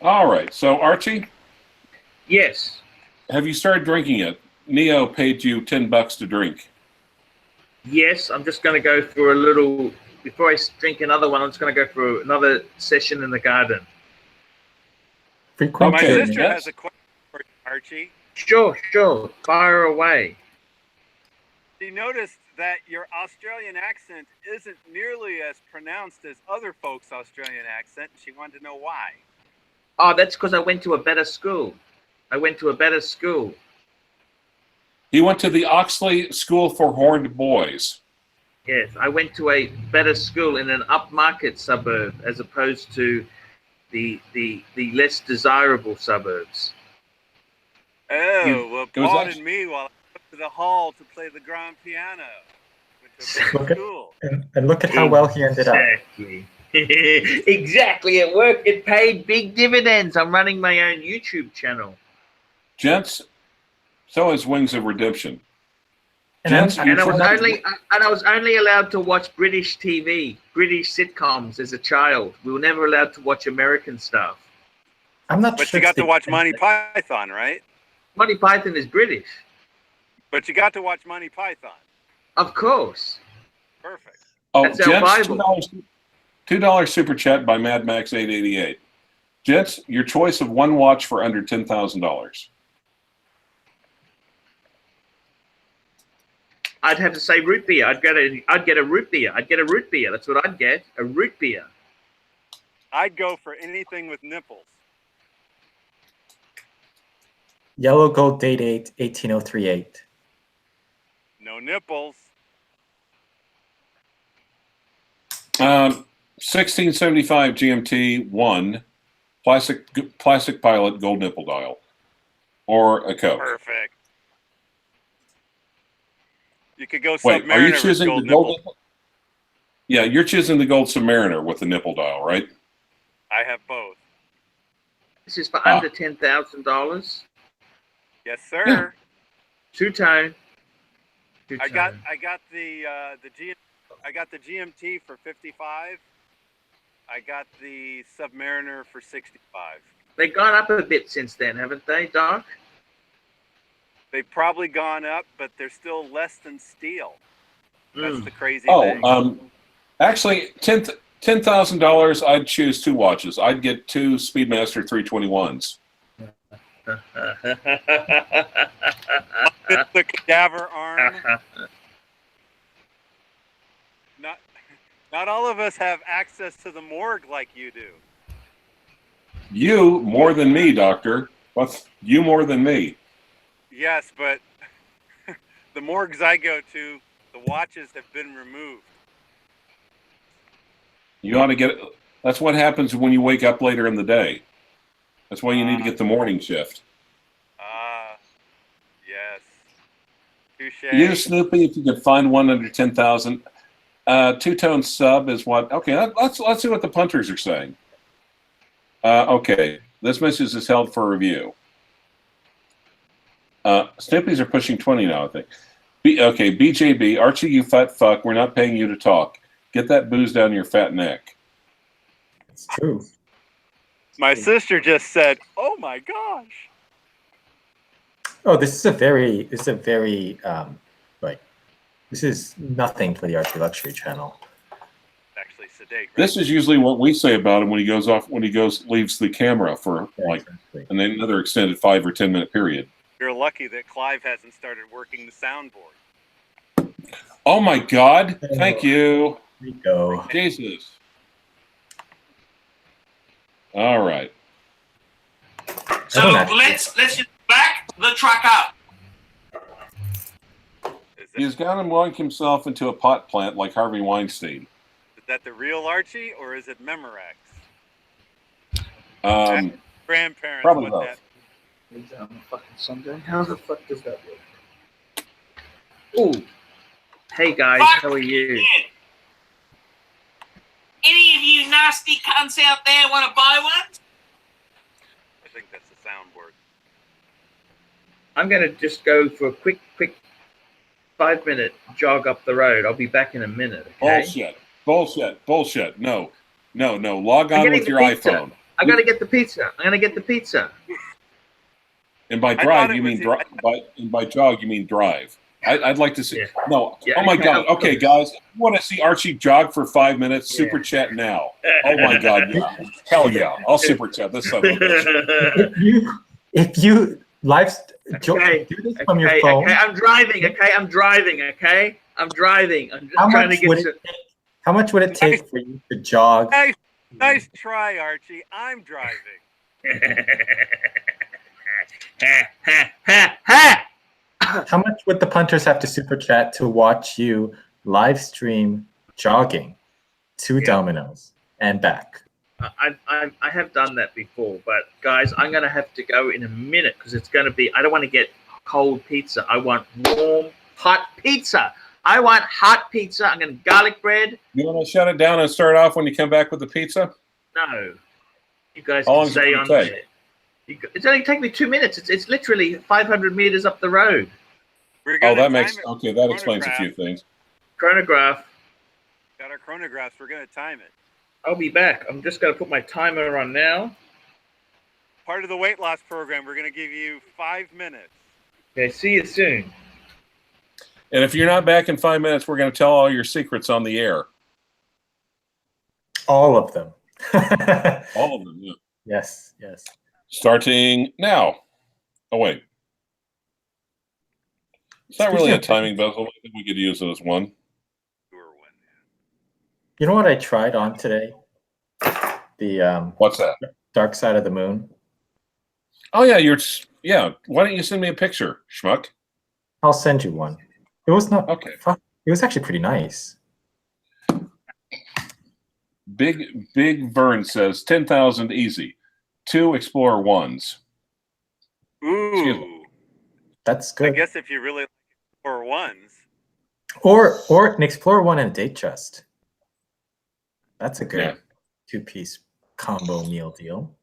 All right, so Archie, Yes. have you started drinking it? Neo paid you $10 to drink. Yes, I'm just going to go for a little, before I drink another one, I'm just going to go for another session in the garden. frequent My Okay, sister yes. has a question for you, Archie. Sure. Fire away. She noticed that your Australian accent isn't nearly as pronounced as other folks' Australian accent, and she wanted to know why. Oh, that's because I went to a better school. He went to the Oxley School for Horned Boys. Yes, I went to a better school in an upmarket suburb as opposed to the less desirable suburbs. Oh, well, it was pardon actually- me while I went to the hall to play the grand piano. Went to a Look big at- school. and look at how well he ended up. Exactly. Exactly. It worked. It paid big dividends. I'm running my own YouTube channel. Gents, So is Wings of Redemption. And Gents, I'm- And I was you're- only allowed to watch British TV, British sitcoms as a child. We were never allowed to watch American stuff. I'm not But sure. you got it's to watch the- Monty Python, right? Monty Python is British, But you got to watch Monty Python. of course. Perfect. Oh, That's our Gents, Bible. $2 super chat by Mad Max 888. Gents, your choice of one watch for under $10,000. I'd have to say root beer. I'd get a root beer. I'd get a root beer. That's what I'd get. A root beer. I'd go for anything with nipples. Yellow Gold Day-Date 18038. No nipples. 1675 GMT 1 plastic pilot gold nipple dial, or a Coke. Perfect. You could go Wait, are you Submariner with choosing gold the gold? nipple. Yeah, you're choosing the gold Submariner with the nipple dial, right? I have both. This is for under $10,000. Yes, sir. Two-tone. I got the GMT for 55. I got the Submariner for 65. They've gone up a bit since then, haven't they, Doc? They've probably gone up, but they're still less than steel. That's the crazy thing. Actually, $10,000. I'd choose two watches. I'd get two Speedmaster 321s. The cadaver arm. Not all of us have access to the morgue like you do. You more than me, Doctor. What's you more than me? Yes, but the morgues I go to, the watches have been removed. You ought to get. That's what happens when you wake up later in the day. That's why you need to get the morning shift. Yes. Touche. You, Snoopy, if you can find one under 10,000. Two-tone sub is what? Okay, let's see what the punters are saying. Okay, this message is held for review. Snoopy's are pushing 20 now, I think. Okay, BJB, Archie, you fat fuck. We're not paying you to talk. Get that booze down your fat neck. It's true. My sister just said, "Oh my gosh." Oh, this is this is nothing for the Archie Luxury channel. Actually, sedate. Right? This is usually what we say about him when he goes off, leaves the camera for and then another extended 5 or 10 minute period. You're lucky that Clive hasn't started working the soundboard. Oh my God! Thank you. Here we go. Jesus. All right. So let's just back the truck up. He's got him lock himself into a pot plant like Harvey Weinstein. Is that the real Archie or is it Memorex? Grandparents. Probably what both. that- On a fucking Sunday. How the fuck does that work? Oh, hey guys, how are you? Any of you nasty cunts out there want to buy one? I think that's the soundboard. I'm gonna just go for a quick 5-minute jog up the road. I'll be back in a minute. Okay? Bullshit. No. Log I'm on getting with the your pizza. iPhone. I gotta get the pizza. And by I thought drive, it you was mean by jog, you mean drive. I'd like to see. Yeah. No. Yeah, Oh my okay, God. of Okay, course. guys. You want to see Archie jog for 5 minutes? Yeah. Super chat now. Oh my God. Yeah. Hell yeah. I'll super chat this son of a bitch. If you live Okay. do this from your phone. Okay, I'm driving. I'm just trying to get to. How much would it take for you to jog? Nice try, Archie. I'm driving. How much would the punters have to super chat to watch you live stream jogging to Domino's and back? I have done that before, but guys, I'm gonna have to go in a minute because it's gonna be. I don't want to get cold pizza. I want warm, hot pizza. I'm gonna garlic bread. You want to shut it down and start off when you come back with the pizza? No, you guys How long can is it stay gonna on take? there. It's only taken me 2 minutes. It's literally 500 meters up the road. We're Oh, gonna that time makes it. okay. That explains a Chronograph. few things. Chronograph. Got our chronographs. We're gonna time it. I'll be back. I'm just going to put my timer on now. Part of the weight loss program. We're gonna give you 5 minutes. Okay, see you soon. And if you're not back in 5 minutes, we're going to tell all your secrets on the air. All of them. All of them. Yeah. Yes, yes. Starting now. Oh wait, it's not really a timing bezel. I think we could use it as one. You know what I tried on today? The What's that? Dark Side of the Moon. Oh yeah, Why don't you send me a picture, schmuck? I'll send you one. It was not Okay. It was actually pretty nice. Big Vern says 10,000 easy. 2 Explorer 1s. Ooh. That's I good. guess if you really like Explorer 1s. Or an Explorer 1 and a date chest. That's a good 2-piece combo meal deal.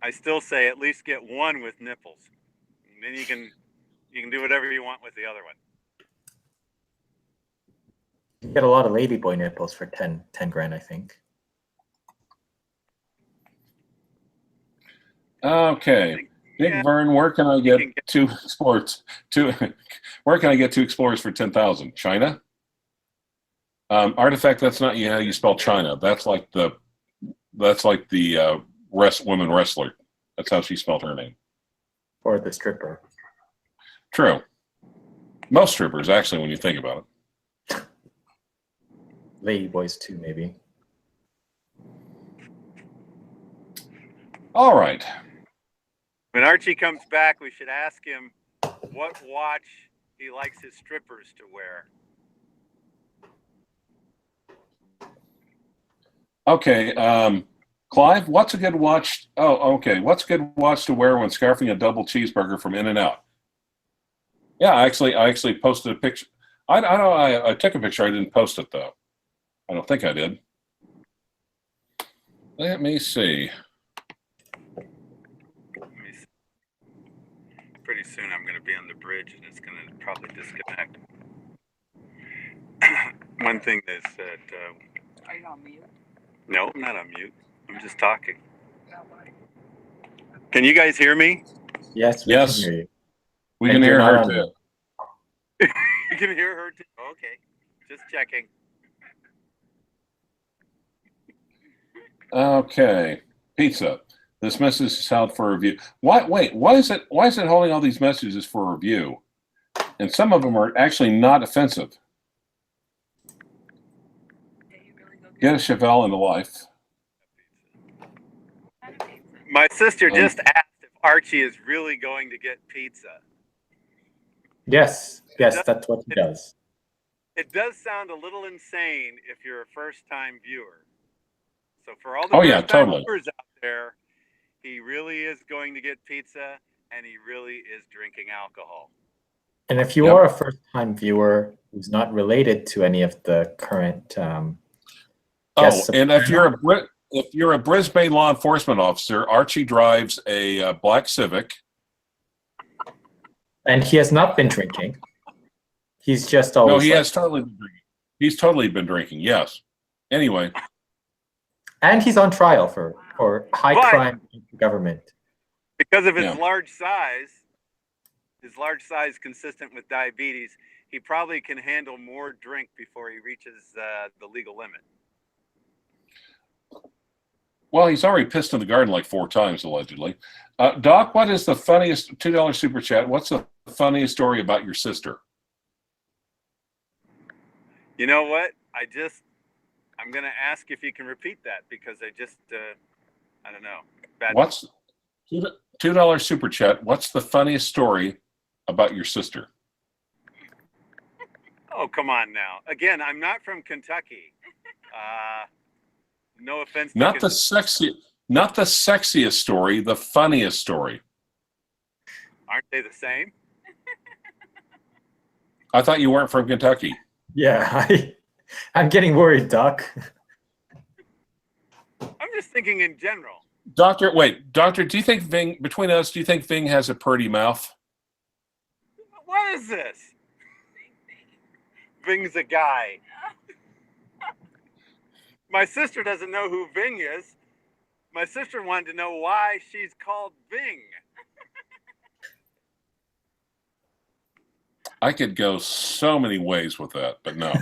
I still say at least get one with nipples. And then you can do whatever you want with the other one. You get a lot of ladyboy nipples for 10 grand, I think. Okay. Big Vern, where can I get 2 Explorers? Where can I get 2 Explorers for 10,000? China? Artifact, that's not how you spell China. That's like the women wrestler. That's how she spelled her name. Or the stripper. True. Most strippers, actually, when you think about it. Ladyboys too, maybe. All right. When Archie comes back, we should ask him what watch he likes his strippers to wear. Okay, Clive, what's a good watch? Oh, okay. What's a good watch to wear when scarfing a double cheeseburger from In-N-Out? Yeah, I actually posted a picture. I took a picture. I didn't post it though. I don't think I did. Let me see. Pretty soon I'm going to be on the bridge and it's going to probably disconnect. One thing is that... Are you on mute? No, I'm not on mute. I'm just talking. Can you guys hear me? Yes, we can hear you. We can hear her too. You can hear her too? Okay. Just checking. Okay. Pizza. This message is out for review. Wait, why is it holding all these messages for review? And some of them are actually not offensive. Get a Chevelle in the life. My sister just asked if Archie is really going to get pizza. Yes, that's what he does. It does sound a little insane if you're a first-time viewer. So for all the first-time viewers out there, he really is going to get pizza, and he really is drinking alcohol. And if you are a first-time viewer who's not related to any of the current guests, and if you're a Brisbane law enforcement officer, Archie drives a black Civic, and he has not been drinking. He's just always. No, he has totally been drinking. He's totally been drinking. Yes. Anyway. And he's on trial for high crime government. Because of his large size consistent with diabetes, he probably can handle more drink before he reaches the legal limit. Well, he's already pissed in the garden like 4 times, allegedly. Doc, what is the funniest $2 super chat? What's the funniest story about your sister? You know what? I'm going to ask if you can repeat that because I don't know. What's $2 super chat? What's the funniest story about your sister? Oh, come on now. Again, I'm not from Kentucky. No offense. Not the sexiest story, the funniest story. Aren't they the same? I thought you weren't from Kentucky. Yeah, I'm getting worried, Doc. I'm just thinking in general. Doctor, wait, Doctor, do you think Ving, between us, do you think Ving has a pretty mouth? What is this? Ving's a guy. My sister doesn't know who Ving is. My sister wanted to know why she's called Ving. I could go so many ways with that, but no.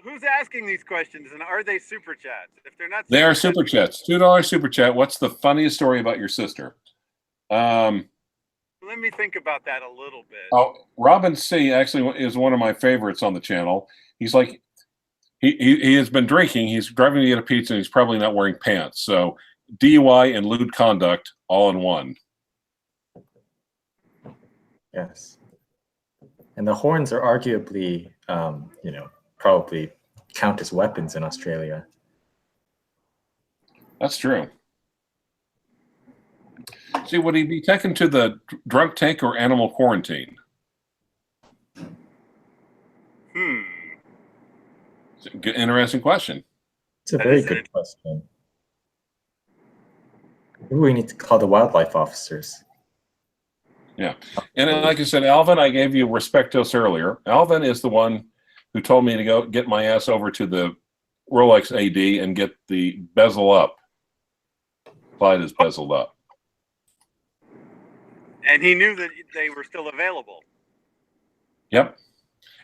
Who's asking these questions, and are they super chats? If they're not, They are super chats. $2 super chat. What's the funniest story about your sister? Let me think about that a little bit. Oh, Robin C actually is one of my favorites on the channel. He's like, he has been drinking. He's driving to get a pizza, and he's probably not wearing pants. So DUI and lewd conduct all in one. Yes. And the horns are arguably, probably count as weapons in Australia. That's true. See, would he be taken to the drunk tank or animal quarantine? It's an interesting question. It's a very good question. Maybe we need to call the wildlife officers. Yeah. And like I said, Alvin, I gave you respectos earlier. Alvin is the one who told me to go get my ass over to the Rolex AD and get the bezel up. Clyde is bezeled up. And he knew that they were still available. Yep.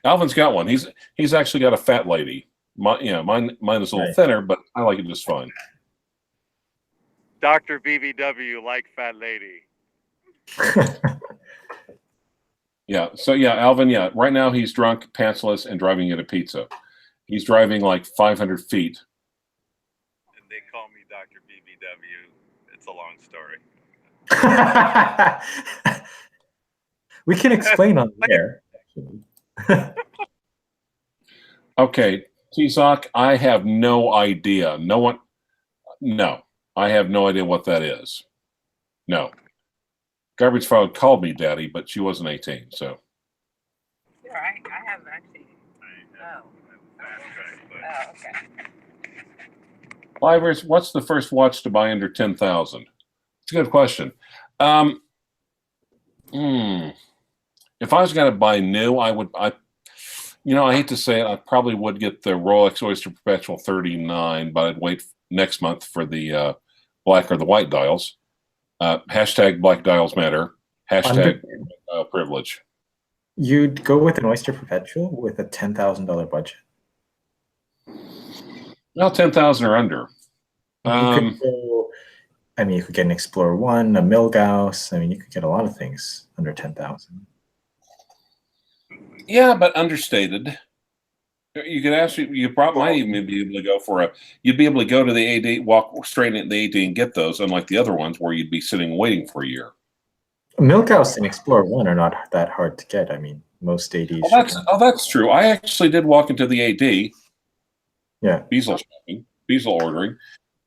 Alvin's got one. He's actually got a fat lady. Mine is a little thinner, but I like it just fine. Dr. BBW like fat lady. Yeah. So yeah, Alvin. Yeah. Right now he's drunk, pantsless, and driving at a pizza. He's driving like 500 feet. And they call me Dr. BBW. It's a long story. We can explain on there. Okay, T-Sock, I have no idea. No, I have no idea what that is. No. Garbage Frog called me daddy, but she wasn't 18, so. You're right. I have actually. Oh. Oh, okay. CLYVERS, what's the first watch to buy under 10,000? It's a good question. If I was going to buy new, I hate to say it, I probably would get the Rolex Oyster Perpetual 39, but I'd wait next month for the black or the white dials. Hashtag black dials matter. Hashtag privilege. You'd go with an Oyster Perpetual with a $10,000 budget? Well, 10,000 or under. You could get an Explorer 1, a Milgauss. I mean, you could get a lot of things under 10,000. Yeah, but understated. You could actually, might even be able to go for you'd be able to go to the AD, walk straight into the AD and get those, unlike the other ones where you'd be sitting waiting for a year. Milgauss and Explorer 1 are not that hard to get. I mean, most ADs. That's true. I actually did walk into the AD. Yeah. Bezel shopping, Bezel ordering.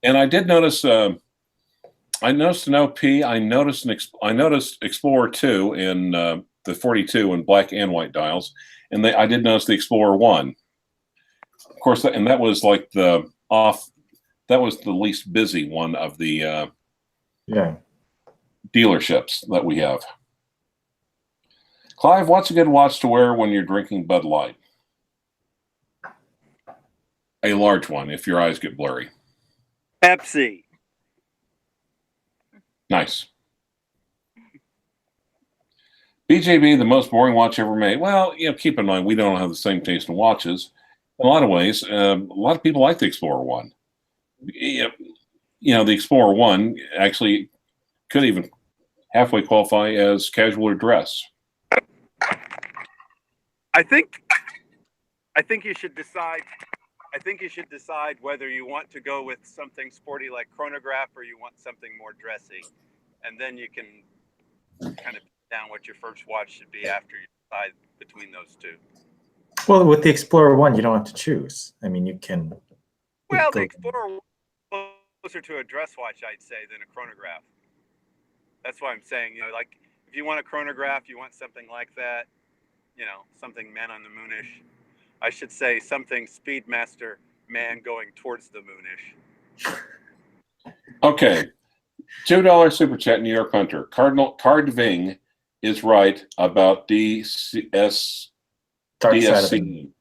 And I did notice, I noticed an OP. I noticed Explorer 2 in the 42 in black and white dials. And I did notice the Explorer 1. Of course, that was like that was the least busy one of the dealerships that we have. Clive, what's a good watch to wear when you're drinking Bud Light? A large one, if your eyes get blurry. Pepsi. Nice. BJB, the most boring watch ever made. Well, keep in mind, we don't have the same taste in watches. In a lot of ways, a lot of people like the Explorer 1. The Explorer 1 actually could even halfway qualify as casual or dress. I think you should decide. I think you should decide whether you want to go with something sporty like chronograph or you want something more dressy, and then you can kind of put down what your first watch should be after you decide between those two. Well, with the Explorer 1, you don't have to choose. I mean, you can. Well, the Explorer closer to a dress watch, I'd say, than a chronograph. That's why I'm saying, like if you want a chronograph, you want something like that, something Man on the Moonish. I should say something Speedmaster man going towards the moonish. Okay. $2 super chat, New York Hunter. Card Ving is right about Dark side of the moon. DSC.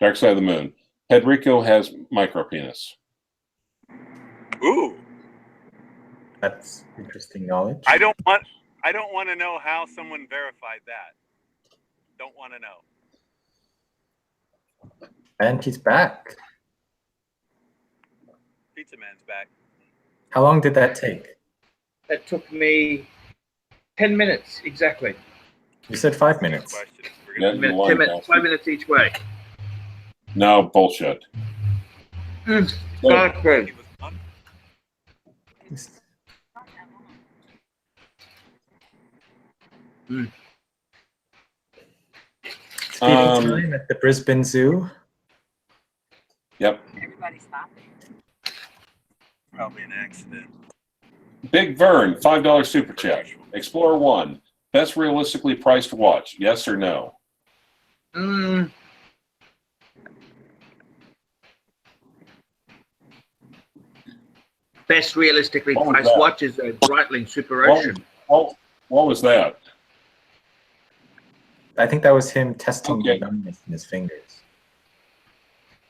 Dark Side of the Moon. Pedrico has micro penis. Ooh. That's interesting knowledge. I don't want to know how someone verified that. Don't want to know. And he's back. Pizza Man's back. How long did that take? That took me 10 minutes exactly. You said 5 minutes. Yeah, 10 minutes, 5 minutes each way. No, bullshit. Dark red. Time at the Brisbane Zoo. Yep. Everybody stopping. Probably an accident. Big Vern, $5 super chat. Explorer 1, best realistically priced watch, yes or no? Best realistically priced watch is a Breitling Super Ocean. What was that? I think that was him testing the numbers in his fingers.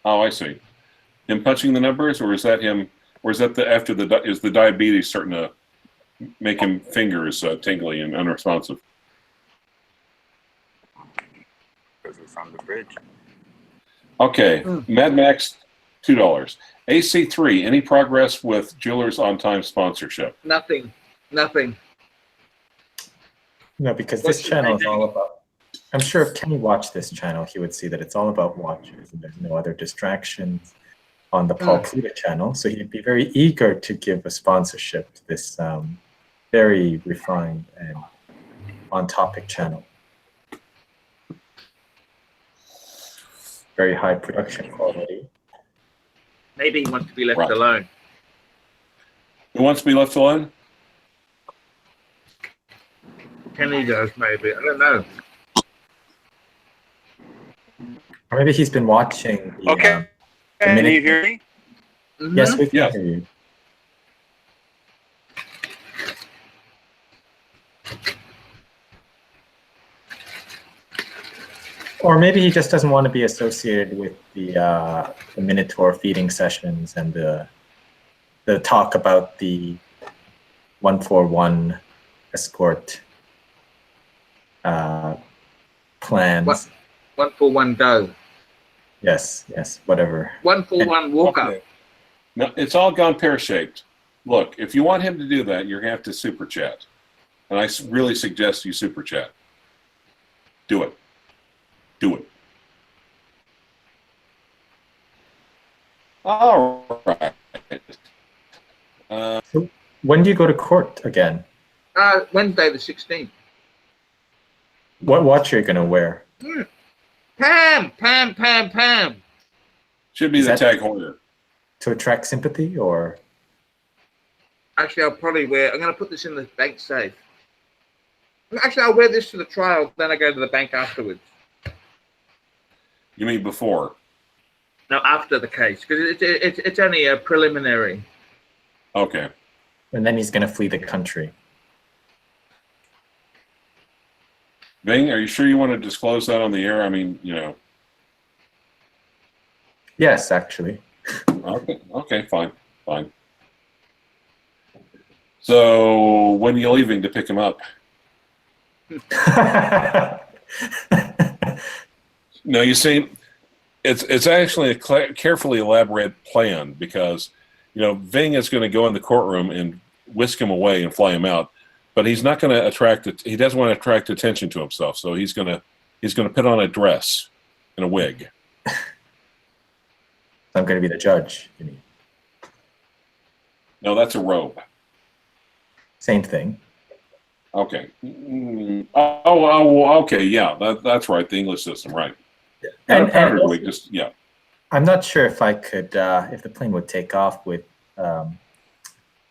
Oh, I see. Him punching the numbers, or is that him? Or is that is the diabetes starting to make him fingers tingly and unresponsive? Because it's on the bridge. Okay, Mad Max, $2. AC3, any progress with Jewelers on Time sponsorship? Nothing. No, because this channel is all about. I'm sure if Kenny watched this channel, he would see that it's all about watches and there's no other distractions on the Paul Pluta channel. So he'd be very eager to give a sponsorship to this very refined and on-topic channel. Very high production quality. Maybe he wants to be left alone. Who wants to be left alone? Kenny does, maybe. I don't know. Or maybe he's been watching the, Okay. Can you hear me? Yes, we can hear you. Or maybe he just doesn't want to be associated with the Minotaur feeding sessions and the talk about the 141 escort plans. 141 go. Yes, whatever. 141 walk up. No, it's all gone pear-shaped. Look, if you want him to do that, you're going to have to super chat. And I really suggest you super chat. Do it. Do it. All right. So when do you go to court again? Wednesday the 16th. What watch are you going to wear? Pam. Should be the Tag Heuer. To attract sympathy, or? Actually, I'll probably wear. I'm going to put this in the bank safe. Actually, I'll wear this to the trial. Then I go to the bank afterwards. You mean before? No, after the case, because it's only a preliminary. Okay. And then he's going to flee the country. Bing, are you sure you want to disclose that on the air? I mean, you know. Yes, actually. Okay, fine. So when are you leaving to pick him up? No, you see, it's actually a carefully elaborate plan because, you know, Ving is going to go in the courtroom and whisk him away and fly him out, but he's not going to attract it. He doesn't want to attract attention to himself, so he's going to put on a dress and a wig. I'm going to be the judge, you mean? No, that's a robe. Same thing. Okay. Oh, okay. Yeah, that's right. The English system, right? And wig, just yeah. I'm not sure if I could, if the plane would take off with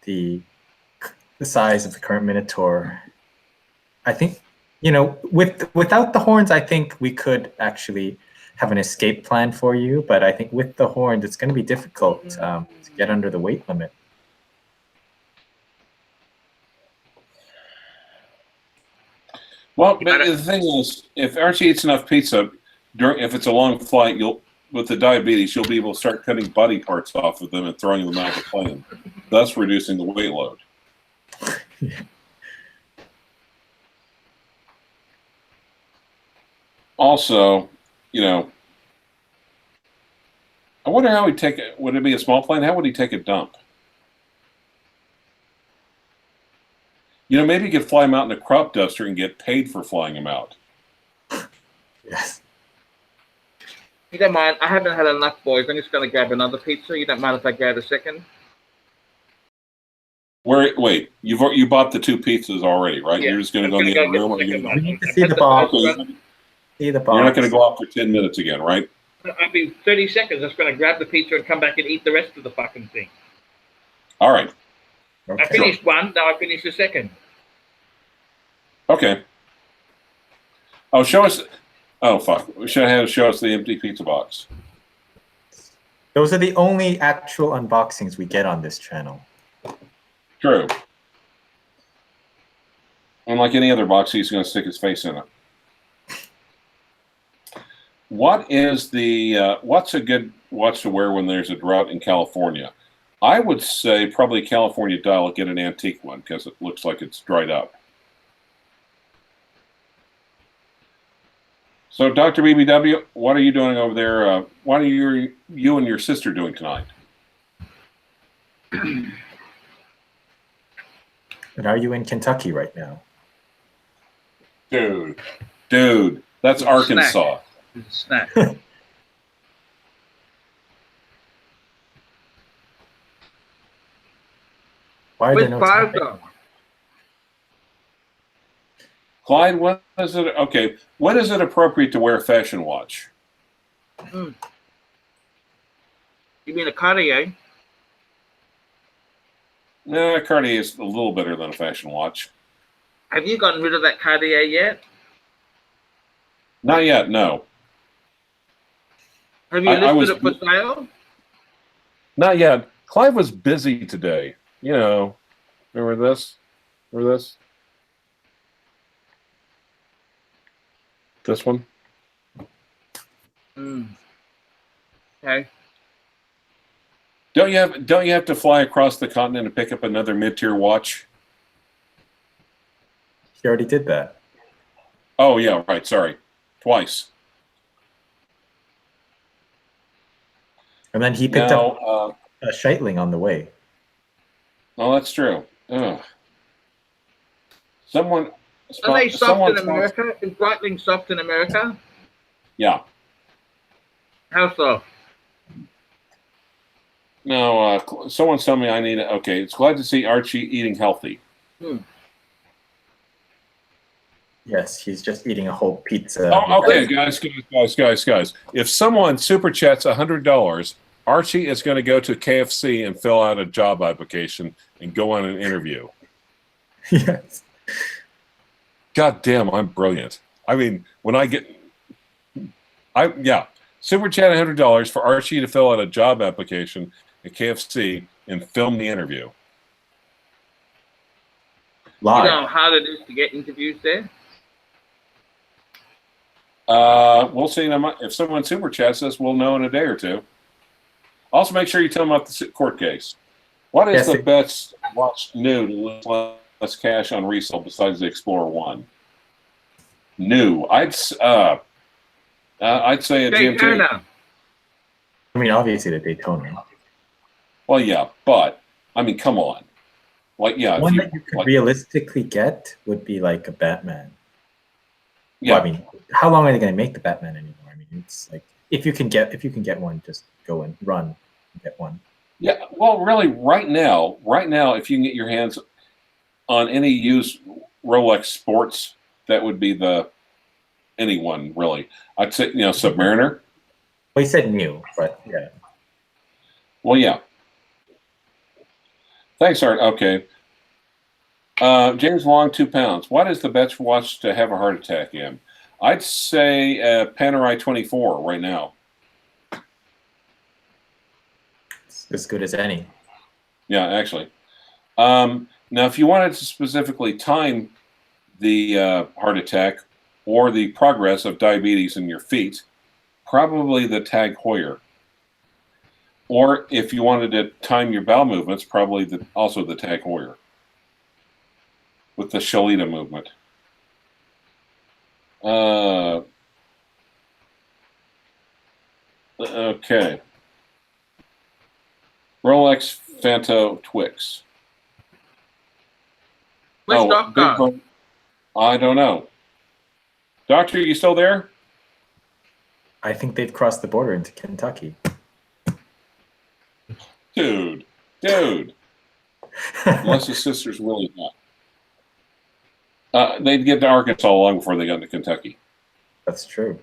the size of the current Minotaur. I think, you know, without the horns, I think we could actually have an escape plan for you, but I think with the horns, it's going to be difficult to get under the weight limit. Well, but the thing is, if Archie eats enough pizza, if it's a long flight, with the diabetes, you'll be able to start cutting body parts off of them and throwing them out of the plane, thus reducing the weight load. Also, I wonder how he'd take it. Would it be a small plane? How would he take a dump? Maybe he could fly him out in a crop duster and get paid for flying him out. Yes. You don't mind? I haven't had enough, boys. I'm just going to grab another pizza. You don't mind if I grab a second? Wait, you bought the 2 pizzas already, right? Yeah. You're just going to go in the other room? Or We need to see the box. See the box. You're not going to go out for 10 minutes again, right? I'll be 30 seconds. I'm just going to grab the pizza and come back and eat the rest of the fucking thing. All right. Okay. I finished one. Now I finished the second. Okay. Oh, show us. Oh, fuck. We should have had to show us the empty pizza box. Those are the only actual unboxings we get on this channel. True. Unlike any other box, he's going to stick his face in it. What is what's a good watch to wear when there's a drought in California? I would say probably California dial, get an antique one because it looks like it's dried up. So, Dr. BBW, what are you doing over there? What are you and your sister doing tonight? And are you in Kentucky right now? Dude, that's Arkansas. Snack. Why are there no Clive, time? though? Clyde, when is it? Okay, when is it appropriate to wear a fashion watch? You mean a Cartier? No, Cartier is a little better than a fashion watch. Have you gotten rid of that Cartier yet? Not yet, no. Have you listed it for sale? Not yet. Clive was busy today. Remember this? Remember this? This one? Okay. Don't you have to fly across the continent and pick up another mid-tier watch? He already did that. Oh yeah, right. Sorry, twice. And then he picked up a Scheitling on the way. Oh, that's true. Ugh. Are they soft in America? Is Breitling soft in America? Yeah. How soft? No, someone's telling me I need it. Okay, it's glad to see Archie eating healthy. Yes, he's just eating a whole pizza. Oh, okay, guys. If someone super chats $100, Archie is going to go to KFC and fill out a job application and go on an interview. Yes. God damn, I'm brilliant. I mean, when I get, super chat $100 for Archie to fill out a job application at KFC and film the interview. Live. You know how hard it is to get interviews there? We'll see. If someone super chats us, we'll know in a day or two. Also, make sure you tell them about the court case. What is the best watch new to lose less cash on resale besides the Explorer 1? New. I'd say a GMT. Daytona. I mean, obviously the Daytona. Well, yeah, but I mean, come on. Like, yeah, One that you could realistically get would be like a Batman. Yeah. Well, I mean, how long are they going to make the Batman anymore? I mean, it's like if you can get one, just go and run and get one. Yeah. Well, really, right now, if you can get your hands on any used Rolex Sports, that would be anyone really. I'd say Submariner. Well, he said new, but yeah. Well, yeah. Thanks, Art. Okay. James Long, 2 pounds. What is the best watch to have a heart attack in? I'd say Panerai 24 right now. It's as good as any. Yeah, actually. Now, if you wanted to specifically time the heart attack or the progress of diabetes in your feet, probably the Tag Heuer. Or if you wanted to time your bowel movements, probably also the Tag Heuer with the Shalita movement. Okay. Rolex Fanto Twix. Where's Doctor? I don't know. Doctor, you still there? I think they've crossed the border into Kentucky. Dude. Unless his sister's really not. They'd get to Arkansas long before they got to Kentucky. That's true.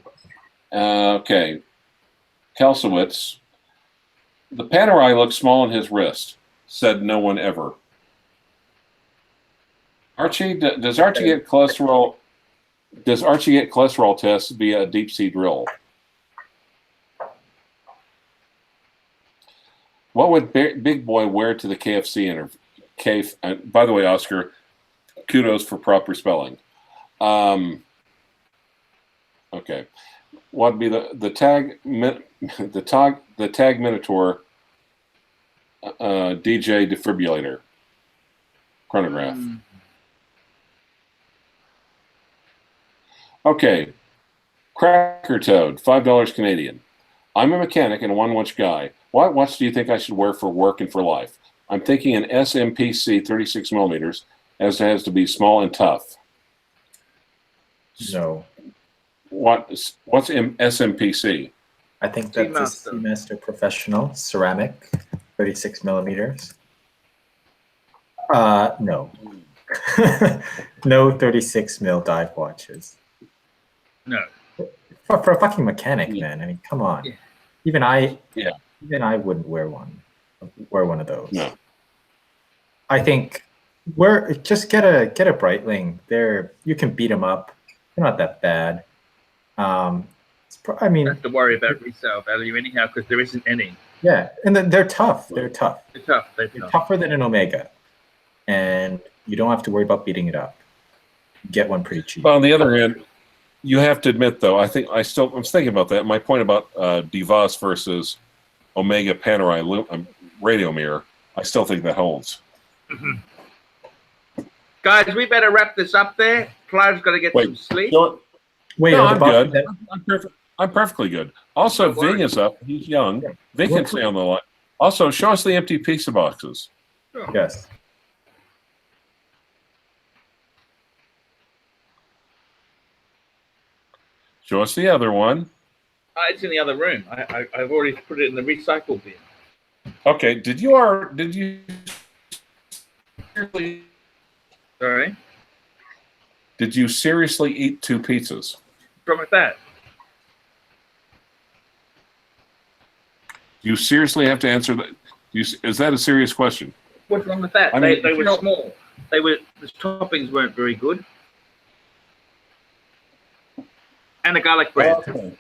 Okay. Kelsowitz. The Panerai looks small on his wrist, said no one ever. Archie, does Archie get cholesterol? Does Archie get cholesterol tests via a deep sea drill? What would Big Boy wear to the KFC interview? By the way, Oscar, kudos for proper spelling. Okay, what would be the tag Minotaur DJ defibrillator chronograph? Okay, Cracker Toad, $5 Canadian. I'm a mechanic and a one-watch guy. What watch do you think I should wear for work and for life? I'm thinking an SMPC 36 millimeters, as it has to be small and tough. No. What's SMPC? I think that's a Seamaster Professional ceramic, 36 millimeters. No. No 36 mil dive watches. No. For a fucking mechanic, man. I mean, come on. Yeah. Even I wouldn't wear one of those. No. I think just get a Breitling. You can beat them up. They're not that bad. I mean, You have to worry about resale value anyhow because there isn't any. Yeah, and they're tough. They're tough. They're tougher than an Omega, and you don't have to worry about beating it up. You get one pretty cheap. Well, on the other hand, you have to admit, though, I'm thinking about that. My point about DeVos versus Omega Panerai radio mirror, I still think that holds. Mm-hmm. Guys, we better wrap this up there. Clive's got to get some sleep. I'm good. I'm perfectly good. Also, Ving is up. He's young. Ving can stay on the line. Also, show us the empty pizza boxes. Sure. Yes. Show us the other one. It's in the other room. I've already put it in the recycle bin. Okay. Did you Sorry? Did you seriously eat 2 pizzas? What's wrong with that? You seriously have to answer that. Is that a serious question? What's wrong with that? I mean, they were small. The toppings weren't very good. And a garlic bread. Okay.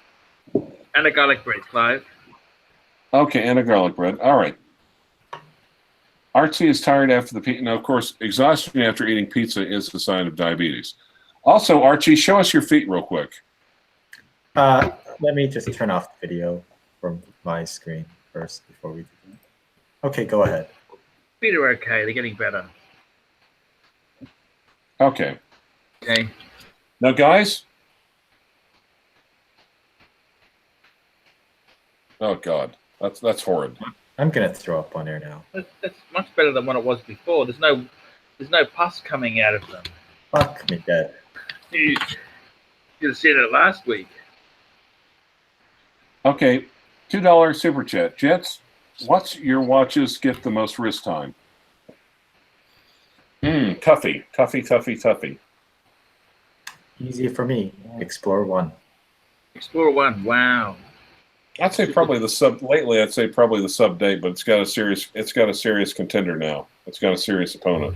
And a garlic bread, Clive. Okay, and a garlic bread. All right. Archie is tired after the pizza. Now, of course, exhaustion after eating pizza is a sign of diabetes. Also, Archie, show us your feet real quick. Let me just turn off the video from my screen first before we do that. Okay, go ahead. Feet are okay. They're getting better. Okay. Okay. Now, guys. Oh God, that's horrid. I'm gonna throw up on air now. That's much better than what it was before. There's no pus coming out of them. Fuck me dead. You should have seen it last week. Okay, $2 super chat. Jets, what's your watches get the most wrist time? Tuffy. Easy for me. Explorer 1. Explorer 1. Wow. I'd say probably the sub. Lately, I'd say probably the sub date, but it's got a serious contender now. It's got a serious opponent.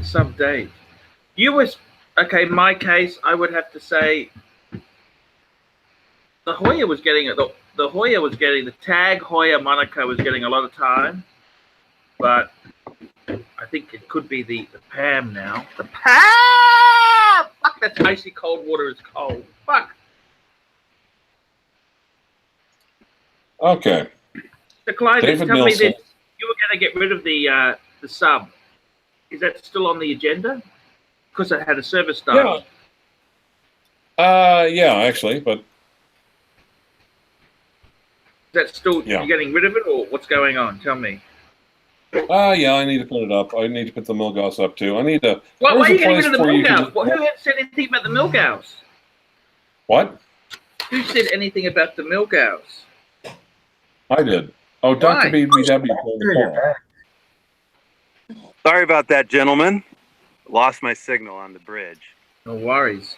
Sub date. You were Okay, in my case, I would have to say the Hoya was getting it. The Hoya was getting the tag Hoya Monaco was getting a lot of time, but I think it could be the Pam now. The Pam! Fuck, that's icy cold water is cold. Fuck. Okay. So Clive, David tell me Nielsen. this: you were going to get rid of the sub. Is that still on the agenda? Because it had a service dial. Yeah. Yeah, actually, but Is that still Yeah. you're getting rid of it, or what's going on? Tell me. yeah, I need to put it up. I need to put the Milgauss up too. I need to. Why are where's you a getting rid place of the where you can Milgauss? just- Well, who said anything about the Milgauss? What? Who said anything about the Milgauss? I did. Oh, Why? Dr. BBW told me You're call. back. Sorry about that, gentlemen. Lost my signal on the bridge. No worries.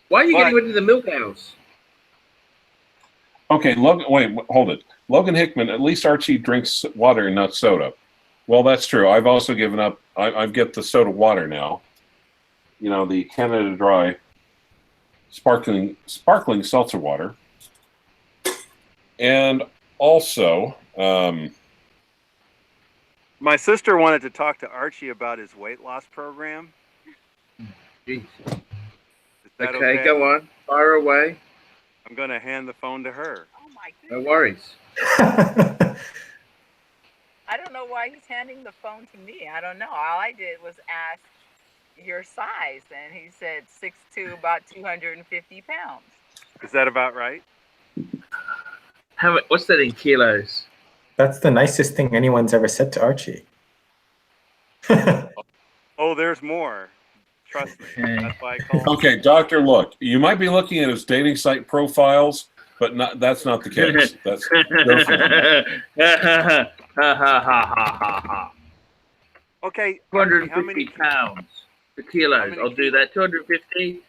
Why are you But- getting rid of the Milgauss? Okay, Logan. Wait, hold it. Logan Hickman. At least Archie drinks water and not soda. Well, that's true. I've also given up. I get the soda water now. You know, the Canada Dry sparkling seltzer water, and also. My sister wanted to talk to Archie about his weight loss program. Jeez. Is that Okay, go on. Fire away. I'm going to hand the phone to her. Oh my No goodness. worries. I don't know why he's handing the phone to me. I don't know. All I did was ask your size, and he said 6'2", about 250 pounds. Is that about right? What's that in kilos? That's the nicest thing anyone's ever said to Archie. Oh, there's more. Trust me. That's why I called. Okay, Doctor, look. You might be looking at his dating site profiles, but that's not the case. That's Okay. 250 how many pounds. The kilos. many I'll do that. 250.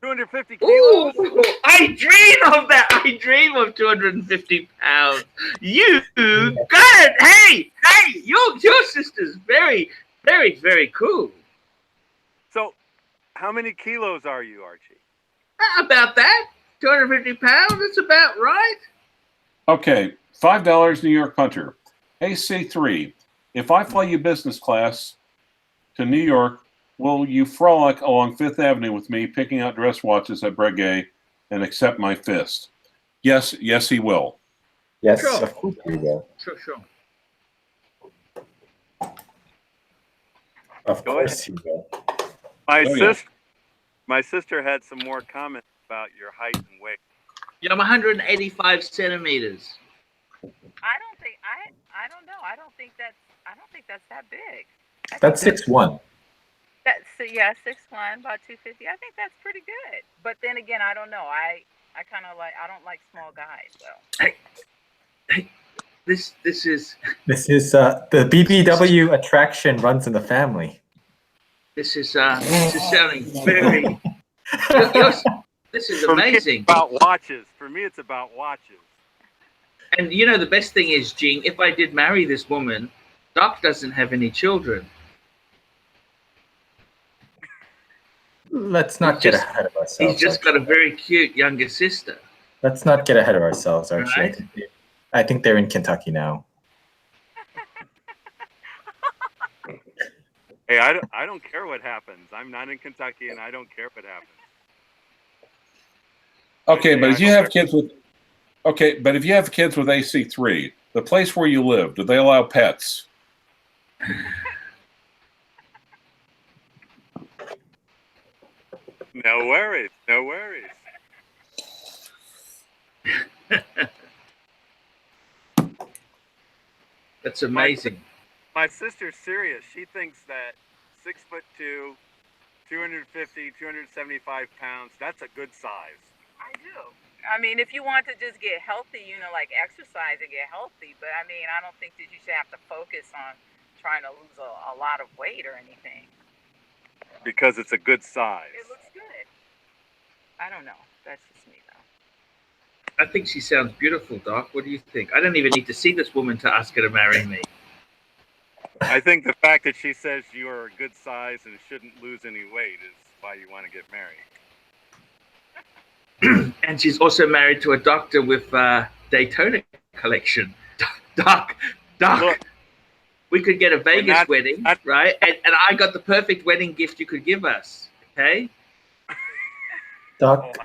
250 kilos? Ooh, I dream of that. I dream of 250 pounds. You got it. Hey, your sister's very, very, very cool. So, how many kilos are you, Archie? About that. 250 pounds. That's about right. okay. $5 New York Punter. AC3. If I fly you business class to New York, will you frolic along Fifth Avenue with me, picking out dress watches at Breguet, and accept my fist? Yes, he will. Yes, Sure. of course we will. Sure. Of Go course he will. My sister had some more comments about your height and weight. Yeah, I'm 185 centimeters. I don't know. I don't think that's that big. That's 6'1". That's 6'1", about 250. I think that's pretty good. But then again, I don't know. I kind of like, I don't like small guys. So Hey, this is The BBW attraction runs in the family. this is sounding very. This is For me, it's amazing. about watches. For me, it's about watches. And you know the best thing is, Gene, if I did marry this woman, Doc doesn't have any children. Let's not get ahead of ourselves. He's just got a very cute younger sister. Let's not get ahead of ourselves, Archie. Right. I think they're in Kentucky now. Hey, I don't care what happens. I'm not in Kentucky, and I don't care what happens. Okay, but if you have kids with AC3, the place where you live, do they allow pets? No worries. No worries. That's amazing. My sister's serious. She thinks that 6'2", 250, 275 pounds, that's a good size. I do. I mean, if you want to just get healthy, like exercise and get healthy, but I mean, I don't think that you should have to focus on trying to lose a lot of weight or anything. Because it's a good size. It looks good. I don't know. That's just me, though. I think she sounds beautiful, Doc. What do you think? I don't even need to see this woman to ask her to marry me. I think the fact that she says you are a good size and shouldn't lose any weight is why you want to get married. And she's also married to a doctor with Daytona collection. Doc, Look, we could get a Vegas not- wedding, right? And I got the perfect wedding gift you could give us, okay? Doc,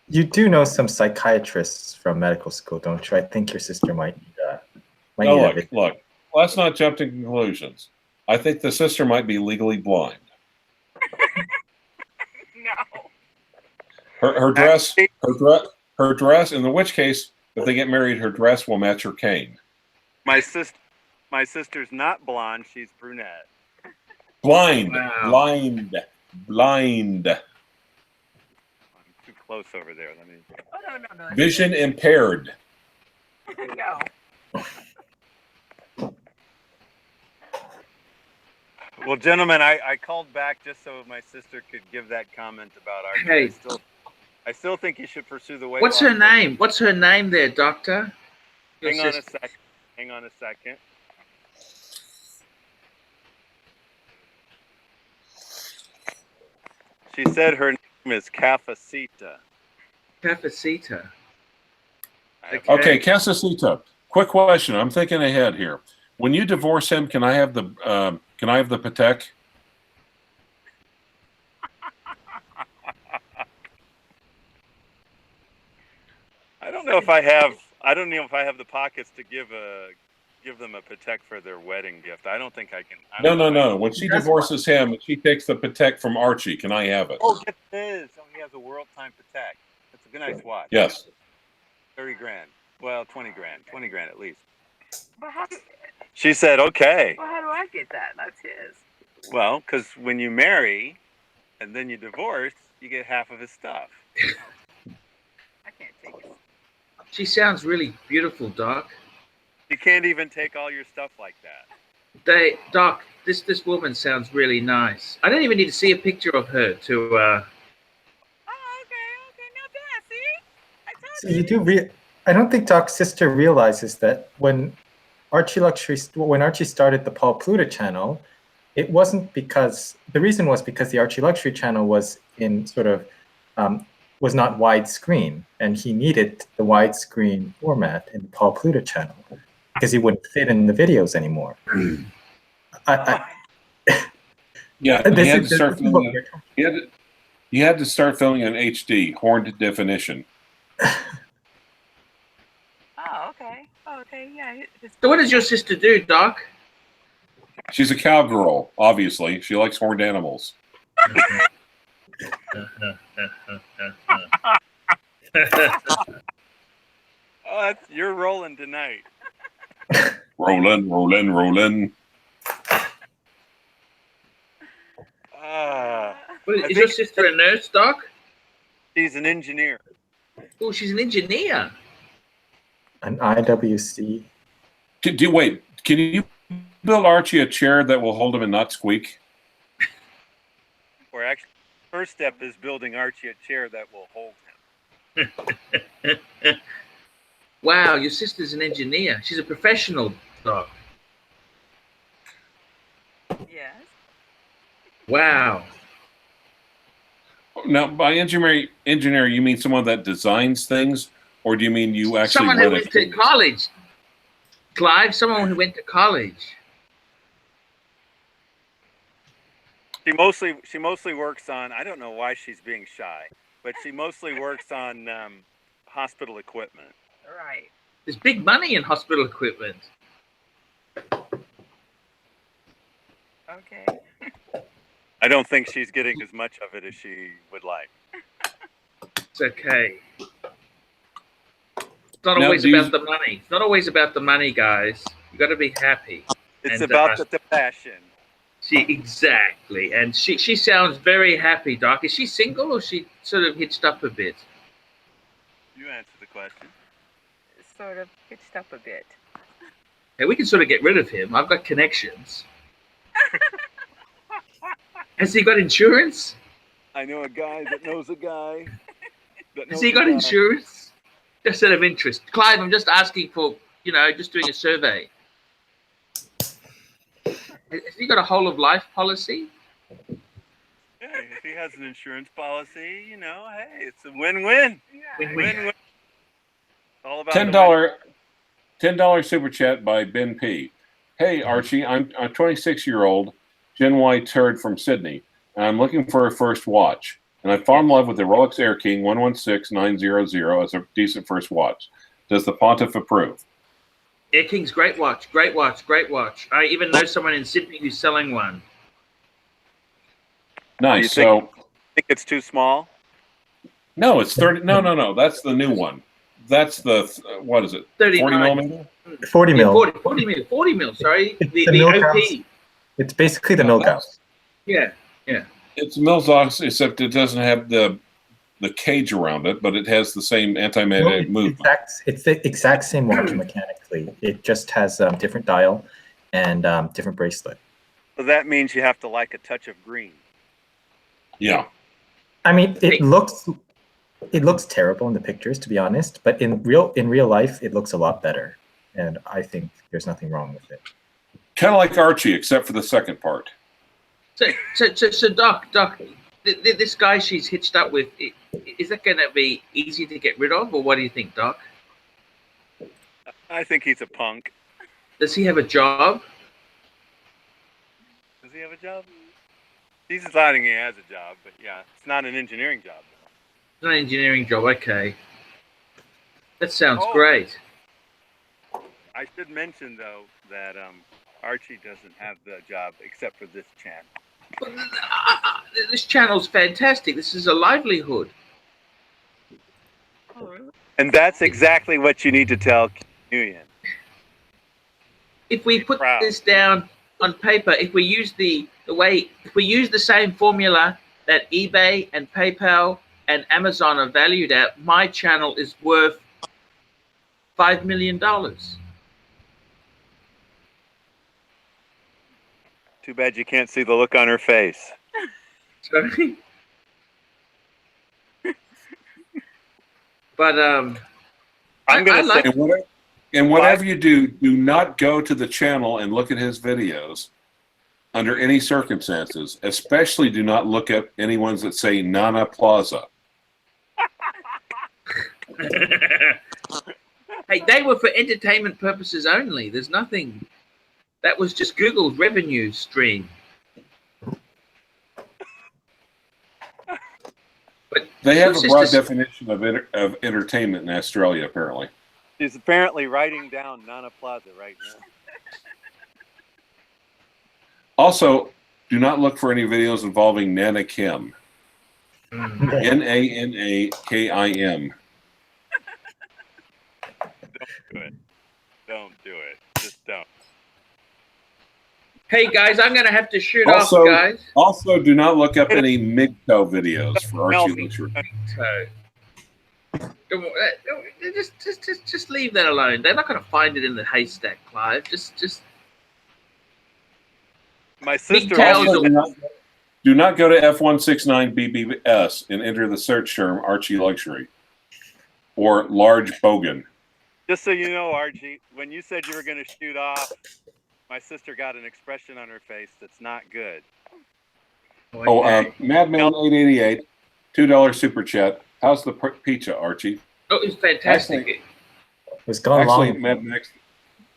you do know some psychiatrists from medical school, don't you? I think your sister might need No, a bit. look. Let's not jump to conclusions. I think the sister might be legally blind. No. Her dress, in which case, if they get married, her dress will match her cane. My sister's not blonde, she's brunette. Blind. Wow. Blind. I'm too close over there. Let me. Oh, no. Vision impaired. No. Well, gentlemen, I called back just so my sister could give that comment about our. Hey. I still think you should pursue the weight What's loss her name? What's her name there, doctor? Your Hang on a sister. second. Hang on a second. She said her name is Cafecita. Cafecita. Okay, Casasita. Quick question. I'm thinking ahead here. When you divorce him, can I have the Patek? I don't know if I have the pockets to give them a Patek for their wedding gift. I don't think I can. No. When she divorces him, and she takes the Patek from Archie, can I have it? Oh, get this! Oh, he has a world time Patek. That's a good nice watch. Yes. 30 grand. Well, 20 grand. 20 grand at least. But how do okay. I get that? That's his. Well, because when you marry and then you divorce, you get half of his stuff. I can't take it. She sounds really beautiful, Doc. You can't even take all your stuff like that. Doc, this woman sounds really nice. I don't even need to see a picture of her to. Oh, okay, not bad. See, I told So you do. I don't think Doc's sister realizes that when Archie started the Paul Pluta channel, it wasn't because the reason was because the Archie Luxury channel was in sort of was not widescreen, and he needed the widescreen format in the Paul Pluta channel because he wouldn't fit in the videos anymore. Yeah, he had to start filming. He had to start filming in HD, horned definition. Oh, okay, yeah. So what does your sister do, Doc? She's a cowgirl, obviously. She likes horned animals. Oh, you're rolling tonight. Rolling. Is your sister a nurse, Doc? She's an engineer. Oh, she's an engineer. An IWC. Wait, can you build Archie a chair that will hold him and not squeak? Or actually, first step is building Archie a chair that will hold him. Wow, your sister's an engineer. She's a professional, Doc. Yes. Wow. Now, by engineer, you mean someone that designs things, or do you mean you actually Someone who run went to college, Clive. Someone who went to college. She mostly works on. I don't know why she's being shy, but she mostly works on hospital equipment. Right. There's big money in hospital equipment. Okay. I don't think she's getting as much of it as she would like. It's okay. It's not always about the money. It's not always about the money, guys. You got to be happy. It's about the passion. Exactly. And she sounds very happy, Doc. Is she single or is she sort of hitched up a bit? You answer the question. Sort of hitched up a bit. Hey, we can sort of get rid of him. I've got connections. Has he got insurance? I know a guy that knows a guy. Has he got insurance? Just out of interest. Clive, I'm just asking for, just doing a survey. Has he got a whole of life policy? Yeah, if he has an insurance policy, you know, hey, it's a win-win. Win-win. All about $10 super chat by Ben P. Hey Archie, I'm a 26-year-old Gen Y turd from Sydney, and I'm looking for a first watch. And I fall in love with the Rolex Air King 116900 as a decent first watch. Does the Pontiff approve? Air King's great watch, great watch, great watch. I even know someone in Sydney who's selling one. Nice. Think it's too small? No, it's 30. No. That's the new one. That's the what is it? 40 millimeter. 40 mil. 40 mil. Sorry, the milk OP. house. It's basically the milk house. Yeah. It's Mills, except it doesn't have the cage around it, but it has the same anti-magnetic movement. It's the exact same watch mechanically. It just has different dial and different bracelet. So that means you have to like a touch of green. Yeah. I mean, it looks terrible in the pictures, to be honest, but in real life, it looks a lot better, and I think there's nothing wrong with it. Kind of like Archie, except for the second part. So Doc, this guy she's hitched up with, is that going to be easy to get rid of, or what do you think, Doc? I think he's a punk. Does he have a job? Does he have a job? He's deciding he has a job, but yeah, it's not an engineering job. It's not an engineering job, okay. That sounds great. I should mention, though, that Archie doesn't have the job except for this channel. But, this channel's fantastic. This is a livelihood. And that's exactly what you need to tell Nguyen. If we put this down on paper, if we use the same formula that eBay and PayPal and Amazon are valued at, my channel is worth $5 million. Too bad you can't see the look on her face. Sorry. But I'm gonna say, and whatever you do not go to the channel and look at his videos under any circumstances. Especially do not look at any ones that say Nana Plaza. Hey, they were for entertainment purposes only. There's nothing. That was just Google's revenue stream. But they have a broad definition of entertainment in Australia, apparently. She's apparently writing down Nana Plaza right now. Also, do not look for any videos involving Nana Kim. Nanakim. Don't do it. Just don't. Hey guys, I'm gonna have to shoot off, guys. Also, do not look up any MGTOW videos for Archie. Just leave that alone. They're not gonna find it in the haystack, Clive. Just. My sister. Do not go to F169BBS and enter the search term Archie Luxury or large bogan. Just so you know, Archie, when you said you were going to shoot off, my sister got an expression on her face that's not good. Madman888, $2 super chat. How's the pizza, Archie? Oh, it's fantastic. It's gone long. Mad Max,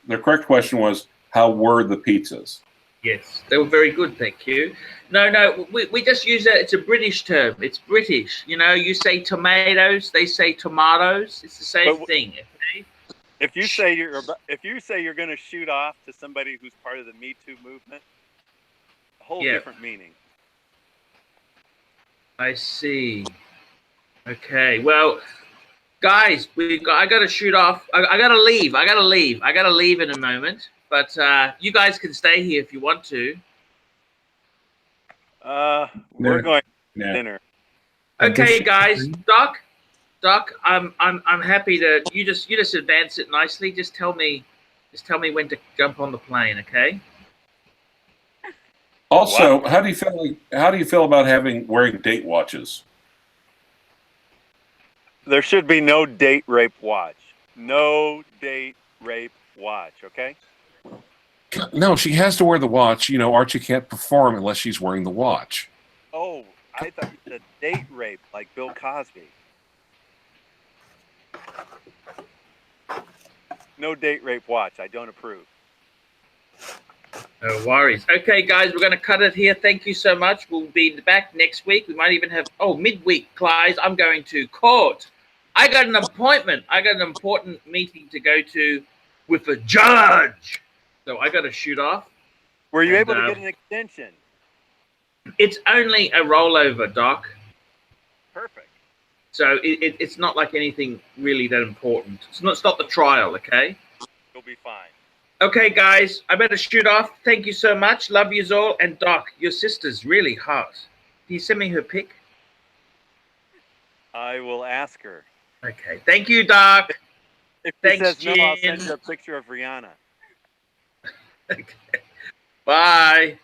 the correct question was, how were the pizzas? Yes, they were very good, thank you. No, we just use it. It's a British term. It's British. You know, you say tomatoes, they say tomatoes. It's the same thing. Okay? If you say you're going to shoot off to somebody who's part of the Me Too movement, a whole different meaning. I see. Okay, well, guys, I got to shoot off. I got to leave. I got to leave in a moment. But you guys can stay here if you want to. We're going to dinner. Okay, guys. Doc, I'm happy to you just advance it nicely. Just tell me when to jump on the plane, okay? Also, how do you feel about wearing date watches? There should be no date rape watch. No date rape watch, okay? No, she has to wear the watch. You know, Archie can't perform unless she's wearing the watch. Oh, I thought you said date rape like Bill Cosby. No date rape watch. I don't approve. No worries. Okay, guys, we're going to cut it here. Thank you so much. We'll be back next week. We might even have, midweek, Clive. I'm going to court. I got an appointment. I got an important meeting to go to with a judge. So I got to shoot off. Were you able to get an extension? It's only a rollover, Doc. Perfect. So it's not like anything really that important. It's not the trial, okay? You'll be fine. Okay, guys, I better shoot off. Thank you so much. Love yous all. And Doc, your sister's really hot. Can you send me her pic? I will ask her. Okay. Thank you, Doc. If she Thanks, says no, I'll send Jin. you a picture of Rihanna. Okay. Bye.